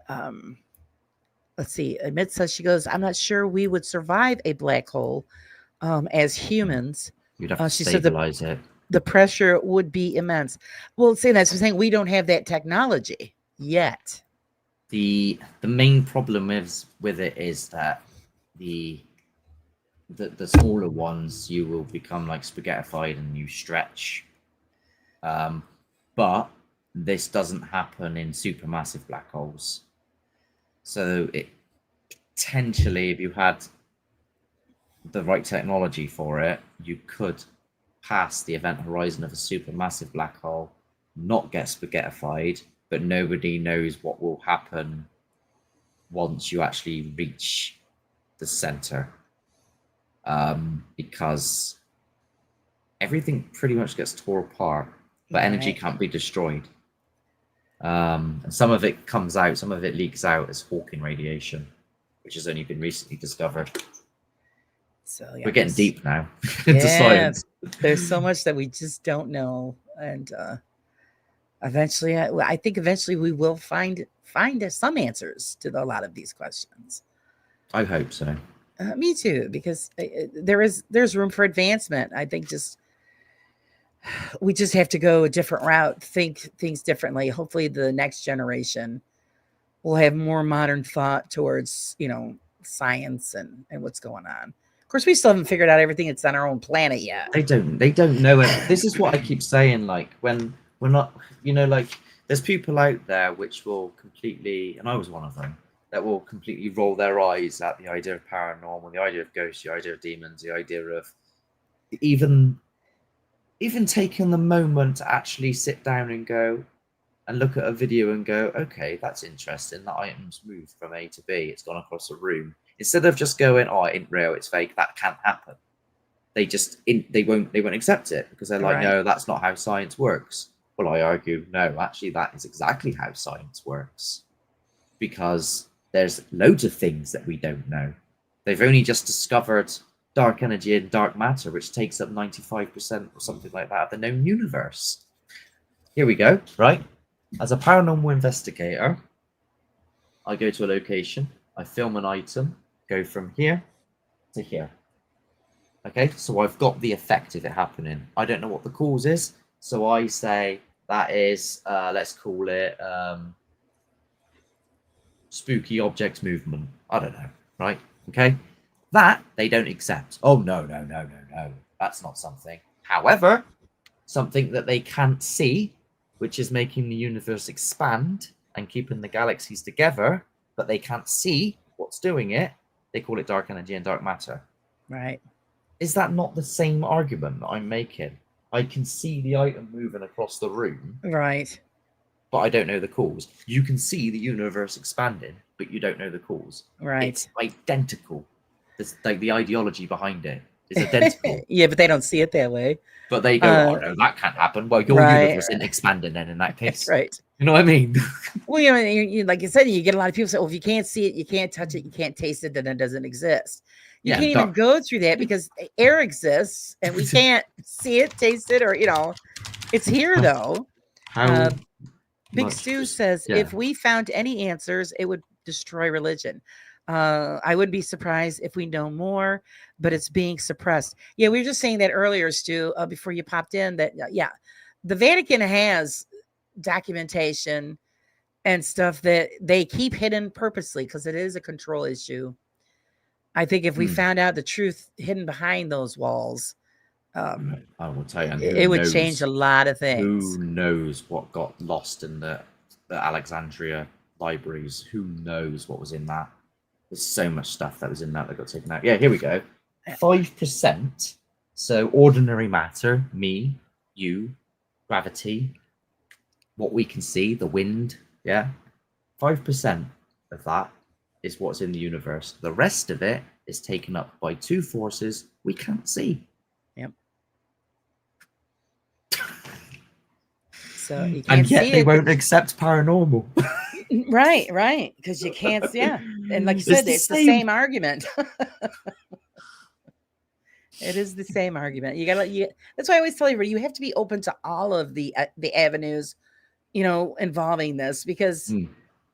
[SPEAKER 2] Let's see. Admit says, she goes, I'm not sure we would survive a black hole as humans.
[SPEAKER 3] You'd have to
[SPEAKER 2] She said
[SPEAKER 3] stabilize it.
[SPEAKER 2] the pressure would be immense. Well, saying that, so saying we don't have that technology yet.
[SPEAKER 3] The main problem with it is that the smaller ones, you will become like spaghettified and you stretch. But this doesn't happen in supermassive black holes. So it potentially, if you had the right technology for it, you could pass the event horizon of a supermassive black hole, not get spaghettified, but nobody knows what will happen once you actually reach the center. Because everything pretty much gets torn apart, but energy can't be destroyed. And some of it comes out, some of it leaks out as Hawking radiation, which has only been recently discovered.
[SPEAKER 2] So yeah,
[SPEAKER 3] we're getting deep now into science.
[SPEAKER 2] There's so much that we just don't know, and eventually, I think eventually we will find some answers to a lot of these questions.
[SPEAKER 3] I hope so.
[SPEAKER 2] Me too, because there's room for advancement. I think we just have to go a different route, think things differently. Hopefully the next generation will have more modern thought towards, science and what's going on. Of course, we still haven't figured out everything that's on our own planet yet.
[SPEAKER 3] They don't know it. This is what I keep saying, like when we're not, like there's people out there which will completely, and I was one of them, that will completely roll their eyes at the idea of paranormal, the idea of ghosts, the idea of demons, the idea of even taking the moment to actually sit down and go and look at a video and go, okay, that's interesting. That item's moved from A to B. It's gone across a room. Instead of just going, oh, it ain't real, it's fake, that can't happen. They won't accept it because they're like, no, that's not how science works. Well, I argue, no, actually, that is exactly how science works. Because there's loads of things that we don't know. They've only just discovered dark energy and dark matter, which takes up 95% or something like that of the known universe. Here we go, right? As a paranormal investigator, I go to a location, I film an item, go from here to here. Okay, so I've got the effect of it happening. I don't know what the cause is, so I say that is, let's call it spooky objects movement. I don't know, right? Okay, that they don't accept. Oh, no, that's not something. However, something that they can't see, which is making the universe expand and keeping the galaxies together, but they can't see what's doing it, they call it dark energy and dark matter.
[SPEAKER 2] Right.
[SPEAKER 3] Is that not the same argument that I'm making? I can see the item moving across the room.
[SPEAKER 2] Right.
[SPEAKER 3] But I don't know the cause. You can see the universe expanding, but you don't know the cause.
[SPEAKER 2] Right.
[SPEAKER 3] It's identical. It's like the ideology behind it is identical.
[SPEAKER 2] Yeah, but they don't see it that way.
[SPEAKER 3] But they go, oh no, that can't happen. Well, your universe isn't expanding then in that case.
[SPEAKER 2] Right.
[SPEAKER 3] You know what I mean?
[SPEAKER 2] Well, you like you said, you get a lot of people say, if you can't see it, you can't touch it, you can't taste it, then it doesn't exist. You can't even go through that because air exists and we can't see it, taste it, or it's here though. Big Stu says, if we found any answers, it would destroy religion. I would be surprised if we know more, but it's being suppressed. Yeah, we were just saying that earlier, Stu, before you popped in, that the Vatican has documentation and stuff that they keep hidden purposely because it is a control issue. I think if we found out the truth hidden behind those walls,
[SPEAKER 3] I will tell you,
[SPEAKER 2] it would change a lot of things.
[SPEAKER 3] Who knows what got lost in the Alexandria libraries? Who knows what was in that? There's so much stuff that was in that got taken out. Yeah, here we go. 5%. So ordinary matter, me, you, gravity, what we can see, the wind. Yeah, 5% of that is what's in the universe. The rest of it is taken up by two forces we can't see.
[SPEAKER 2] Yep. So you
[SPEAKER 3] And
[SPEAKER 2] can't
[SPEAKER 3] yet
[SPEAKER 2] see
[SPEAKER 3] they
[SPEAKER 2] it.
[SPEAKER 3] won't accept paranormal.
[SPEAKER 2] Right. Because you can't, yeah. And like you
[SPEAKER 3] It's
[SPEAKER 2] said,
[SPEAKER 3] the
[SPEAKER 2] it's the
[SPEAKER 3] same.
[SPEAKER 2] same argument. It is the same argument. You gotta, that's why I always tell everybody, you have to be open to all of the avenues, involving this, because
[SPEAKER 3] Mm.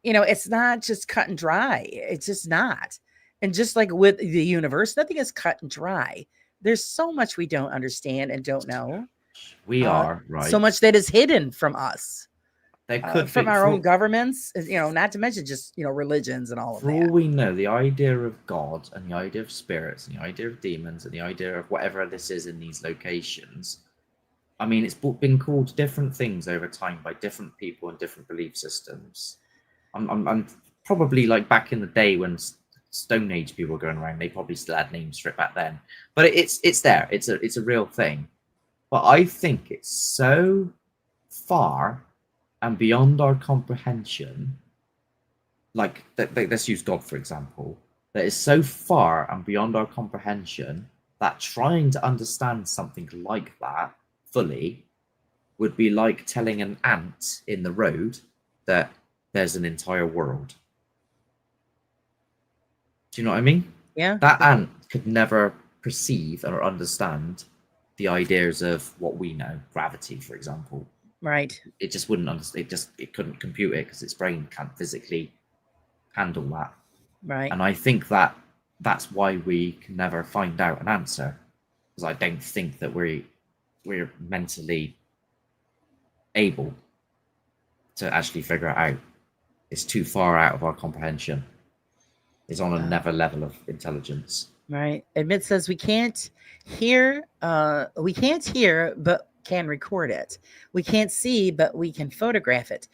[SPEAKER 2] it's not just cut and dry. It's just not. And just like with the universe, nothing is cut and dry. There's so much we don't understand and don't know.
[SPEAKER 3] We are
[SPEAKER 2] So
[SPEAKER 3] right.
[SPEAKER 2] much that is hidden from us,
[SPEAKER 3] There could
[SPEAKER 2] from
[SPEAKER 3] be
[SPEAKER 2] our own governments, not to mention just, religions and all of
[SPEAKER 3] for all
[SPEAKER 2] that.
[SPEAKER 3] we know, the idea of God and the idea of spirits and the idea of demons and the idea of whatever this is in these locations. I mean, it's been called different things over time by different people and different belief systems. I'm probably like back in the day when Stone Age people were going around, they probably still had names for it back then. But it's there. It's a real thing. But I think it's so far and beyond our comprehension. Like, let's use God for example. That is so far and beyond our comprehension that trying to understand something like that fully would be like telling an ant in the road that there's an entire world. Do you know what I mean?
[SPEAKER 2] Yeah.
[SPEAKER 3] That ant could never perceive or understand the ideas of what we know, gravity, for example.
[SPEAKER 2] Right.
[SPEAKER 3] It just wouldn't understand. It couldn't compute it because its brain can't physically handle that.
[SPEAKER 2] Right.
[SPEAKER 3] And I think that's why we can never find out an answer, because I don't think that we're mentally able to actually figure it out. It's too far out of our comprehension. It's on another level of intelligence.
[SPEAKER 2] Right. Admit says we can't hear, but can record it. We can't see, but we can photograph it.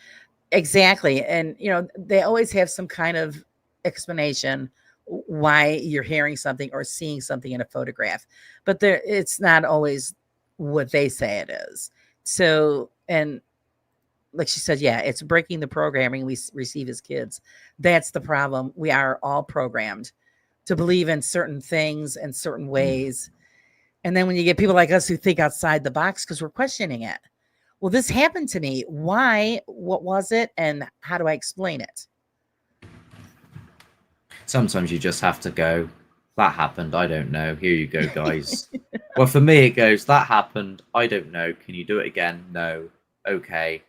[SPEAKER 2] Exactly. And they always have some kind of explanation why you're hearing something or seeing something in a photograph, but it's not always what they say it is. So, and like she said, yeah, it's breaking the programming we receive as kids. That's the problem. We are all programmed to believe in certain things and certain ways. And then when you get people like us who think outside the box because we're questioning it. Well, this happened to me. Why? What was it? And how do I explain it?
[SPEAKER 3] Sometimes you just have to go, that happened, I don't know. Here you go, guys. Well, for me, it goes, that happened, I don't know. Can you do it again? No. Okay.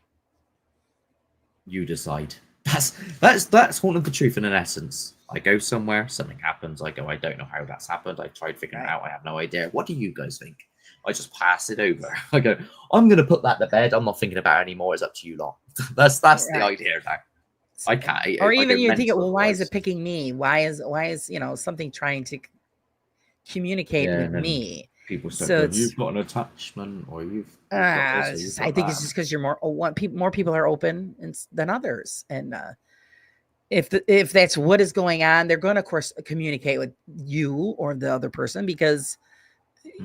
[SPEAKER 3] You decide. That's Haunted the Truth in an essence. I go somewhere, something happens, I go, I don't know how that's happened. I tried figuring it out, I have no idea. What do you guys think? I just pass it over. I go, I'm gonna put that to bed. I'm not thinking about it anymore. It's up to you lot. That's the idea now. I can't.
[SPEAKER 2] Or even you think, well, why is
[SPEAKER 3] otherwise.
[SPEAKER 2] it picking me? Why is something trying to communicate with me?
[SPEAKER 3] People start
[SPEAKER 2] So
[SPEAKER 3] going, you've got an attachment, or you've got this, or you've got
[SPEAKER 2] I think
[SPEAKER 3] that.
[SPEAKER 2] it's just because you're more people are open than others, and if that's what is going on, they're going to, of course, communicate with you or the other person because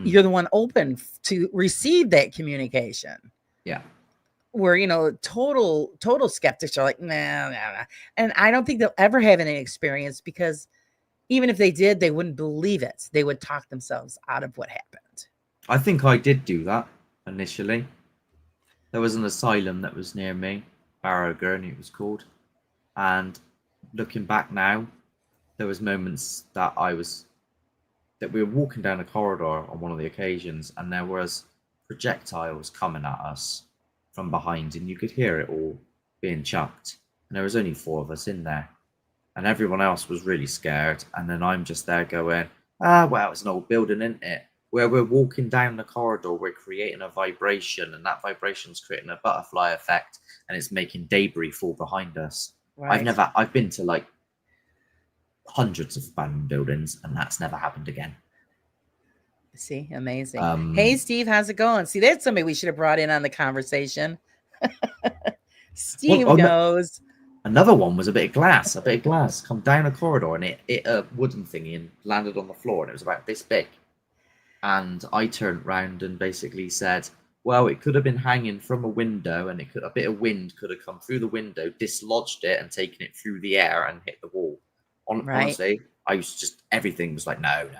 [SPEAKER 2] you're the one open to receive that communication.
[SPEAKER 3] Yeah.
[SPEAKER 2] Where total skeptics are like, nah. And I don't think they'll ever have any experience, because even if they did, they wouldn't believe it. They would talk themselves out of what happened.
[SPEAKER 3] I think I did do that initially. There was an asylum that was near me, Barrow Gurney it was called, and looking back now, there was moments that we were walking down a corridor on one of the occasions, and there was projectiles coming at us from behind, and you could hear it all being chucked. And there was only 4 of us in there, and everyone else was really scared. And then I'm just there going, well, it's an old building, isn't it? Where we're walking down the corridor, we're creating a vibration, and that vibration's creating a butterfly effect, and it's making debris fall behind us.
[SPEAKER 2] Right.
[SPEAKER 3] I've been to like hundreds of abandoned buildings, and that's never happened again.
[SPEAKER 2] See, amazing. Hey, Steve, how's it going? See, that's somebody we should have brought in on the conversation. Steve knows.
[SPEAKER 3] Another one was a bit of glass come down a corridor, and it hit a wooden thingy and landed on the floor, and it was about this big. And I turned round and basically said, well, it could have been hanging from a window, and a bit of wind could have come through the window, dislodged it, and taken it through the air and hit the wall. Honestly, everything was like, no.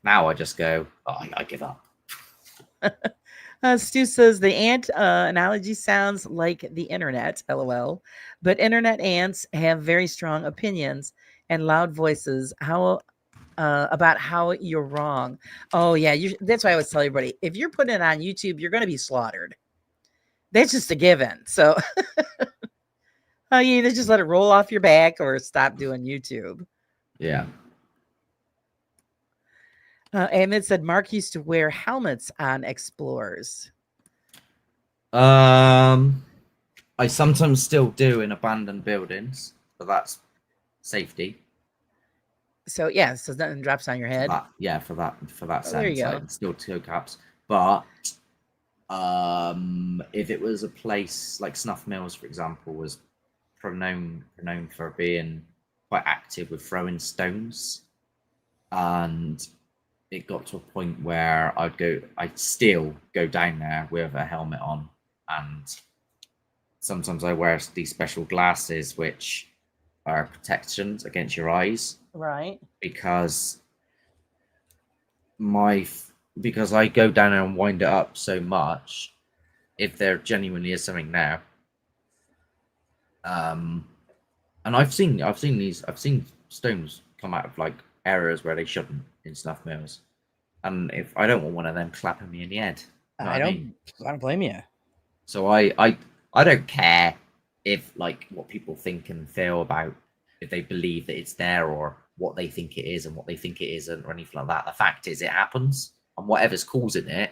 [SPEAKER 3] Now I just go, I give up.
[SPEAKER 2] Stu says the ant analogy sounds like the internet, lol. But internet ants have very strong opinions and loud voices. How about how you're wrong? Oh yeah, that's why I always tell everybody: if you're putting it on YouTube, you're going to be slaughtered. That's just a given. So you either just let it roll off your back or stop doing YouTube.
[SPEAKER 3] Yeah.
[SPEAKER 2] Ahmed said Mark used to wear helmets on Explorers.
[SPEAKER 3] I sometimes still do in abandoned buildings, but that's safety.
[SPEAKER 2] So yeah, so nothing drops on your head.
[SPEAKER 3] For that
[SPEAKER 2] Oh, there you
[SPEAKER 3] sense,
[SPEAKER 2] go.
[SPEAKER 3] like still toe caps. But if it was a place like Snuff Mills, for example, was known for being quite active with throwing stones, and it got to a point where I'd still go down there with a helmet on, and sometimes I wear these special glasses which are protections against your eyes,
[SPEAKER 2] Right.
[SPEAKER 3] because because I go down and wind it up so much, if there genuinely is something there. And I've seen stones come out of like areas where they shouldn't in Snuff Mills, and if I don't want one of them clapping me in the head, you know
[SPEAKER 2] I
[SPEAKER 3] what
[SPEAKER 2] don't blame you.
[SPEAKER 3] So I don't care if like what people think and feel about, if they believe that it's there, or what they think it is and what they think it isn't, or anything like that. The fact is, it happens, and whatever's causing it,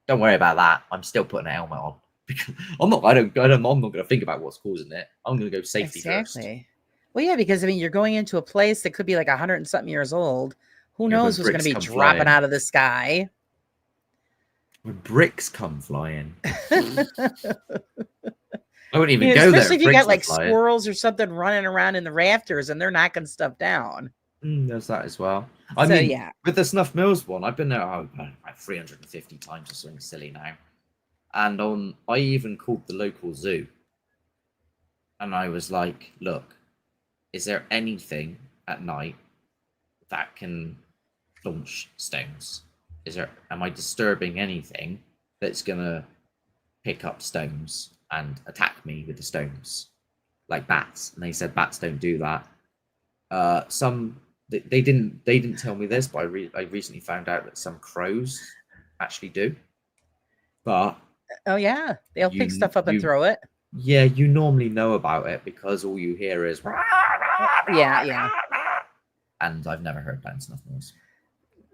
[SPEAKER 3] don't worry about that. I'm still putting a helmet on because I'm not going to think about what's causing it. I'm going to go safety first.
[SPEAKER 2] Well, yeah, because I mean, you're going into a place that could be like 100 and something years old. Who
[SPEAKER 3] Yeah,
[SPEAKER 2] knows what's going to be dropping out of the sky?
[SPEAKER 3] When bricks come flying. I wouldn't even go there.
[SPEAKER 2] Especially if you got like squirrels or something running around in the rafters and they're knocking stuff down.
[SPEAKER 3] There's that as well. I mean,
[SPEAKER 2] yeah,
[SPEAKER 3] with the Snuff Mills one, I've been there about 350 times or something silly now. And I even called the local zoo. And I was like, look, is there anything at night that can launch stones? Am I disturbing anything that's gonna pick up stones and attack me with the stones, like bats? And they said bats don't do that. They didn't tell me this, but I recently found out that some crows actually do. But
[SPEAKER 2] oh yeah, they'll pick stuff up and throw it.
[SPEAKER 3] Yeah, you normally know about it because all you hear is
[SPEAKER 2] yeah.
[SPEAKER 3] And I've never heard that in Snuff Mills.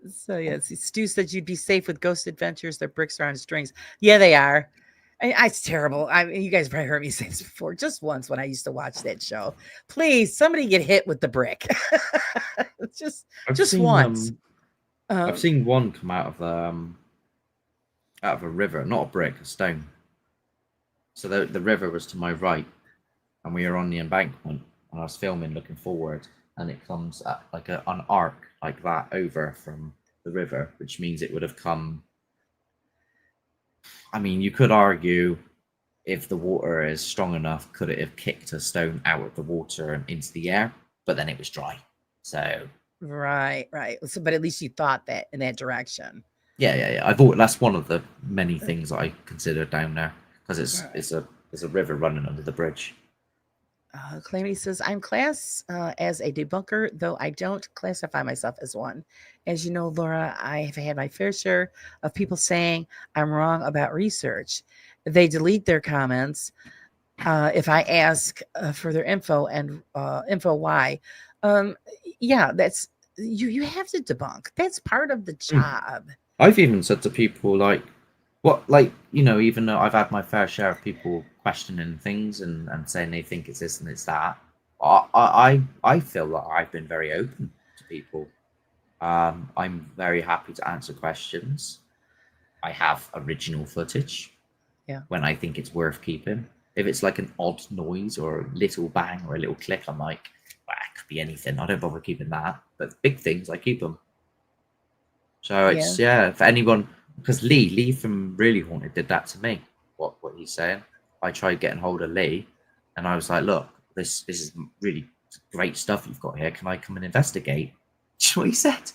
[SPEAKER 2] So yeah, Stu said you'd be safe with Ghost Adventures. Their bricks are on strings. Yeah, they are. It's terrible. I mean, you guys probably heard me say this before, just once when I used to watch that show. Please, somebody get hit with the brick. just once.
[SPEAKER 3] I've seen one come out of a river, not a brick, a stone. So the river was to my right, and we were on the embankment, and I was filming looking forward, and it comes at like an arc like that over from the river, which means it would have come. I mean, you could argue, if the water is strong enough, could it have kicked a stone out of the water and into the air? But then it was dry. So
[SPEAKER 2] right. So, but at least you thought that in that direction.
[SPEAKER 3] Yeah. I thought that's one of the many things that I consider down there, because it's a river running under the bridge.
[SPEAKER 2] Calamity says, I'm class as a debunker, though I don't classify myself as one. As you know, Laura, I have had my fair share of people saying I'm wrong about research. They delete their comments if I ask for their info and info why. Yeah, that's you have to debunk. That's part of the job.
[SPEAKER 3] I've even said to people like, even though I've had my fair share of people questioning things and saying they think it's this and it's that, I feel that I've been very open to people. I'm very happy to answer questions. I have original footage.
[SPEAKER 2] Yeah.
[SPEAKER 3] When I think it's worth keeping. If it's like an odd noise or a little bang or a little click, I'm like, well, it could be anything. I don't bother keeping that. But big things, I keep them. So it's for anyone, because Lee from Really Haunted did that to me. What he's saying. I tried getting hold of Lee, and I was like, look, this is really great stuff you've got here. Can I come and investigate? Do you know what he said?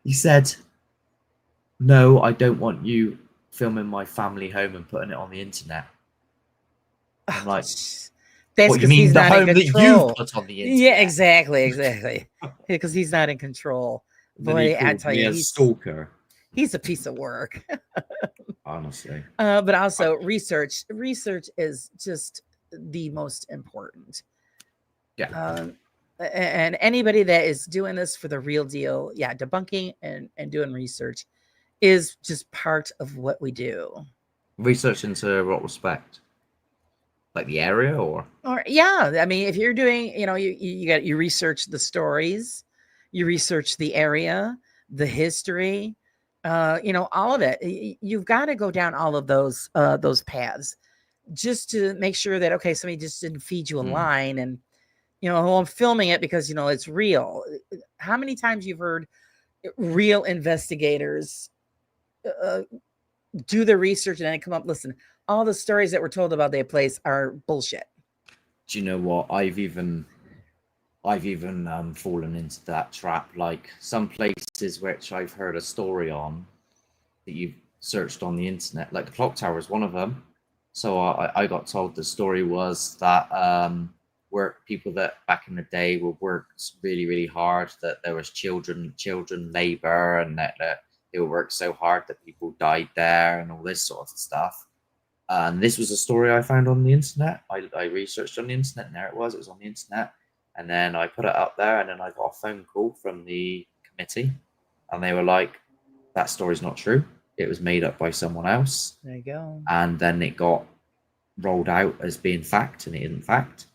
[SPEAKER 3] He said, no, I don't want you filming my family home and putting it on the internet. I'm like,
[SPEAKER 2] That's
[SPEAKER 3] what you
[SPEAKER 2] because
[SPEAKER 3] mean
[SPEAKER 2] he's
[SPEAKER 3] the
[SPEAKER 2] not in
[SPEAKER 3] home that you
[SPEAKER 2] control.
[SPEAKER 3] put on the
[SPEAKER 2] Yeah,
[SPEAKER 3] internet?
[SPEAKER 2] exactly. Because he's not in control.
[SPEAKER 3] And then he
[SPEAKER 2] Boy, I
[SPEAKER 3] called
[SPEAKER 2] tell
[SPEAKER 3] me
[SPEAKER 2] you,
[SPEAKER 3] a stalker.
[SPEAKER 2] he's a piece of work.
[SPEAKER 3] Honestly.
[SPEAKER 2] But also research. Research is just the most important.
[SPEAKER 3] Yeah.
[SPEAKER 2] And anybody that is doing this for the real deal, yeah, debunking and doing research is just part of what we do.
[SPEAKER 3] Research into what respect? Like the area or?
[SPEAKER 2] Or yeah, I mean, if you're doing, you research the stories, you research the area, the history, all of it. You've got to go down all of those paths just to make sure that okay, somebody just didn't feed you a line and I'm filming it because it's real. How many times you've heard real investigators do the research and then come up, listen, all the stories that were told about their place are bullshit.
[SPEAKER 3] Do you know what? I've even fallen into that trap. Like some places which I've heard a story on that you've searched on the internet, like the clock tower is one of them. So I got told the story was that work people that back in the day would work really really hard, that there was children labor, and that they would work so hard that people died there and all this sort of stuff. And this was a story I found on the internet. I researched on the internet, and there it was on the internet. And then I put it up there, and then I got a phone call from the committee, and they were like, that story's not true. It was made up by someone else.
[SPEAKER 2] There you go.
[SPEAKER 3] And then it got rolled out as being fact, and it isn't fact.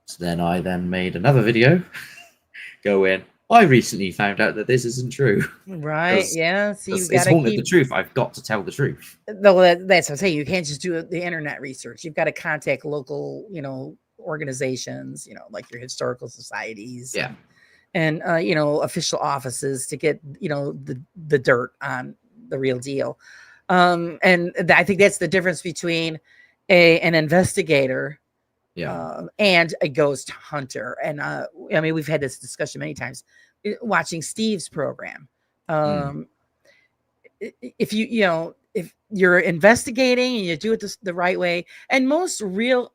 [SPEAKER 3] So then I made another video going, I recently found out that this isn't true.
[SPEAKER 2] Right. Yeah. So you
[SPEAKER 3] It's
[SPEAKER 2] got to
[SPEAKER 3] haunted
[SPEAKER 2] keep
[SPEAKER 3] the truth. I've got to tell the truth.
[SPEAKER 2] No, that's what I'm saying. You can't just do the internet research. You've got to contact local, organizations, like your historical societies,
[SPEAKER 3] Yeah.
[SPEAKER 2] and official offices to get the dirt on the real deal. And I think that's the difference between an investigator,
[SPEAKER 3] Yeah.
[SPEAKER 2] and a ghost hunter. And I mean, we've had this discussion many times. Watching Steve's program, if if you're investigating and you do it the right way, and most real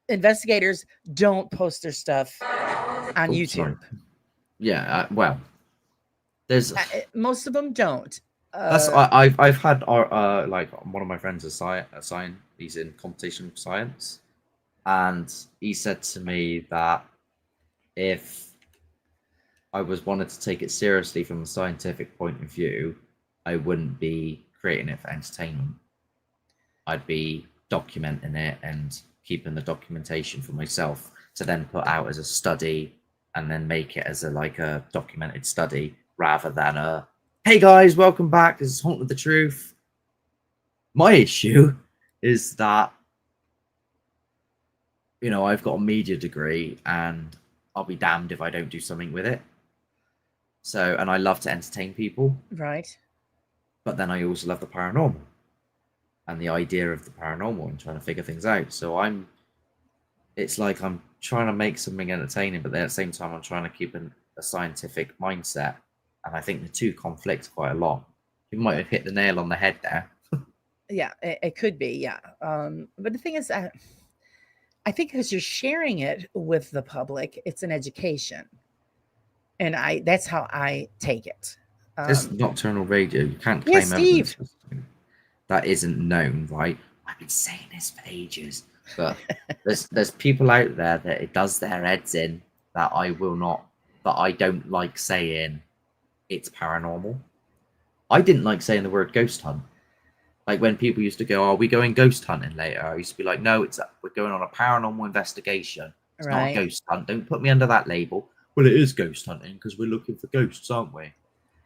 [SPEAKER 2] investigators don't post their stuff on YouTube.
[SPEAKER 3] Sorry. Yeah. Well, there's
[SPEAKER 2] Most of them don't.
[SPEAKER 3] that's I've had our like one of my friends is science. He's in computational science, and he said to me that if I wanted to take it seriously from a scientific point of view, I wouldn't be creating it for entertainment. I'd be documenting it and keeping the documentation for myself to then put out as a study and then make it as a documented study rather than a, hey guys, welcome back, this is Haunted the Truth. My issue is that, I've got a media degree and I'll be damned if I don't do something with it. So, and I love to entertain people.
[SPEAKER 2] Right.
[SPEAKER 3] But then I also love the paranormal and the idea of the paranormal and trying to figure things out. So it's like I'm trying to make something entertaining, but then at the same time, I'm trying to keep a scientific mindset. And I think the two conflict quite a lot. You might have hit the nail on the head there.
[SPEAKER 2] Yeah, it could be. Yeah. But the thing is, I think because you're sharing it with the public, it's an education. And that's how I take it.
[SPEAKER 3] This nocturnal radio, you can't
[SPEAKER 2] Yeah,
[SPEAKER 3] claim
[SPEAKER 2] Steve.
[SPEAKER 3] evidence that isn't known, right? I've been saying this for ages, but there's people out there that it does their heads in that I don't like saying it's paranormal. I didn't like saying the word ghost hunt. Like when people used to go, "Are we going ghost hunting later?" I used to be like, "No, we're going on a paranormal investigation. It's not a ghost hunt. Don't put me under that label." Well, it is ghost hunting because we're looking for ghosts, aren't we?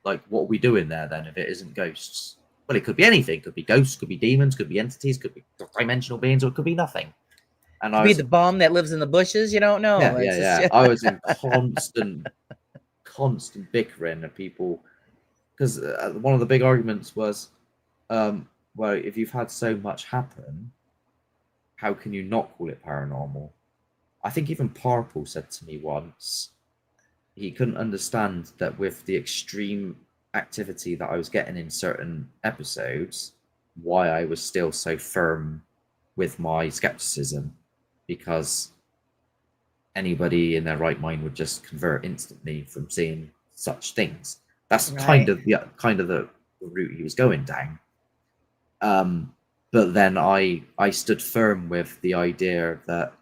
[SPEAKER 3] Like, what are we doing there then if it isn't ghosts? Well, it could be anything. It could be ghosts, could be demons, could be entities, could be dimensional beings, or it could be nothing. And I was
[SPEAKER 2] the bum that lives in the bushes. You don't know.
[SPEAKER 3] Yeah. I was in constant bickering of people because one of the big arguments was, well, if you've had so much happen, how can you not call it paranormal? I think even Parple said to me once, he couldn't understand that with the extreme activity that I was getting in certain episodes, why I was still so firm with my skepticism, because anybody in their right mind would just convert instantly from seeing such things. That's
[SPEAKER 2] Right.
[SPEAKER 3] kind of the route he was going down. But then I stood firm with the idea that,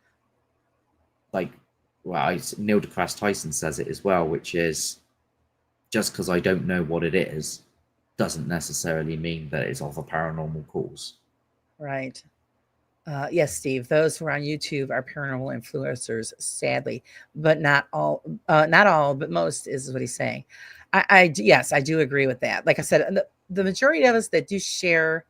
[SPEAKER 3] like, well, Neil deGrasse Tyson says it as well, which is, just because I don't know what it is doesn't necessarily mean that it's of a paranormal cause.
[SPEAKER 2] Right. Yes, Steve. Those who are on YouTube are paranormal influencers, sadly, but not all. Not all, but most is what he's saying. Yes, I do agree with that. Like I said, the majority of us that do share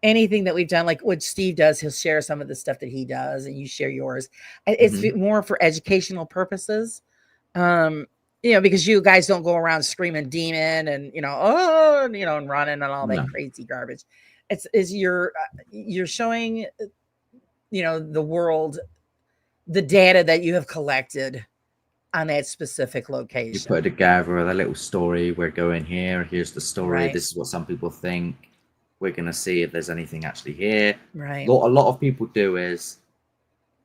[SPEAKER 2] anything that we've done, like what Steve does, he'll share some of the stuff that he does, and you share yours. It's more for educational purposes. Um, because you guys don't go around screaming demon and oh, and running and all that
[SPEAKER 3] No.
[SPEAKER 2] crazy garbage. It's you're showing the world the data that you have collected on that specific
[SPEAKER 3] You
[SPEAKER 2] location.
[SPEAKER 3] put it together with a little story. We're going here. Here's the story.
[SPEAKER 2] Right.
[SPEAKER 3] This is what some people think. We're going to see if there's anything actually here.
[SPEAKER 2] Right.
[SPEAKER 3] What a lot of people do is,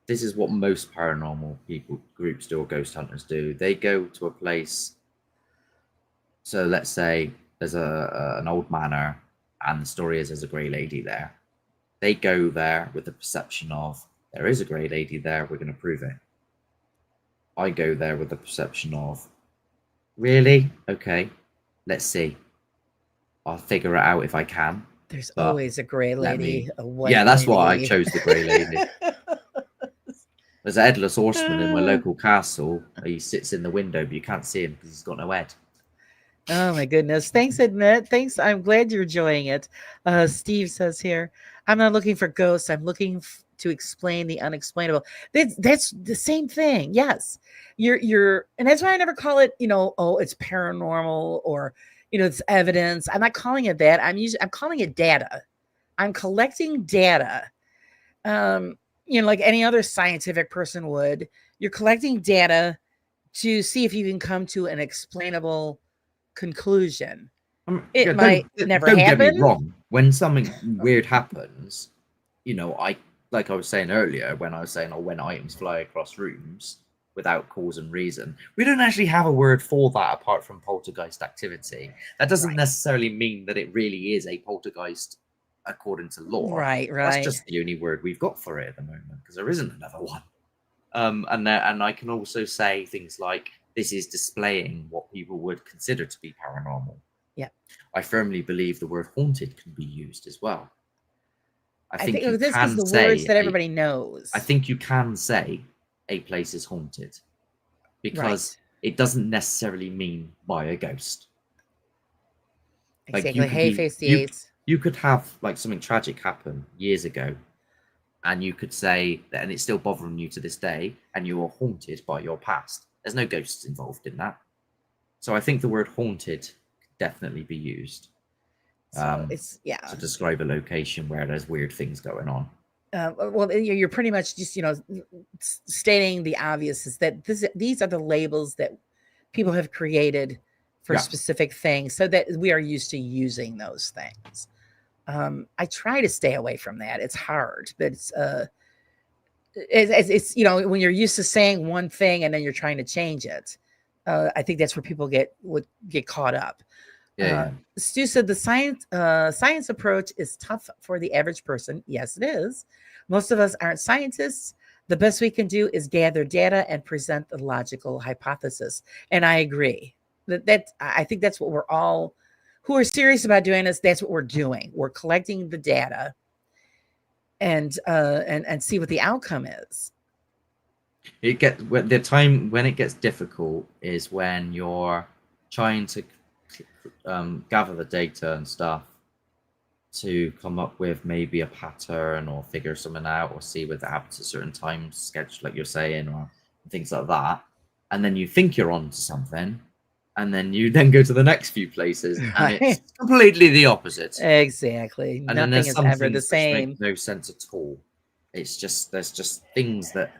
[SPEAKER 3] this is what most paranormal people groups do, or ghost hunters do. They go to a place. So let's say there's an old manor, and the story is there's a grey lady there. They go there with the perception of, there is a grey lady there. We're going to prove it. I go there with the perception of, really? Okay, let's see. I'll figure it out if I can.
[SPEAKER 2] There's
[SPEAKER 3] But
[SPEAKER 2] always a gray lady, a white
[SPEAKER 3] yeah, that's why I
[SPEAKER 2] lady.
[SPEAKER 3] chose the grey lady. There's a headless horseman in my local castle. He sits in the window, but you can't see him because he's got no head.
[SPEAKER 2] Oh my goodness. Thanks, Admit. Thanks. I'm glad you're enjoying it. Steve says here, I'm not looking for ghosts. I'm looking to explain the unexplainable. That's the same thing. Yes. And that's why I never call it, oh, it's paranormal, or, it's evidence. I'm not calling it that. I'm calling it data. I'm collecting data. Like any other scientific person would. You're collecting data to see if you can come to an explainable conclusion. It might never
[SPEAKER 3] don't
[SPEAKER 2] happen.
[SPEAKER 3] Get me wrong. When something weird happens, like I was saying earlier, when I was saying, when items fly across rooms without cause and reason, we don't actually have a word for that apart from poltergeist activity. That doesn't necessarily mean that it really is a poltergeist according to law.
[SPEAKER 2] Right.
[SPEAKER 3] That's just the only word we've got for it at the moment, because there isn't another one. And I can also say things like, this is displaying what people would consider to be paranormal.
[SPEAKER 2] Yeah.
[SPEAKER 3] I firmly believe the word haunted can be used as well.
[SPEAKER 2] I think this is the words that everybody knows.
[SPEAKER 3] I think you can say a place is haunted, because it doesn't necessarily mean by a ghost.
[SPEAKER 2] Exactly. Hey, face the eights.
[SPEAKER 3] You could have like something tragic happen years ago, and you could say that, and it's still bothering you to this day, and you are haunted by your past. There's no ghosts involved in that. So I think the word haunted could definitely be used to describe a location where there's weird things going on.
[SPEAKER 2] Well, you're pretty much just, stating the obvious, is that these are the labels that people have created for specific things, so that we are used to using those things. I try to stay away from that. It's hard, but it's when you're used to saying one thing and then you're trying to change it. I think that's where people would get caught up. Stu said the science approach is tough for the average person. Yes, it is. Most of us aren't scientists. The best we can do is gather data and present the logical hypothesis. And I agree. I think that's what we're all who are serious about doing this. That's what we're doing. We're collecting the data and see what the outcome is.
[SPEAKER 3] The time when it gets difficult is when you're trying to gather the data and stuff to come up with maybe a pattern or figure something out, or see whether it happens at certain times sketch, like you're saying, or things like that. And then you think you're onto something, and then you go to the next few places, and it's completely the opposite.
[SPEAKER 2] Exactly.
[SPEAKER 3] And
[SPEAKER 2] nothing is ever the same.
[SPEAKER 3] Make no sense at all. It's just, there's just things that,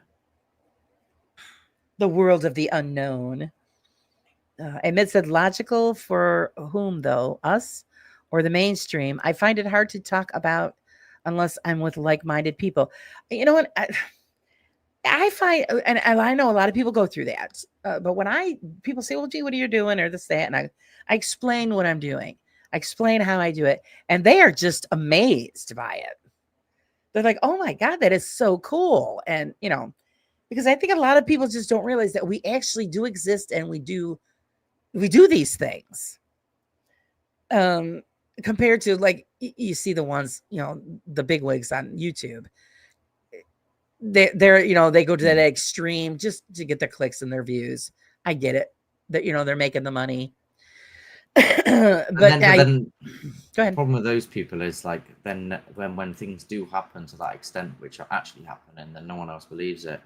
[SPEAKER 2] the world of the unknown. Emmett said, logical for whom though? Us or the mainstream, I find it hard to talk about unless I'm with like-minded people. You know what? I find, and I know a lot of people go through that, but when people say, "Well, gee, what are you doing?" or this, that, and I explain what I'm doing. I explain how I do it, and they are just amazed by it. They're like, "Oh my God, that is so cool!" And because I think a lot of people just don't realize that we actually do exist, and we do these things. Um, Compared to like you see the ones, the big wigs on YouTube. They go to that extreme just to get their clicks and their views. I get it. That they're making the money. but
[SPEAKER 3] But
[SPEAKER 2] I
[SPEAKER 3] then
[SPEAKER 2] Go
[SPEAKER 3] the
[SPEAKER 2] ahead.
[SPEAKER 3] problem with those people is like then when things do happen to that extent, which are actually happening, then no one else believes it.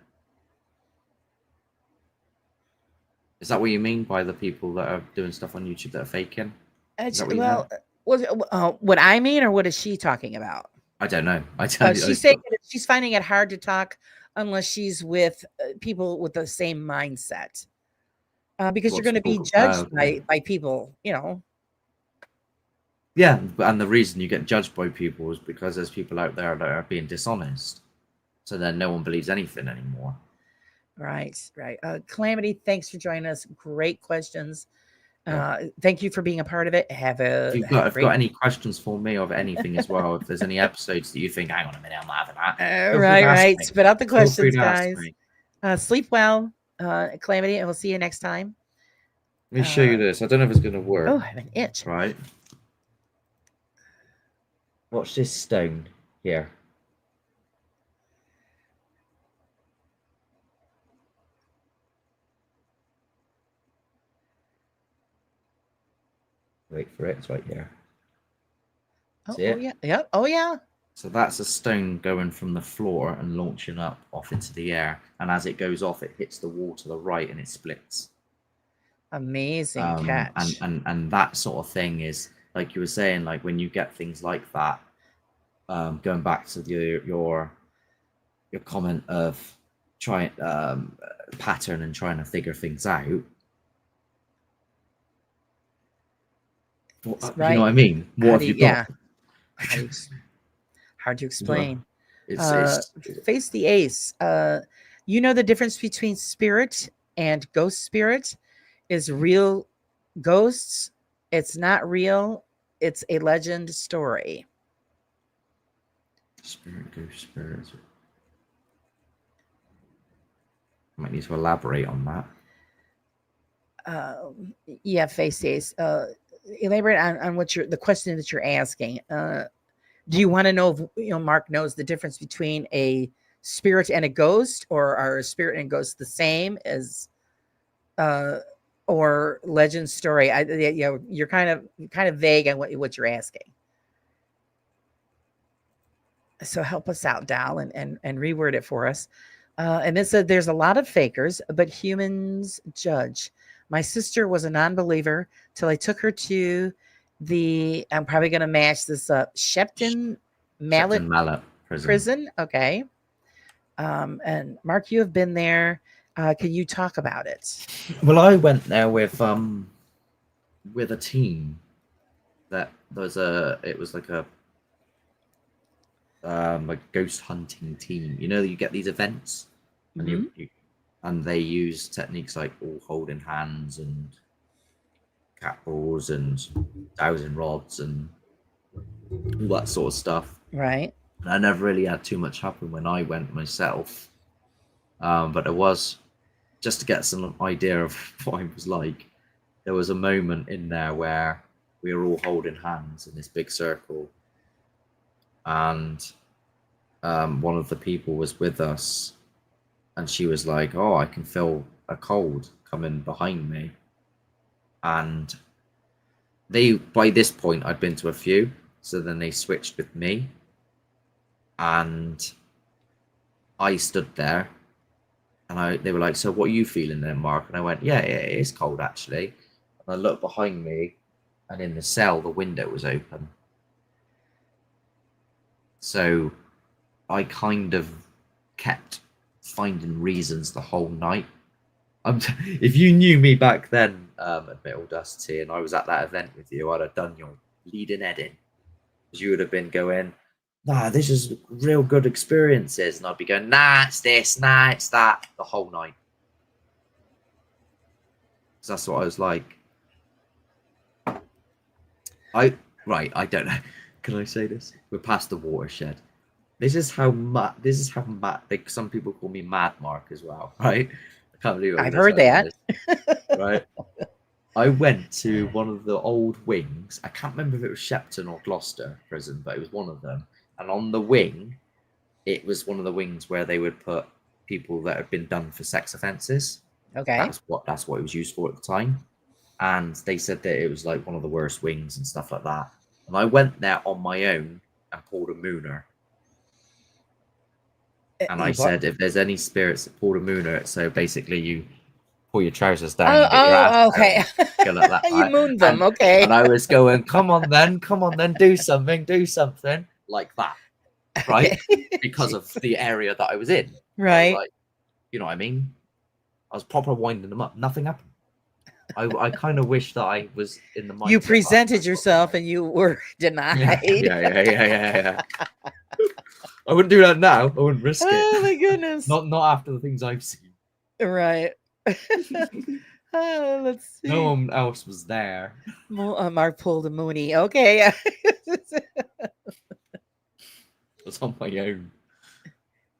[SPEAKER 3] Is that what you mean by the people that are doing stuff on YouTube that are faking? Is that what you meant?
[SPEAKER 2] What I mean, or what is she talking about?
[SPEAKER 3] I don't know. I tell you,
[SPEAKER 2] She's saying that she's finding it hard to talk unless she's with people with the same mindset, because you're going to be judged
[SPEAKER 3] okay.
[SPEAKER 2] by people.
[SPEAKER 3] Yeah, and the reason you get judged by people is because there's people out there that are being dishonest. So then no one believes anything anymore.
[SPEAKER 2] Right. Calamity, thanks for joining us. Great questions. Thank you for being a part of it.
[SPEAKER 3] If you've got any questions for me of anything as well, if there's any episodes that you think, hang on a minute, I'm not having that.
[SPEAKER 2] Right. Spit out the
[SPEAKER 3] Feel free
[SPEAKER 2] questions,
[SPEAKER 3] to ask
[SPEAKER 2] guys.
[SPEAKER 3] me.
[SPEAKER 2] Sleep well, Calamity, and we'll see you next time.
[SPEAKER 3] Let me show you this. I don't know if it's going to work.
[SPEAKER 2] Oh, I have an itch.
[SPEAKER 3] Right. Watch this stone here. Wait for it. It's right here. See it?
[SPEAKER 2] Yeah. Yep. Oh, yeah.
[SPEAKER 3] So that's a stone going from the floor and launching up off into the air. And as it goes off, it hits the wall to the right and it splits.
[SPEAKER 2] Amazing catch.
[SPEAKER 3] And that sort of thing is, like you were saying, like when you get things like that, going back to your comment of trying pattern and trying to figure things out.
[SPEAKER 2] Right.
[SPEAKER 3] You know what I mean? What have you got?
[SPEAKER 2] Yeah. Hard to explain.
[SPEAKER 3] It's
[SPEAKER 2] Face the ace. You know the difference between spirit and ghost spirit is real ghosts. It's not real. It's a legend story.
[SPEAKER 3] Spirit, ghost, spirit. I might need to elaborate on
[SPEAKER 2] that. Yeah, face the ace. Elaborate on the question that you're asking. Do you want to know if Mark knows the difference between a spirit and a ghost, or are a spirit and a ghost the same as or legend story? You're kind of vague on what you're asking. So help us out, Dal, and reword it for us. And it said there's a lot of fakers, but humans judge. My sister was a non-believer till I took her to I'm probably going to mash this up, Shepton Mallet prison. Okay. And Mark, you have been there. Can you talk about it?
[SPEAKER 3] Well, I went there with a team that it was like a ghost hunting team. You get these events, and and they use techniques like all holding hands and cat balls and dowsing rods and all that sort of stuff.
[SPEAKER 2] Right.
[SPEAKER 3] And I never really had too much happen when I went myself, but it was just to get some idea of what it was like. There was a moment in there where we were all holding hands in this big circle, and one of the people was with us, and she was like, "Oh, I can feel a cold coming behind me." And by this point, I'd been to a few, so then they switched with me, and I stood there, and they were like, "So what are you feeling then, Mark?" And I went, yeah, it is cold actually. And I looked behind me, and in the cell, the window was open. So I kind of kept finding reasons the whole night. If you knew me back then at Middle Dusty and I was at that event with you, I'd have done your leading Ed in. Because you would have been going, nah, this is real good experiences. And I'd be going, nah, it's this, nah, it's that, the whole night. Because that's what I was like. I don't know. Can I say this? We're past the watershed. This is how mad. Like some people call me Mad Mark as well, right? I can't believe
[SPEAKER 2] I've heard that.
[SPEAKER 3] Right. I went to one of the old wings. I can't remember if it was Shepton or Gloucester prison, but it was one of them. And on the wing, it was one of the wings where they would put people that had been done for sex offences.
[SPEAKER 2] Okay.
[SPEAKER 3] That's what it was used for at the time. And they said that it was like one of the worst wings and stuff like that. And I went there on my own and pulled a mooner. And I said, if there's any spirits that pulled a mooner, so basically you pull your trousers down.
[SPEAKER 2] Okay.
[SPEAKER 3] Go like that,
[SPEAKER 2] You
[SPEAKER 3] right?
[SPEAKER 2] mooned them, okay.
[SPEAKER 3] And I was going, come on then, do something, like that, right? Because of the area that I was in.
[SPEAKER 2] Right.
[SPEAKER 3] Like, you know what I mean? I was proper winding them up. Nothing happened. I kind of wish that I was in the mindset.
[SPEAKER 2] You presented yourself and you were denied.
[SPEAKER 3] Yeah. I wouldn't do that now. I wouldn't risk it.
[SPEAKER 2] Oh my goodness.
[SPEAKER 3] Not after the things I've seen.
[SPEAKER 2] Right. Let's see.
[SPEAKER 3] No one else was there.
[SPEAKER 2] Mark pulled a Mooney. Okay.
[SPEAKER 3] I was on my own.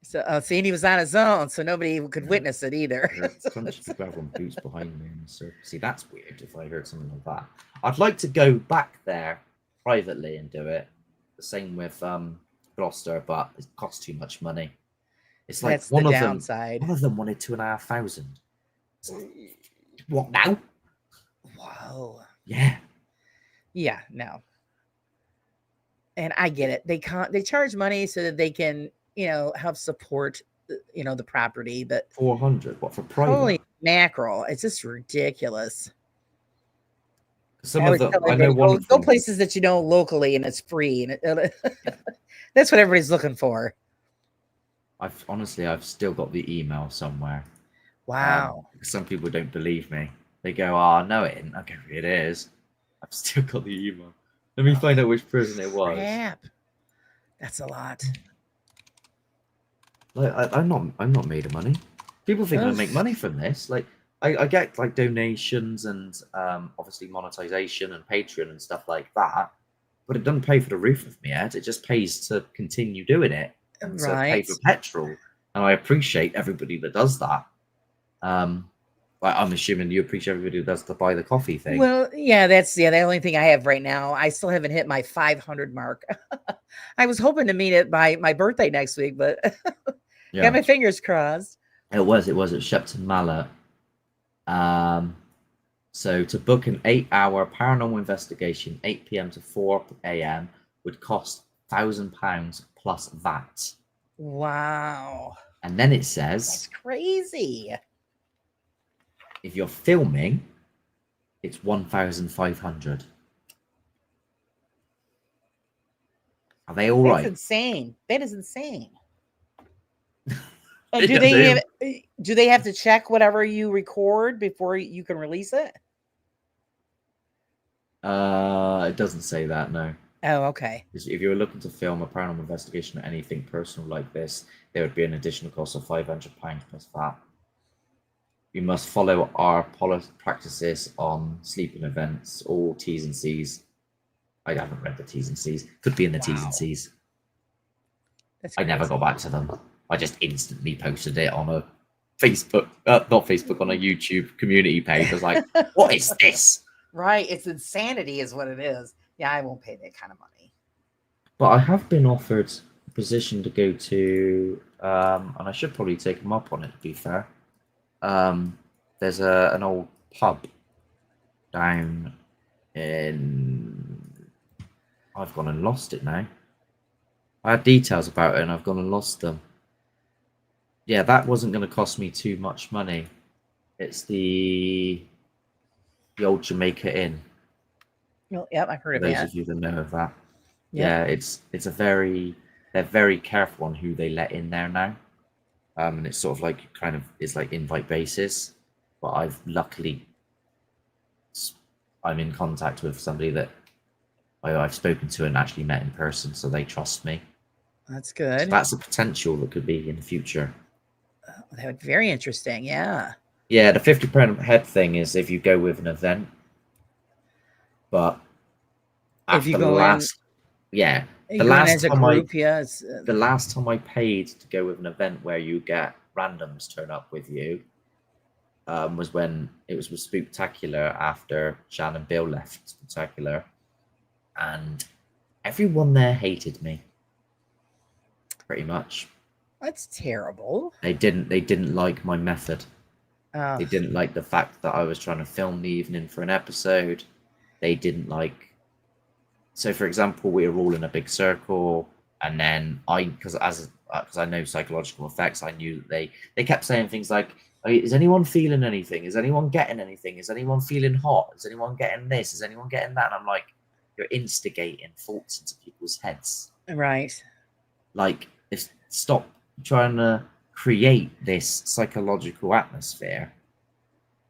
[SPEAKER 2] So, see, and he was on his own, so nobody could witness it either.
[SPEAKER 3] Bunch of people have on boots behind me. See, that's weird if I heard something like that. I'd like to go back there privately and do it. The same with Gloucester, but it costs too much money. It's like
[SPEAKER 2] That's the downside.
[SPEAKER 3] One of them wanted 2,500. What now?
[SPEAKER 2] Wow.
[SPEAKER 3] Yeah.
[SPEAKER 2] Yeah, no. And I get it. They charge money so that they can, help support, the property. But
[SPEAKER 3] 400. What for private?
[SPEAKER 2] Holy mackerel! It's just ridiculous.
[SPEAKER 3] Some of them, I know one of
[SPEAKER 2] go
[SPEAKER 3] them.
[SPEAKER 2] places that you know locally and it's free, and that's what everybody's looking for.
[SPEAKER 3] I've still got the email somewhere.
[SPEAKER 2] Wow.
[SPEAKER 3] Some people don't believe me. They go, "Oh, no, it isn't." I go, "It is." I've still got the email. Let me find out which prison it was.
[SPEAKER 2] Crap. That's a lot.
[SPEAKER 3] Like, I'm not made of money. People think I make money from this. Like, I get like donations and obviously monetization and Patreon and stuff like that, but it doesn't pay for the roof of me, Ed. It just pays to continue doing it and to pay for petrol. And I appreciate everybody that does that. I'm assuming you appreciate everybody who does to buy the coffee thing.
[SPEAKER 2] Well, yeah, that's the only thing I have right now. I still haven't hit my 500 mark. I was hoping to meet it by my birthday next week, but got my fingers crossed.
[SPEAKER 3] It was at Shepton Mallet. So to book an 8-hour paranormal investigation, 8 p.m. to 4 a.m. would cost £1,000 plus VAT.
[SPEAKER 2] Wow.
[SPEAKER 3] And then it says,
[SPEAKER 2] that's crazy.
[SPEAKER 3] If you're filming, it's 1,500. Are they all right?
[SPEAKER 2] That's insane. That is insane. And do they have to check whatever you record before you can release it?
[SPEAKER 3] It doesn't say that, no.
[SPEAKER 2] Oh, okay.
[SPEAKER 3] If you were looking to film a paranormal investigation or anything personal like this, there would be an additional cost of £500 plus VAT. You must follow our practices on sleeping events, all T's and C's. I haven't read the T's and C's. Could be in the T's and C's. I never got back to them. I just instantly posted it on a Facebook, not Facebook, on a YouTube community page. I was like, what is this?
[SPEAKER 2] Right. It's insanity is what it is. Yeah, I won't pay that kind of money.
[SPEAKER 3] But I have been offered a position to go to, and I should probably take them up on it, to be fair. There's an old pub down in... I've gone and lost it now. I had details about it and I've gone and lost them. Yeah, that wasn't going to cost me too much money. It's the old Jamaica Inn.
[SPEAKER 2] Well, yep, I've heard of
[SPEAKER 3] that.
[SPEAKER 2] that.
[SPEAKER 3] Those of you that know of that.
[SPEAKER 2] Yep.
[SPEAKER 3] Yeah, they're very careful on who they let in there now. And it's sort of like it's like invite basis. But I'm in contact with somebody that I've spoken to and actually met in person, so they trust me.
[SPEAKER 2] That's
[SPEAKER 3] So
[SPEAKER 2] good.
[SPEAKER 3] that's a potential that could be in the future.
[SPEAKER 2] That would be very interesting. Yeah.
[SPEAKER 3] Yeah, the 50% head thing is if you go with an event, but
[SPEAKER 2] If you
[SPEAKER 3] after
[SPEAKER 2] go in,
[SPEAKER 3] yeah,
[SPEAKER 2] you go in as a group, yes.
[SPEAKER 3] the last time I paid to go with an event where you get randoms turn up with you, was when it was with Spooktacular after Shan and Bill left Spooktacular, and everyone there hated me. Pretty much.
[SPEAKER 2] That's terrible.
[SPEAKER 3] They didn't like my method.
[SPEAKER 2] Oh,
[SPEAKER 3] They didn't like the fact that I was trying to film the evening for an episode. They didn't like. So, for example, we were all in a big circle, and then because I know psychological effects, I knew that they kept saying things like, "Is anyone feeling anything? Is anyone getting anything? Is anyone feeling hot? Is anyone getting this? Is anyone getting that?" And I'm like, "You're instigating thoughts into people's heads.
[SPEAKER 2] right.
[SPEAKER 3] Like, stop trying to create this psychological atmosphere.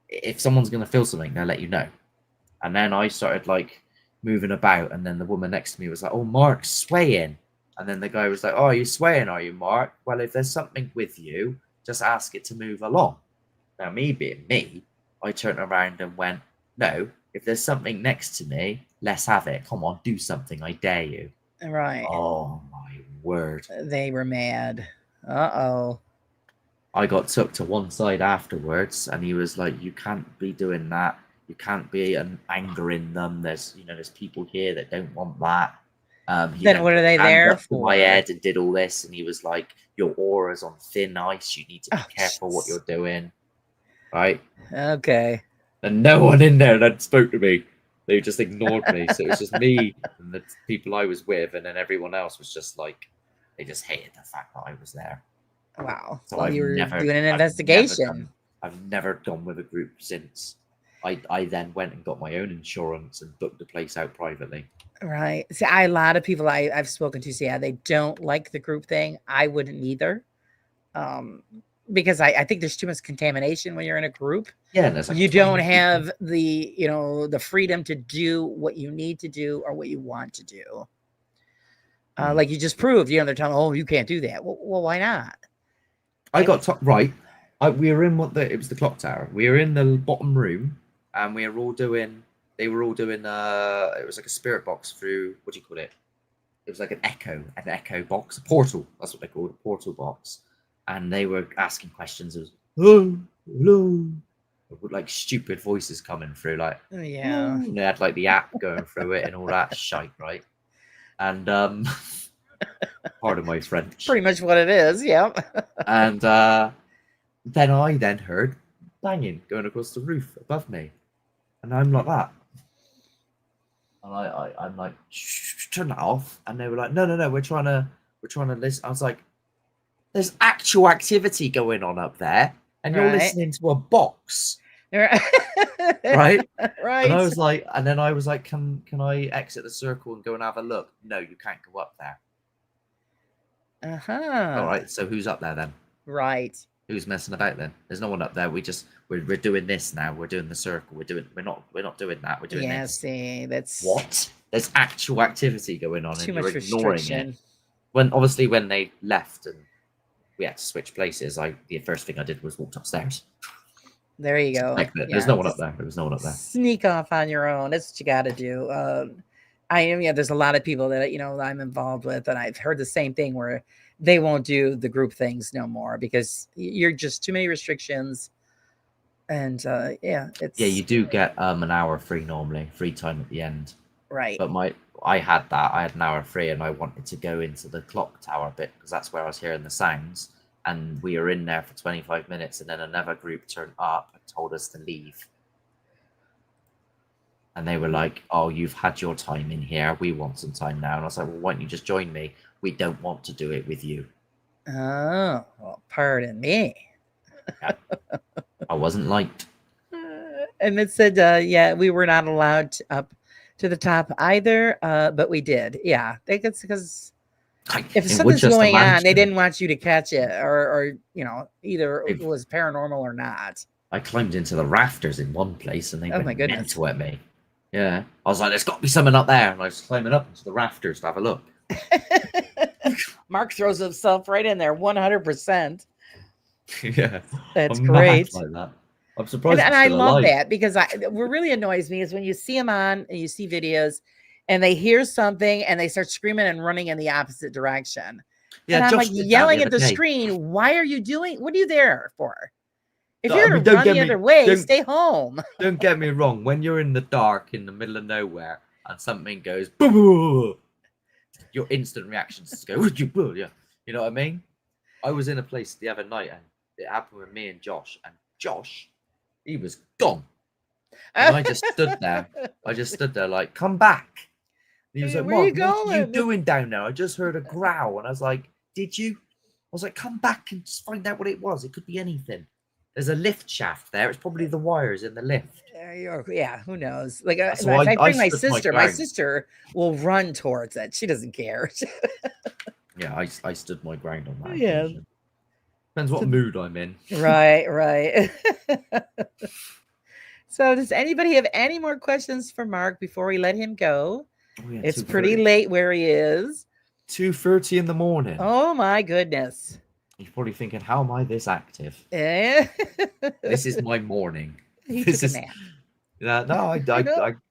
[SPEAKER 3] If someone's going to feel something, they'll let you know." And then I started like moving about, and then the woman next to me was like, "Oh, Mark's swaying." And then the guy was like, "Oh, you're swaying, are you, Mark? Well, if there's something with you, just ask it to move along." Now, me being me, I turned around and went, "No, if there's something next to me, let's have it. Come on, do something. I dare you."
[SPEAKER 2] Right.
[SPEAKER 3] Oh my word.
[SPEAKER 2] They were mad. Uh-oh.
[SPEAKER 3] I got took to one side afterwards, and he was like, "You can't be doing that. You can't be angering them. There's people here that don't want that." He
[SPEAKER 2] Then what are they there
[SPEAKER 3] up to my
[SPEAKER 2] for?
[SPEAKER 3] head and did all this, and he was like, "Your aura's on thin ice. You need to be
[SPEAKER 2] Oh,
[SPEAKER 3] careful what
[SPEAKER 2] jeez.
[SPEAKER 3] you're doing." Right?
[SPEAKER 2] Okay.
[SPEAKER 3] And no one in there that spoke to me. They just ignored me. So it was just me and the people I was with, and then everyone else was just like, they just hated the fact that I was there.
[SPEAKER 2] Wow.
[SPEAKER 3] So
[SPEAKER 2] Well, you were doing an
[SPEAKER 3] I've
[SPEAKER 2] investigation.
[SPEAKER 3] I've never gone with a group since. I then went and got my own insurance and booked the place out privately.
[SPEAKER 2] Right. See, a lot of people I've spoken to say, yeah, they don't like the group thing. I wouldn't either. Because I think there's too much contamination when you're in a group.
[SPEAKER 3] Yeah, and there's like
[SPEAKER 2] You
[SPEAKER 3] 20
[SPEAKER 2] don't
[SPEAKER 3] people.
[SPEAKER 2] have the freedom to do what you need to do or what you want to do. Like you just proved, they're telling, oh, you can't do that. Well, why not?
[SPEAKER 3] I got right. We were in it was the clock tower. We were in the bottom room, and we were all doing. They were all doing. It was like a spirit box through. What do you call it? It was like an echo box, a portal. That's what they called a portal box. And they were asking questions. It was hello, with like stupid voices coming through, like
[SPEAKER 2] Yeah.
[SPEAKER 3] And they had like the app going through it and all that shite, right? And pardon my French.
[SPEAKER 2] Pretty much what it is. Yep.
[SPEAKER 3] And then I heard banging going across the roof above me, and I'm like that. And I'm like, turn that off. And they were like, no, we're trying to listen. I was like, there's actual activity going on up there, and you're listening to a box, right?
[SPEAKER 2] Right.
[SPEAKER 3] And I was like, can I exit the circle and go and have a look? No, you can't go up there. All right, so who's up there then?
[SPEAKER 2] Right.
[SPEAKER 3] Who's messing about then? There's no one up there. We're doing this now. We're doing the circle. We're not doing that. We're doing this.
[SPEAKER 2] Yeah, see, that's
[SPEAKER 3] What? There's actual activity going on,
[SPEAKER 2] too
[SPEAKER 3] and
[SPEAKER 2] much
[SPEAKER 3] you're ignoring
[SPEAKER 2] restriction.
[SPEAKER 3] it. When they left and we had to switch places, the first thing I did was walked upstairs.
[SPEAKER 2] There you go.
[SPEAKER 3] There's no one up there. There was no one up there.
[SPEAKER 2] Sneak off on your own. That's what you got to do. There's a lot of people that I'm involved with, and I've heard the same thing where they won't do the group things no more because you're just too many restrictions. And
[SPEAKER 3] you do get an hour free normally, free time at the end.
[SPEAKER 2] Right.
[SPEAKER 3] But I had an hour free, and I wanted to go into the clock tower bit because that's where I was hearing the sounds. And we were in there for 25 minutes, and then another group turned up and told us to leave. And they were like, "Oh, you've had your time in here. We want some time now." And I was like, "Well, why don't you just join me? We don't want to do it with you."
[SPEAKER 2] Oh, well, pardon me.
[SPEAKER 3] Yeah. I wasn't liked.
[SPEAKER 2] And it said, we were not allowed up to the top either, but we did. Yeah, because if something's going on, they didn't want you to catch it, or either it was paranormal or not.
[SPEAKER 3] I climbed into the rafters in one place, and they went mental at me. Yeah. I was like, there's got to be something up there. And I was climbing up into the rafters to have a look.
[SPEAKER 2] Mark throws himself right in there, 100%.
[SPEAKER 3] Yeah.
[SPEAKER 2] That's
[SPEAKER 3] I'm mad
[SPEAKER 2] great.
[SPEAKER 3] like that. I'm
[SPEAKER 2] And,
[SPEAKER 3] surprised
[SPEAKER 2] and
[SPEAKER 3] it's
[SPEAKER 2] I
[SPEAKER 3] still
[SPEAKER 2] love
[SPEAKER 3] alive.
[SPEAKER 2] that because what really annoys me is when you see them on and you see videos and they hear something and they start screaming and running in the opposite direction.
[SPEAKER 3] Yeah,
[SPEAKER 2] And I'm like
[SPEAKER 3] Josh did that the
[SPEAKER 2] yelling at
[SPEAKER 3] other
[SPEAKER 2] the
[SPEAKER 3] day.
[SPEAKER 2] screen. Why are you doing? What are you there for? If
[SPEAKER 3] I
[SPEAKER 2] you're going
[SPEAKER 3] mean,
[SPEAKER 2] to run the other way, stay home.
[SPEAKER 3] don't get me wrong. When you're in the dark in the middle of nowhere and something goes boo boo, your instant reaction is to go yeah. You know what I mean? I was in a place the other night and it happened with me and Josh. And Josh, he was gone. And I just stood there. I just stood there like, come back. And he was like,
[SPEAKER 2] Where are you
[SPEAKER 3] Mark, what are you
[SPEAKER 2] going?
[SPEAKER 3] doing down there? I just heard a growl. And I was like, did you? I was like, come back and just find out what it was. It could be anything. There's a lift shaft there. It's probably the wires in the lift.
[SPEAKER 2] Yeah, who knows? Like
[SPEAKER 3] So
[SPEAKER 2] if I
[SPEAKER 3] I
[SPEAKER 2] bring
[SPEAKER 3] stood my
[SPEAKER 2] my
[SPEAKER 3] ground.
[SPEAKER 2] sister will run towards it. She doesn't care.
[SPEAKER 3] Yeah, I stood my ground on that
[SPEAKER 2] Yeah.
[SPEAKER 3] occasion. Depends what
[SPEAKER 2] So-
[SPEAKER 3] mood I'm in.
[SPEAKER 2] Right. So does anybody have any more questions for Mark before we let him go?
[SPEAKER 3] Oh, yeah,
[SPEAKER 2] It's pretty late where he is.
[SPEAKER 3] 2:30 in the morning.
[SPEAKER 2] Oh my goodness.
[SPEAKER 3] You're probably thinking, how am I this active?
[SPEAKER 2] Eh?
[SPEAKER 3] This is my morning.
[SPEAKER 2] He
[SPEAKER 3] This
[SPEAKER 2] took a
[SPEAKER 3] is
[SPEAKER 2] nap.
[SPEAKER 3] no,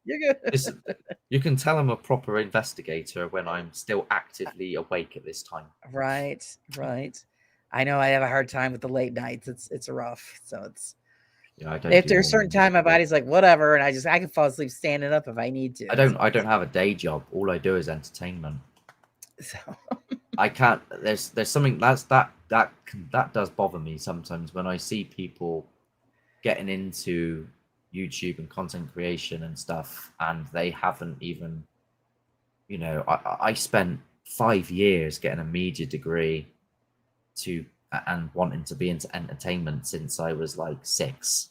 [SPEAKER 2] You're good.
[SPEAKER 3] listen, you can tell I'm a proper investigator when I'm still actively awake at this time.
[SPEAKER 2] Right. I know I have a hard time with the late nights. It's rough. So it's
[SPEAKER 3] Yeah, I don't.
[SPEAKER 2] after a certain time, my body's like, whatever, and I can fall asleep standing up if I need to.
[SPEAKER 3] I don't have a day job. All I do is entertainment.
[SPEAKER 2] So
[SPEAKER 3] I can't. There's something that does bother me sometimes when I see people getting into YouTube and content creation and stuff, and they haven't even. You know, I spent 5 years getting a media degree and wanting to be into entertainment since I was like 6.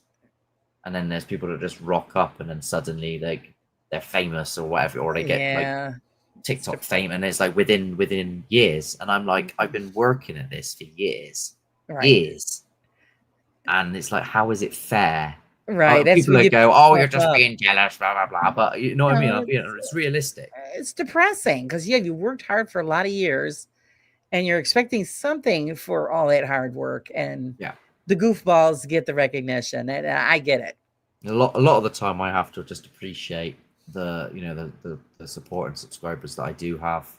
[SPEAKER 3] And then there's people that just rock up and then suddenly they're famous or whatever, or they get like TikTok fame, and it's like within years. And I'm like, I've been working at this for years. And it's like, how is it fair?
[SPEAKER 2] Right. That's
[SPEAKER 3] people
[SPEAKER 2] when
[SPEAKER 3] that go, oh, you're
[SPEAKER 2] fuck
[SPEAKER 3] just
[SPEAKER 2] up.
[SPEAKER 3] being jealous, blah blah blah. But you know what I mean?
[SPEAKER 2] No,
[SPEAKER 3] It's realistic.
[SPEAKER 2] It's depressing because you worked hard for a lot of years and you're expecting something for all that hard work, and
[SPEAKER 3] Yeah.
[SPEAKER 2] the goofballs get the recognition, and I get it.
[SPEAKER 3] A lot of the time I have to just appreciate the support and subscribers that I do have.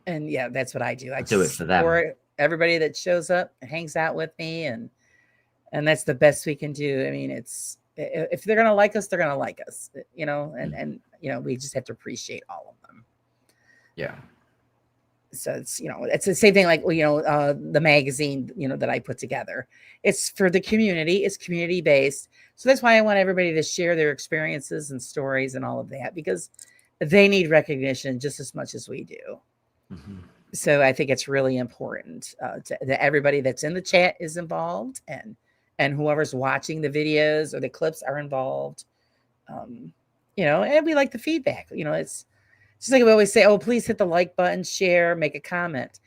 [SPEAKER 2] And yeah, that's what I do. I
[SPEAKER 3] do it for them.
[SPEAKER 2] support everybody that shows up and hangs out with me, and that's the best we can do. I mean, it's if they're gonna like us, they're gonna like us, and we just have to appreciate all of them.
[SPEAKER 3] Yeah.
[SPEAKER 2] So it's it's the same thing like the magazine that I put together. It's for the community. It's community based. So that's why I want everybody to share their experiences and stories and all of that, because they need recognition just as much as we do.
[SPEAKER 3] Mm-hmm.
[SPEAKER 2] So I think it's really important that everybody that's in the chat is involved, and whoever's watching the videos or the clips are involved. And we like the feedback. It's just like we always say, oh, please hit the like button, share, make a comment.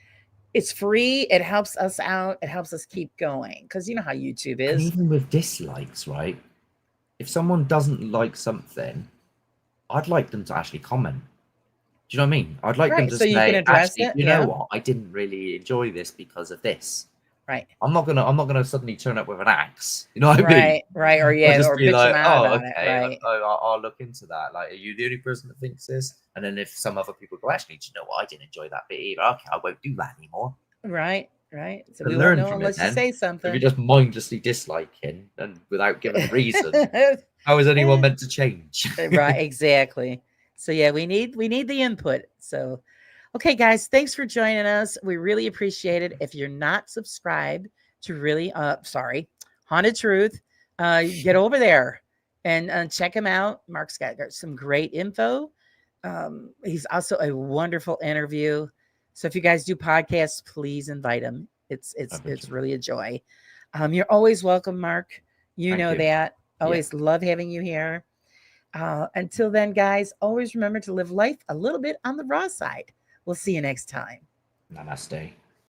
[SPEAKER 2] It's free. It helps us out. It helps us keep going, because you know how YouTube is.
[SPEAKER 3] And even with dislikes, right? If someone doesn't like something, I'd like them to actually comment. Do you know what I mean? I'd like them to say, actually, you know what? I didn't really enjoy this because of this.
[SPEAKER 2] Right.
[SPEAKER 3] I'm not gonna suddenly turn up with an axe. You know what I mean?
[SPEAKER 2] Right. Or
[SPEAKER 3] just
[SPEAKER 2] or
[SPEAKER 3] be
[SPEAKER 2] bitch
[SPEAKER 3] like,
[SPEAKER 2] them out about
[SPEAKER 3] okay,
[SPEAKER 2] it. Right.
[SPEAKER 3] I'll look into that. Like, are you the only person that thinks this? And then if some other people go, actually, do you know what? I didn't enjoy that bit either. Okay, I won't do that anymore.
[SPEAKER 2] Right. So we
[SPEAKER 3] learn
[SPEAKER 2] won't know
[SPEAKER 3] from
[SPEAKER 2] unless you say something.
[SPEAKER 3] If you're just mindlessly disliking and without giving a reason, how is anyone meant to change?
[SPEAKER 2] Right. Exactly. So yeah, we need the input. So, okay, guys, thanks for joining us. We really appreciate it. If you're not subscribed to Haunted Truth, get over there and check him out. Mark's got some great info. He's also a wonderful interview. So if you guys do podcasts, please invite him. It's really a joy. You're always welcome, Mark. Thank you. That. Always love having you here. Until then, guys, always remember to live life a little bit on the raw side. We'll see you next time.
[SPEAKER 3] Namaste.